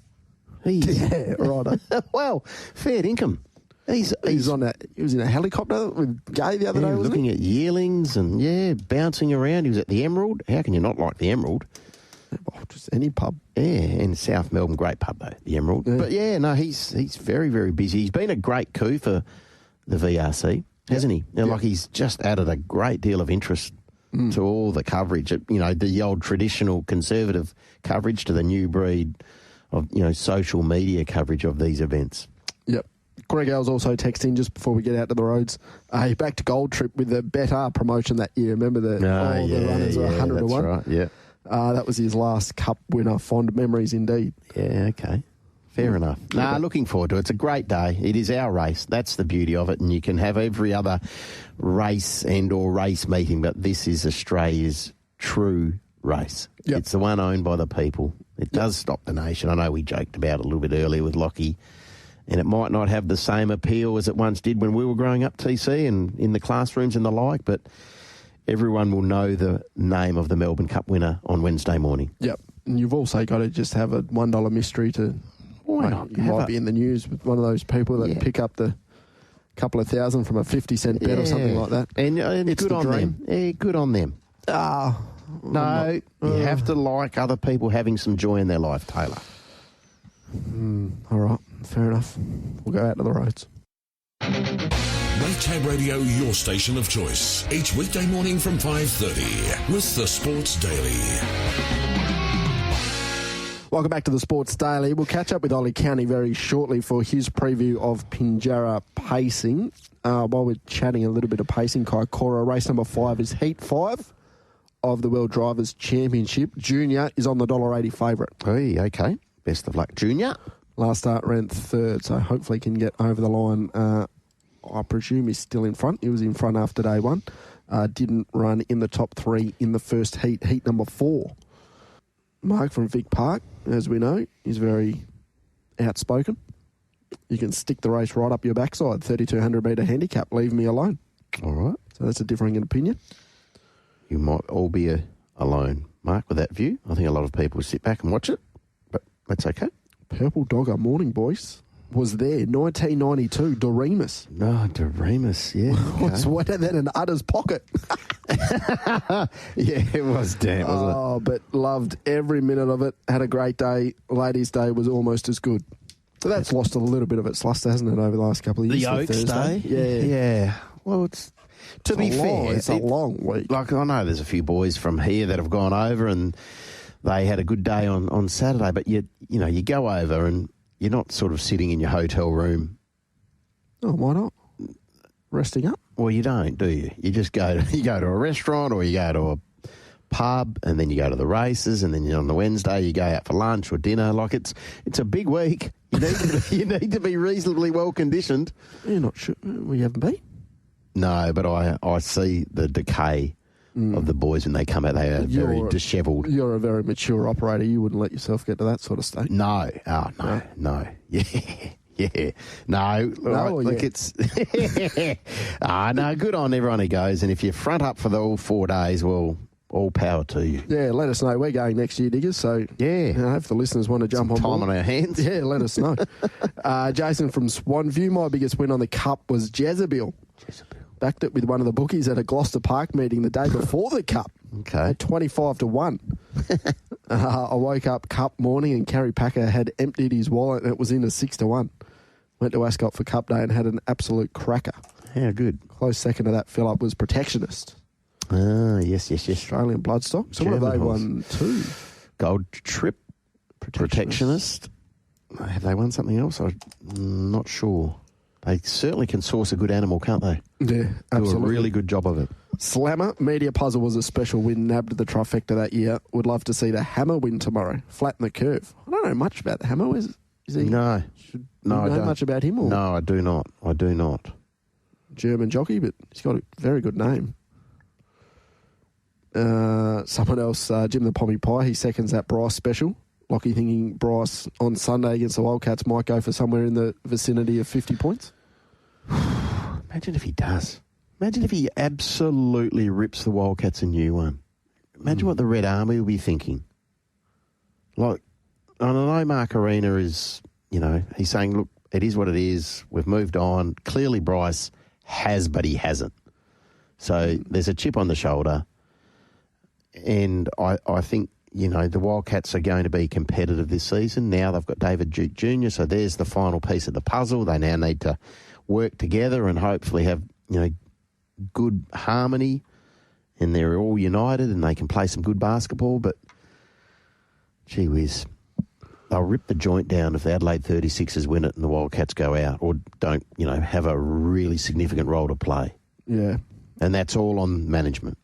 Yeah, right. Well, fair income. He's on that. He was in a helicopter with Gay the other day. Was looking at yearlings and bouncing around. He was at the Emerald. How can you not like the Emerald? Oh, just any pub. Yeah, in South Melbourne, great pub though, the Emerald. Yeah. But he's very, very busy. He's been a great coup for the VRC, hasn't he? Like he's just added a great deal of interest to all the coverage. The old traditional conservative coverage to the new breed of social media coverage of these events. Yep. Greg Al's also texting just before we get out to the roads. Back to Gold Trip with the Better promotion that year. Remember the runners were 100 to 1? Right, yeah. That was his last Cup winner. Fond memories indeed. Yeah, okay. Fair enough. Looking forward to it. It's a great day. It is our race. That's the beauty of it. And you can have every other race or race meeting, but this is Australia's true race. Yep. It's the one owned by the people. It does stop the nation. I know we joked about it a little bit earlier with Lachy, and it might not have the same appeal as it once did when we were growing up, TC, and in the classrooms and the like, but everyone will know the name of the Melbourne Cup winner on Wednesday morning. Yep. And you've also got to just have a $1 mystery to... Why not? You might be in the news with one of those people that pick up the couple of thousand from a 50-cent bet or something like that. And it's good on them. Yeah, good on them. No, you have to like other people having some joy in their life, Taylor. All right, fair enough. We'll go out to the roads. Make Tab Radio your station of choice. Each weekday morning from 5:30 with the Sports Daily. Welcome back to the Sports Daily. We'll catch up with Oli Cownie very shortly for his preview of Pinjarra Pacing. While we're chatting a little bit of pacing, Kaikoura, race number 5 is Heat 5 of the World Drivers' Championship. Junior is on the $1.80 favourite. Hey, okay. Best of luck, Junior. Last start ran third, so hopefully can get over the line. I presume he's still in front. He was in front after day one. Didn't run in the top 3 in the first heat number 4. Mark from Vic Park, as we know, is very outspoken. You can stick the race right up your backside, 3,200 metre handicap. Leave me alone. All right. So that's a differing opinion. You might all be alone, Mark, with that view. I think a lot of people will sit back and watch it, but that's okay. Purple Dogger morning, boys. Was there, 1992, Doremus. No, Doremus, yeah. What's wetter than an udder's pocket? Yeah, it was damn, wasn't it? Oh, but loved every minute of it. Had a great day. Ladies' Day was almost as good. So that's lost a little bit of its luster, hasn't it, over the last couple of years? The Oaks Day? Yeah. Well, it's to be fair, it's a long week. Like, I know there's a few boys from here that have gone over and they had a good day on Saturday, but you go over and you're not sort of sitting in your hotel room. Oh, why not? Resting up? Well, you don't, do you? You just go to a restaurant or you go to a pub and then you go to the races and then on the Wednesday you go out for lunch or dinner. Like, it's a big week. You need to be reasonably well conditioned. You're not sure? We haven't been? No, but I see the decay of the boys when they come out. They are very dishevelled. You're a very mature operator. You wouldn't let yourself get to that sort of state. No. Oh, no. Yeah. No. It's... no, good on everyone who goes. And if you front up for the all 4 days, well, all power to you. Yeah, let us know. We're going next year, Diggers. So, yeah. If the listeners want to jump on board. Time on our hands. Yeah, let us know. Jason from Swanview, my biggest win on the Cup was Jezebel. Backed it with one of the bookies at a Gloucester Park meeting the day before the Cup. Okay. 25-1. I woke up Cup morning and Kerry Packer had emptied his wallet and it was in a 6-1. Went to Ascot for Cup Day and had an absolute cracker. Yeah, good. Close second to that fill-up was Protectionist. Ah, yes. Australian Bloodstock. So what have they won too? Gold Trip, Protectionist. Have they won something else? I'm not sure. They certainly can source a good animal, can't they? Yeah, absolutely. Do a really good job of it. Slammer, Media Puzzle was a special win, nabbed the trifecta that year. Would love to see the Hammer win tomorrow. Flatten the curve. I don't know much about the Hammer. Is he? No. No, I don't. Much about him? Or? No, I do not. German jockey, but he's got a very good name. Someone else, Jim the Pommy Pie, he seconds that Bryce special. Lockie thinking Bryce on Sunday against the Wildcats might go for somewhere in the vicinity of 50 points. Imagine if he does. Imagine if he absolutely rips the Wildcats a new one. Imagine what the Red Army will be thinking. Like, I know Mark Arena is, he's saying, look, it is what it is. We've moved on. Clearly Bryce has, but he hasn't. So there's a chip on the shoulder. And I think, the Wildcats are going to be competitive this season. Now they've got David Duke Jr., so there's the final piece of the puzzle. They now need to work together and hopefully have, good harmony, and they're all united and they can play some good basketball. But, gee whiz, they'll rip the joint down if the Adelaide 36ers win it and the Wildcats go out or don't, have a really significant role to play. Yeah. And that's all on management.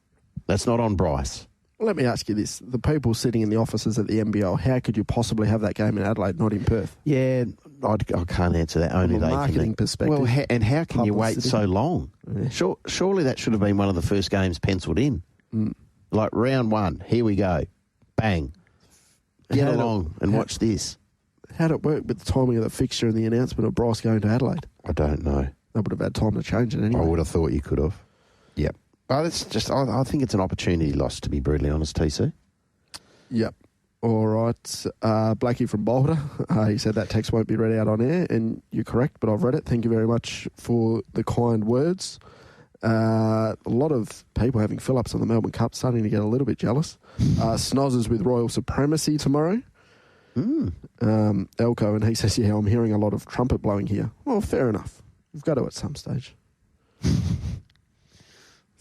That's not on Bryce. Well, let me ask you this. The people sitting in the offices at the NBL, how could you possibly have that game in Adelaide, not in Perth? Yeah, I can't answer that. Only From a they marketing can. perspective. Well, and how can you wait so long? Yeah. Surely that should have been one of the first games penciled in. Like round one, here we go. Bang. Get along and watch this. How'd it work with the timing of the fixture and the announcement of Bryce going to Adelaide? I don't know. They would have had time to change it anyway. I would have thought you could have. Yep. But it's just, I think it's an opportunity lost, to be brutally honest, TC. Yep. All right. Blackie from Boulder, he said that text won't be read out on air, and you're correct, but I've read it. Thank you very much for the kind words. A lot of people having fill-ups on the Melbourne Cup, starting to get a little bit jealous. Snozzers with Royal Supremacy tomorrow. Elko, and he says, yeah, I'm hearing a lot of trumpet blowing here. Well, fair enough. We've got to at some stage.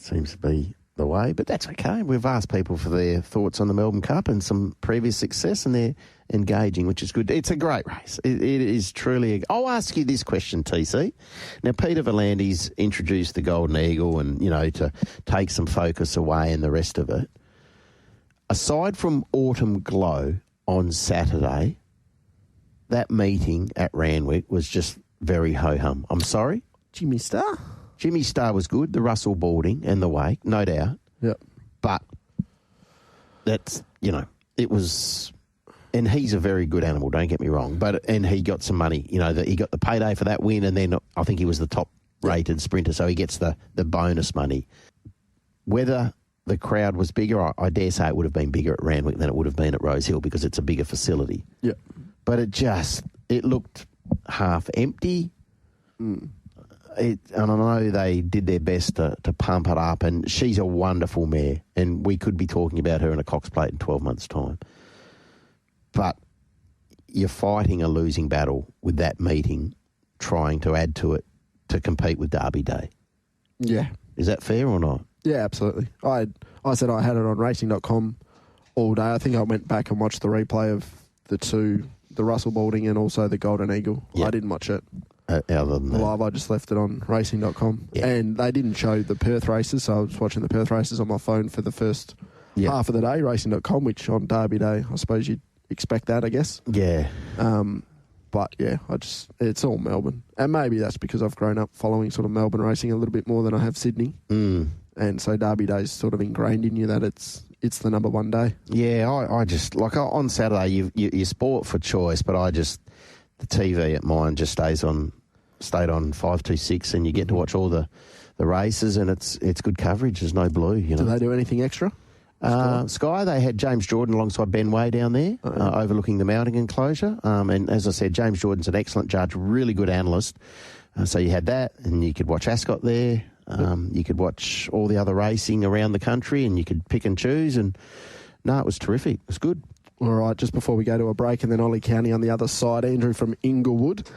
Seems to be the way, but that's okay. We've asked people for their thoughts on the Melbourne Cup and some previous success, and they're engaging, which is good. It's a great race. It is truly. I'll ask you this question, TC. Now, Peter Volandi's introduced the Golden Eagle and, to take some focus away and the rest of it. Aside from Autumn Glow on Saturday, that meeting at Randwick was just very ho-hum. I'm sorry? Jimmy Starr was good, the Russell boarding and the wake, no doubt. Yep. But that's, it was... And he's a very good animal, don't get me wrong. And he got some money, that he got the payday for that win, and then I think he was the top-rated sprinter, so he gets the bonus money. Whether the crowd was bigger, I dare say it would have been bigger at Randwick than it would have been at Rose Hill because it's a bigger facility. Yeah. But it looked half empty. And I know they did their best to pump it up, and she's a wonderful mare, and we could be talking about her in a Cox Plate in 12 months' time. But you're fighting a losing battle with that meeting, trying to add to it to compete with Derby Day. Yeah. Is that fair or not? Yeah, absolutely. I said I had it on racing.com all day. I think I went back and watched the replay of the Russell Balding and also the Golden Eagle. Yep. I didn't watch it other than that. live. I just left it on racing.com. Yeah. And they didn't show the Perth races, so I was watching the Perth races on my phone for the first half of the day, racing.com, which on Derby Day, I suppose you'd expect that, I guess. Yeah. But yeah, it's all Melbourne. And maybe that's because I've grown up following sort of Melbourne racing a little bit more than I have Sydney. And so Derby Day's sort of ingrained in you that it's the number one day. Yeah, I just, like on Saturday, you sport for choice, but the TV at mine just stayed on 526 and you get to watch all the races and it's good coverage. There's no blue, you know. Do they do anything extra? Sky, they had James Jordan alongside Ben Way down there, overlooking the mounting enclosure. And as I said, James Jordan's an excellent judge, really good analyst. So you had that, and you could watch Ascot there. You could watch all the other racing around the country, and you could pick and choose. And no, it was terrific. It was good. All right, just before we go to a break, and then Oli Cownie on the other side, Andrew from Inglewood.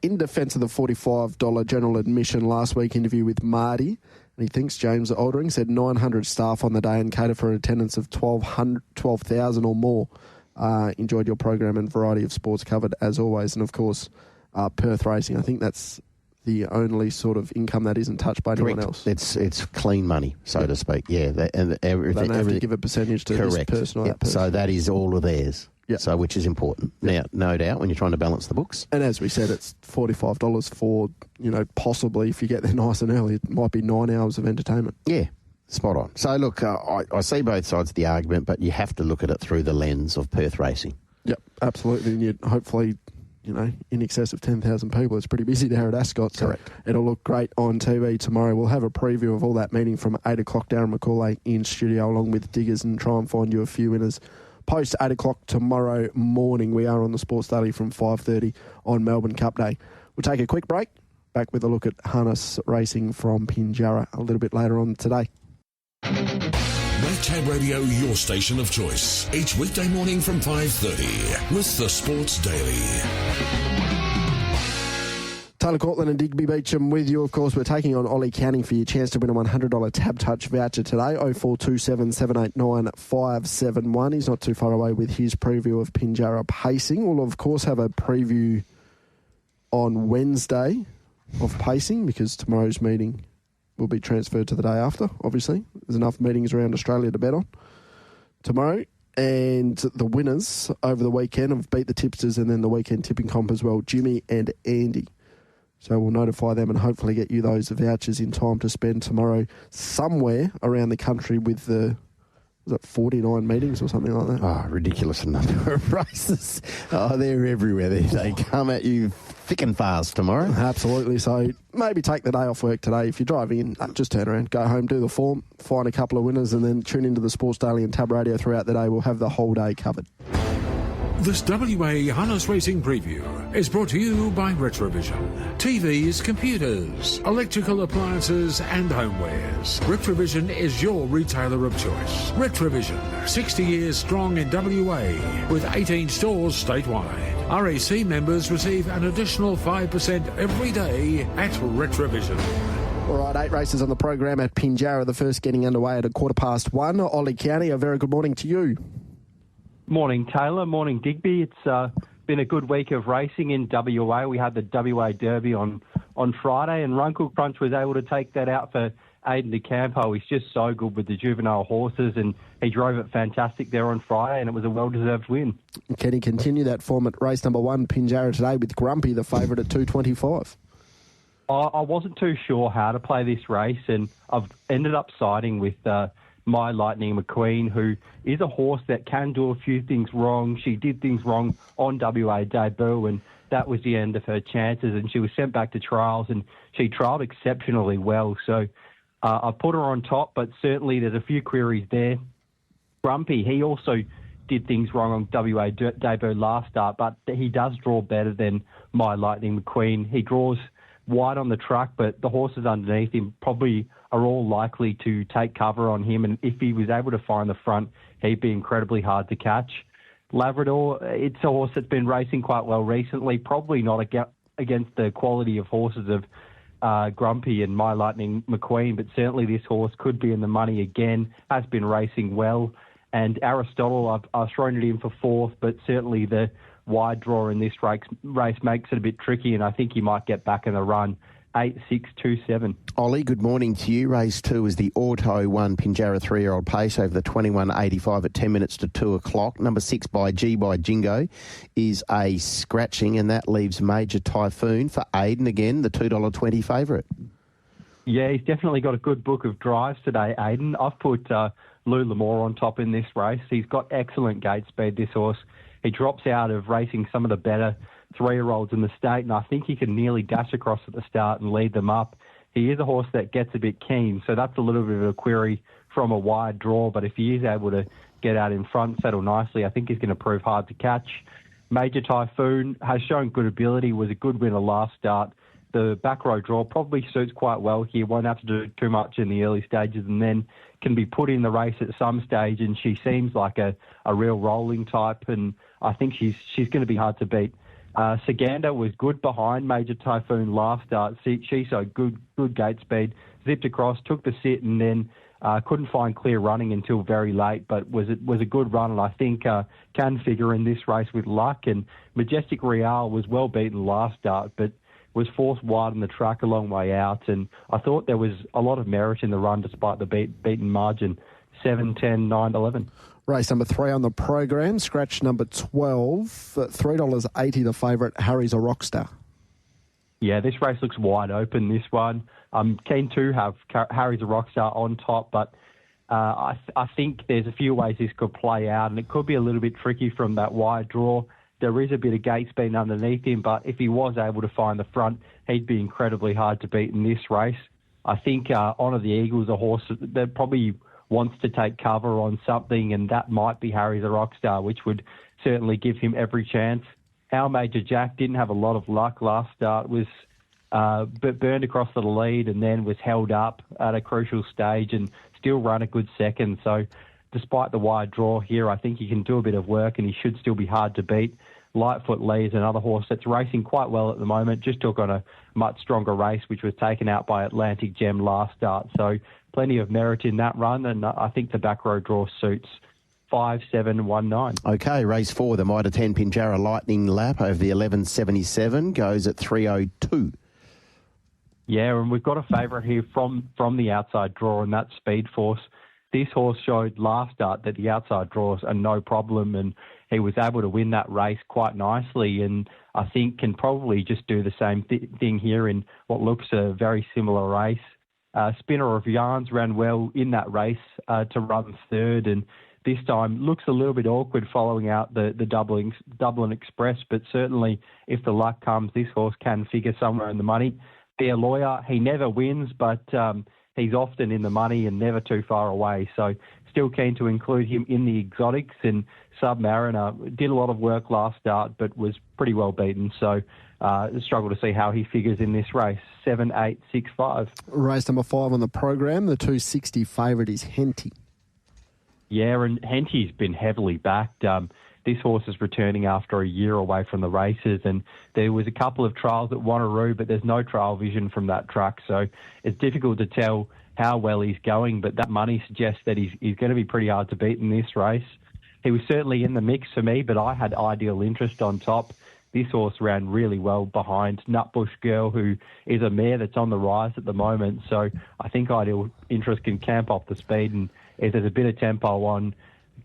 In defence of the $45 general admission last week interview with Marty, and he thinks James Aldering said 900 staff on the day and cater for an attendance of 12,000 or more. Enjoyed your program and variety of sports covered as always. And of course, Perth racing. I think that's the only sort of income that isn't touched by anyone else. It's clean money, so to speak. Yeah, and everything. They don't have to give a percentage to this person or that person. So that is all of theirs. Yep. So which is important. Now, no doubt, when you're trying to balance the books. And as we said, it's $45 for, possibly if you get there nice and early, it might be 9 hours of entertainment. Yeah, spot on. So look, I see both sides of the argument, but you have to look at it through the lens of Perth racing. Yep, absolutely. And you'd hopefully, in excess of 10,000 people. It's pretty busy there at Ascot. So correct. It'll look great on TV tomorrow. We'll have a preview of all that meeting from 8 o'clock. Darren McCauley in studio along with Diggers and try and find you a few winners. Post 8 o'clock tomorrow morning. We are on the Sports Daily from 5:30 on Melbourne Cup Day. We'll take a quick break. Back with a look at harness racing from Pinjarra a little bit later on today. Tab Radio, your station of choice. Each weekday morning from 5:30 with the Sports Daily. Taylor Cortland and Digby Beecham with you. Of course, we're taking on Oli Cownie for your chance to win a $100 Tab Touch voucher today. 0427 789 571. He's not too far away with his preview of Pinjarra Pacing. We'll, of course, have a preview on Wednesday of Pacing because tomorrow's meeting will be transferred to the day after, obviously. There's enough meetings around Australia to bet on tomorrow. And the winners over the weekend have beat the tipsters and then the weekend tipping comp as well, Jimmy and Andy. So we'll notify them and hopefully get you those vouchers in time to spend tomorrow somewhere around the country with the, 49 meetings or something like that? Oh, ridiculous number of races. Oh, they're everywhere. They come at you thick and fast tomorrow. Absolutely. So maybe take the day off work today. If you're driving in, just turn around, go home, do the form, find a couple of winners and then tune into the Sports Daily and Tab Radio throughout the day. We'll have the whole day covered. This WA Harness Racing Preview is brought to you by Retrovision. TVs, computers, electrical appliances and homewares. Retrovision is your retailer of choice. Retrovision, 60 years strong in WA with 18 stores statewide. RAC members receive an additional 5% every day at Retrovision. All right, 8 races on the program at Pinjarra, the first getting underway at 1:15. Oli Cownie, a very good morning to you. Morning, Taylor. Morning, Digby. It's been a good week of racing in WA. We had the WA Derby on Friday, and Runkle Crunch was able to take that out for Aidan de Campo. He's just so good with the juvenile horses, and he drove it fantastic there on Friday, and it was a well-deserved win. Can he continue that form at race number 1, Pinjarra, today with Grumpy, the favourite at 225? I wasn't too sure how to play this race, and I've ended up siding with My Lightning McQueen, who is a horse that can do a few things wrong. She did things wrong on WA debut, and that was the end of her chances, and she was sent back to trials, and she trialled exceptionally well. So I put her on top, but certainly there's a few queries there. Grumpy, he also did things wrong on WA debut last start, but he does draw better than My Lightning McQueen. He draws wide on the track, but the horses underneath him probably are all likely to take cover on him, and if he was able to find the front, he'd be incredibly hard to catch. Labrador, it's a horse that's been racing quite well recently, probably not against the quality of horses of Grumpy and My Lightning McQueen, but certainly this horse could be in the money again, has been racing well. And Aristotle, I've thrown it in for fourth, but certainly the wide draw in this race makes it a bit tricky, and I think he might get back in the run. 8, 6, 2, 7. Ollie, good morning to you. Race 2 is the Auto 1 Pinjarra 3-year-old pace over the 21.85 at 10 minutes to 2 o'clock. Number 6 by Jingo is a scratching, and that leaves Major Typhoon for Aiden again, the $2.20 favourite. Yeah, he's definitely got a good book of drives today, Aiden. I've put Lou L'Amour on top in this race. He's got excellent gate speed, this horse. He drops out of racing some of the better 3-year-olds in the state, and I think he can nearly dash across at the start and lead them up. He is a horse that gets a bit keen, so that's a little bit of a query from a wide draw, but if he is able to get out in front, settle nicely, I think he's going to prove hard to catch. Major Typhoon has shown good ability, was a good winner last start. The back row draw probably suits quite well here, won't have to do too much in the early stages, and then can be put in the race at some stage, and she seems like a real rolling type, and I think she's going to be hard to beat. Saganda was good behind Major Typhoon last start. She showed good gate speed, zipped across, took the sit, and then couldn't find clear running until very late, but was a good run, and I think can figure in this race with luck. And Majestic Real was well beaten last start, but was forced wide on the track a long way out, and I thought there was a lot of merit in the run despite the beaten margin. 7, 10, 9, 11. Race number 3 on the program, scratch number 12, $3.80 the favourite, Harry's a Rockstar. Yeah, this race looks wide open, this one. I'm keen to have Harry's a Rockstar on top, but I think there's a few ways this could play out, and it could be a little bit tricky from that wide draw. There is a bit of gate speed underneath him, but if he was able to find the front, he'd be incredibly hard to beat in this race. I think Honour the Eagle's a horse that probably wants to take cover on something, and that might be Harry's a Rockstar, which would certainly give him every chance. Our Major Jack didn't have a lot of luck last start, was burned across the lead and then was held up at a crucial stage and still run a good second. So despite the wide draw here, I think he can do a bit of work and he should still be hard to beat. Lightfoot Lee is another horse that's racing quite well at the moment, just took on a much stronger race, which was taken out by Atlantic Gem last start. So plenty of merit in that run, and I think the back row draw suits. 5, 7, 1, 9. Okay, race 4, the Mitre 10 Pinjarra Lightning Lap over the 11.77 goes at 3.02. Yeah, and we've got a favourite here from the outside draw, and that's Speed Force. This horse showed last start that the outside draws are no problem, and he was able to win that race quite nicely, and I think can probably just do the same thing here in what looks a very similar race. Spinner of Yarns ran well in that race to run third, and this time looks a little bit awkward following out the Dublin Express, but certainly if the luck comes, this horse can figure somewhere in the money. Their Lawyer, he never wins, but he's often in the money and never too far away. So still keen to include him in the exotics. And Submariner did a lot of work last start, but was pretty well beaten. So struggle to see how he figures in this race. 7, 8, 6, 5. Race number 5 on the program, the 260 favourite is Henty. Yeah, and Henty's been heavily backed. This horse is returning after a year away from the races, and there was a couple of trials at Wanneroo, but there's no trial vision from that track, so it's difficult to tell how well he's going, but that money suggests that he's going to be pretty hard to beat in this race. He was certainly in the mix for me, but I had Ideal Interest on top. This horse ran really well behind Nutbush Girl, who is a mare that's on the rise at the moment, so I think Ideal Interest can camp off the speed, and if there's a bit of tempo on,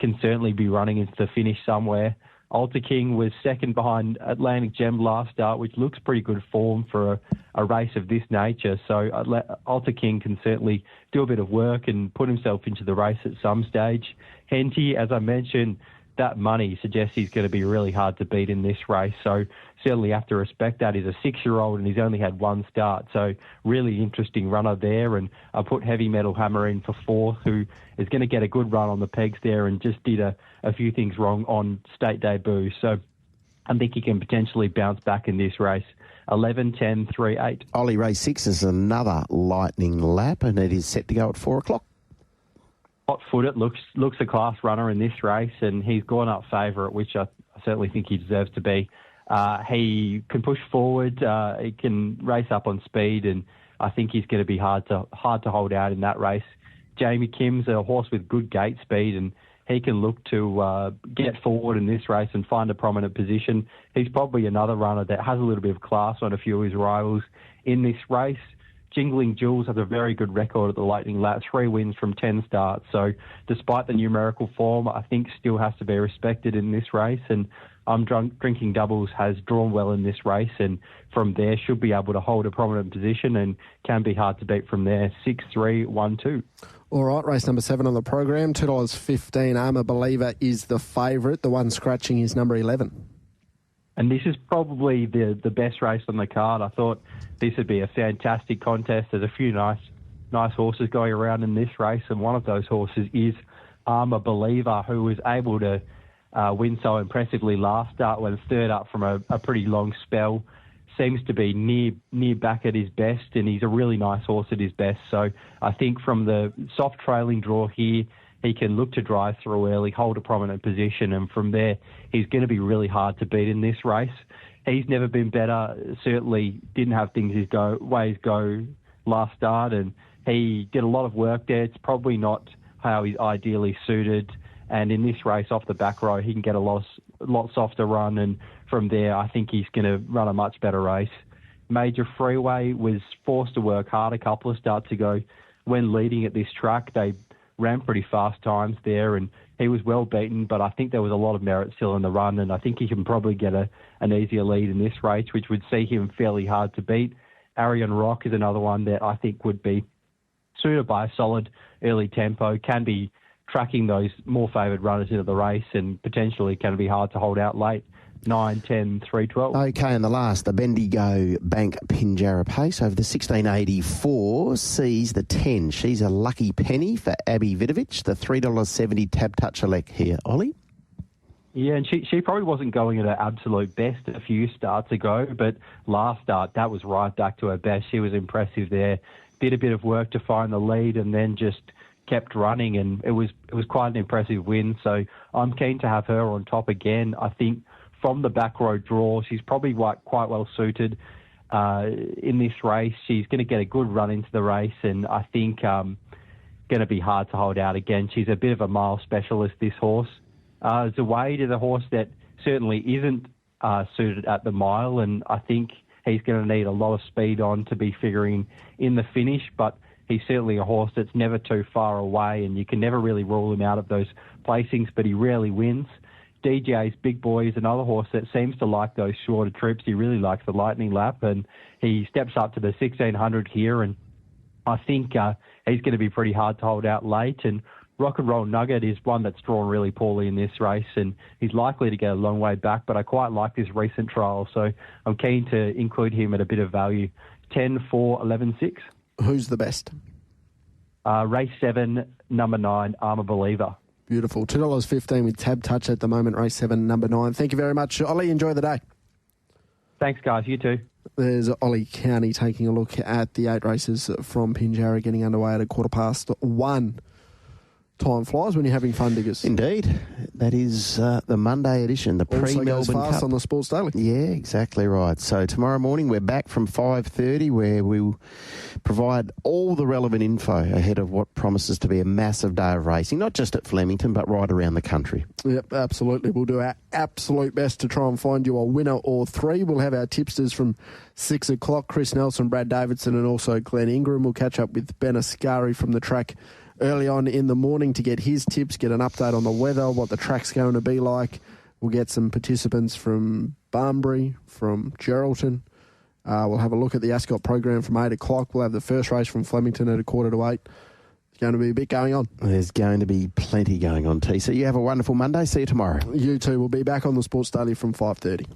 can certainly be running into the finish somewhere. Alta King was second behind Atlantic Gem last start, which looks pretty good form for a race of this nature. So Alta King can certainly do a bit of work and put himself into the race at some stage. Henty, as I mentioned, that money suggests he's going to be really hard to beat in this race. So certainly have to respect that. He's a 6-year-old and he's only had one start. So really interesting runner there. And I put Heavy Metal Hammer in for 4th, who is going to get a good run on the pegs there and just did a few things wrong on state debut. So I think he can potentially bounce back in this race. 11, 10, 3, 8. Ollie, race 6 is another lightning lap and it is set to go at 4 o'clock. Hot-footed looks a class runner in this race, and he's gone up favourite, which I certainly think he deserves to be. He can push forward, he can race up on speed, and I think he's going to be hard to hold out in that race. Jamie Kim's a horse with good gate speed, and he can look to get forward in this race and find a prominent position. He's probably another runner that has a little bit of class on a few of his rivals in this race. Jingling Jules has a very good record at the Lightning Lap, 3 wins from 10 starts. So despite the numerical form, I think still has to be respected in this race. And Drinking Doubles has drawn well in this race, and from there should be able to hold a prominent position and can be hard to beat from there. 6-3-1-2. All right, race number 7 on the program, $2.15. I'm a Believer is the favourite. The one scratching is number 11. And this is probably the best race on the card. I thought this would be a fantastic contest. There's a few nice horses going around in this race, and one of those horses is I'm a Believer, who was able to win so impressively last start when third up from a pretty long spell. Seems to be near back at his best, and he's a really nice horse at his best. So I think from the soft trailing draw here, he can look to drive through early, hold a prominent position, and from there he's going to be really hard to beat in this race. He's never been better, certainly didn't have things his ways go last start, and he did a lot of work there. It's probably not how he's ideally suited, and in this race off the back row he can get a lot softer run, and from there I think he's going to run a much better race. Major Freeway was forced to work hard a couple of starts ago. When leading at this track, they ran pretty fast times there, and he was well beaten, but I think there was a lot of merit still in the run, and I think he can probably get an easier lead in this race, which would see him fairly hard to beat. Arian Rock is another one that I think would be suited by a solid early tempo, can be tracking those more favoured runners into the race, and potentially can be hard to hold out late. 9, 10, 3, 12. Okay, and the last, the Bendigo Bank Pinjarra pace over the 1684 sees the 10. She's a lucky penny for Abby Vidovich, the $3.70 Tab Touch Elect here. Ollie? Yeah, and she probably wasn't going at her absolute best a few starts ago, but last start, that was right back to her best. She was impressive there. Did a bit of work to find the lead and then just kept running, and it was quite an impressive win. So I'm keen to have her on top again. I think from the back row draw, she's probably quite well suited in this race. She's going to get a good run into the race, and I think going to be hard to hold out again. She's a bit of a mile specialist, this horse. Zawade is a horse that certainly isn't suited at the mile, and I think he's going to need a lot of speed on to be figuring in the finish, but he's certainly a horse that's never too far away, and you can never really rule him out of those placings, but he rarely wins. DJ's Big Boy is another horse that seems to like those shorter trips. He really likes the Lightning Lap, and he steps up to the 1600 here, and I think he's going to be pretty hard to hold out late. And Rock and Roll Nugget is one that's drawn really poorly in this race, and he's likely to get a long way back, but I quite like this recent trial, so I'm keen to include him at a bit of value. 10, 4, 11, 6. Who's the best? Race 7, number 9, I'm a Believer. Beautiful. $2.15 with Tab Touch at the moment, race 7, number 9. Thank you very much, Ollie. Enjoy the day. Thanks, guys. You too. There's Oli Cownie taking a look at the 8 races from Pinjarra getting underway at 1:15. Time flies when you're having fun, Diggers. Indeed. That is the Monday edition, the pre-Melbourne fast Cup. On the Sports Daily. Yeah, exactly right. So tomorrow morning we're back from 5:30 where we'll provide all the relevant info ahead of what promises to be a massive day of racing, not just at Flemington, but right around the country. Yep, absolutely. We'll do our absolute best to try and find you a winner or 3. We'll have our tipsters from 6 o'clock, Chris Nelson, Brad Davidson, and also Glenn Ingram. We'll catch up with Ben Ascari from the track early on in the morning to get his tips, get an update on the weather, what the track's going to be like. We'll get some participants from Barnbury, from Geraldton. We'll have a look at the Ascot program from 8 o'clock. We'll have the first race from Flemington at 7:45. There's going to be a bit going on. There's going to be plenty going on, T. So you have a wonderful Monday. See you tomorrow. You too. We'll be back on the Sports Daily from 5:30.